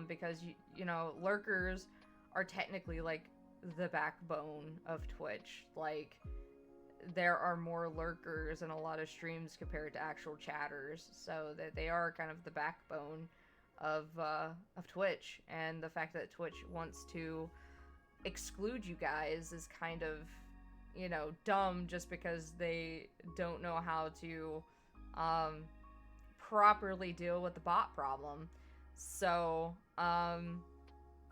because, you know, lurkers are technically, like, the backbone of Twitch. Like, there are more lurkers in a lot of streams compared to actual chatters, so that they are kind of the backbone of Twitch. And the fact that Twitch wants to exclude you guys is kind of, you know, dumb, just because they don't know how to properly deal with the bot problem. So,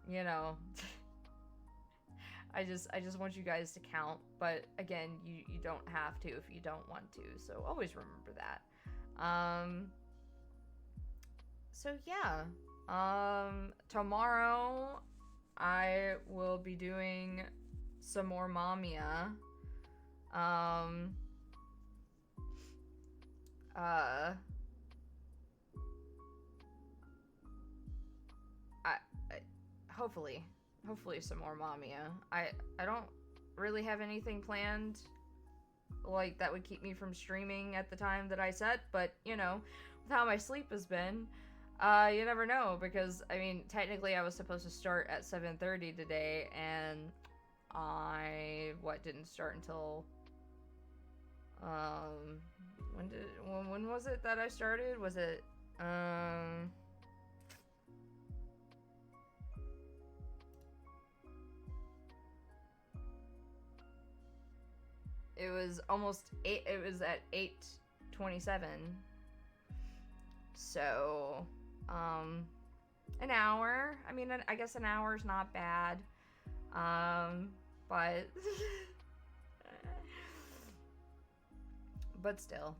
you know, I just want you guys to count, but again, you don't have to if you don't want to, so always remember that. So yeah, tomorrow I will be doing some more Mamiya. Hopefully some more Mamiya. I don't really have anything planned, like, that would keep me from streaming at the time that I set, but, you know, with how my sleep has been, you never know, because, I mean, technically I was supposed to start at 7:30 today, and I, didn't start until, when was it that I started? Was it It was almost 8, it was at 8:27. So, an hour. I mean, I guess an hour is not bad. But but still.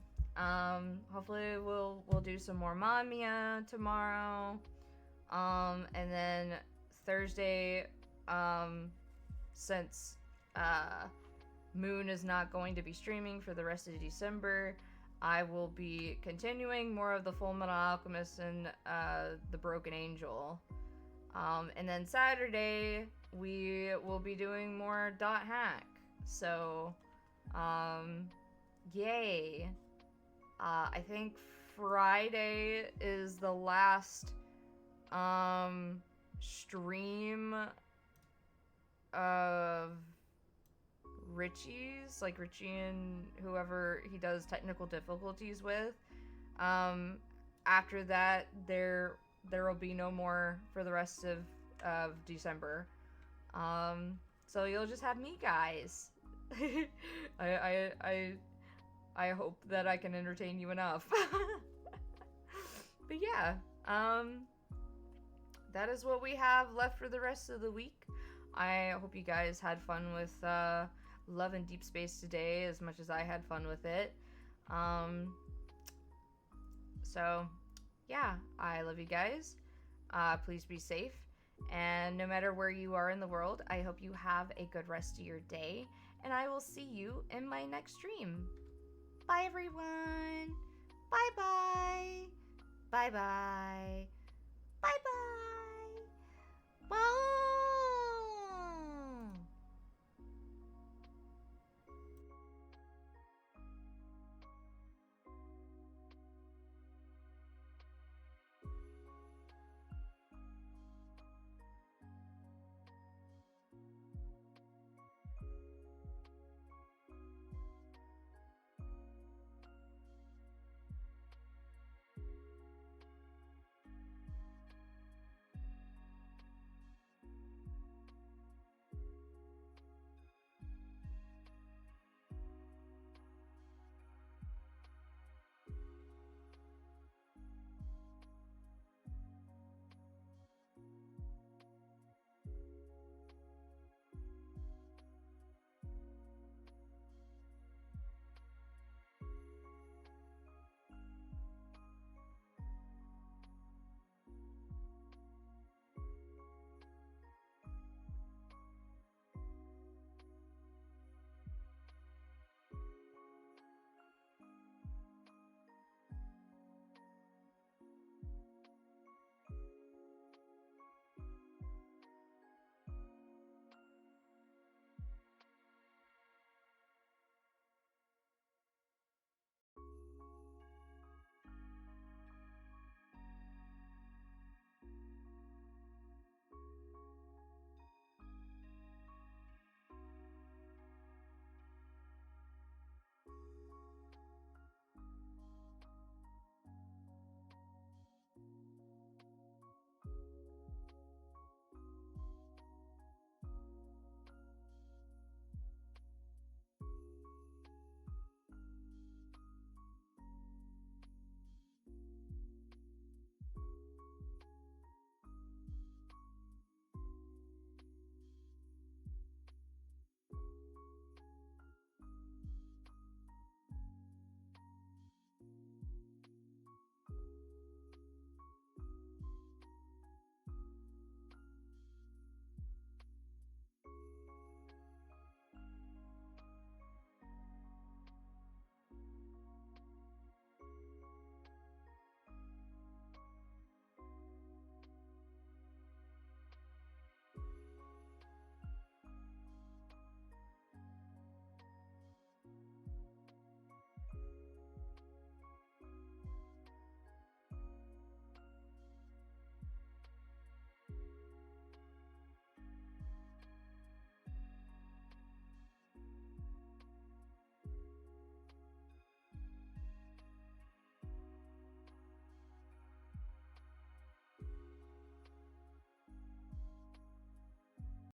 Hopefully we'll do some more Mamiya tomorrow. And then Thursday, since Moon is not going to be streaming for the rest of December, I will be continuing more of the Full Metal Alchemist and the Broken Angel. And then Saturday we will be doing more Dot Hack. So, yay. I think Friday is the last stream of Richie's, like Richie and whoever he does technical difficulties with. After that, there will be no more for the rest of December. So you'll just have me, guys. I hope that I can entertain you enough. But yeah, that is what we have left for the rest of the week. I hope you guys had fun with Love&Deepspace today as much as I had fun with it. So yeah, I love you guys. Please be safe. And no matter where you are in the world, I hope you have a good rest of your day. And I will see you in my next stream. Bye, everyone. Bye-bye. Bye-bye. Bye-bye. Bye.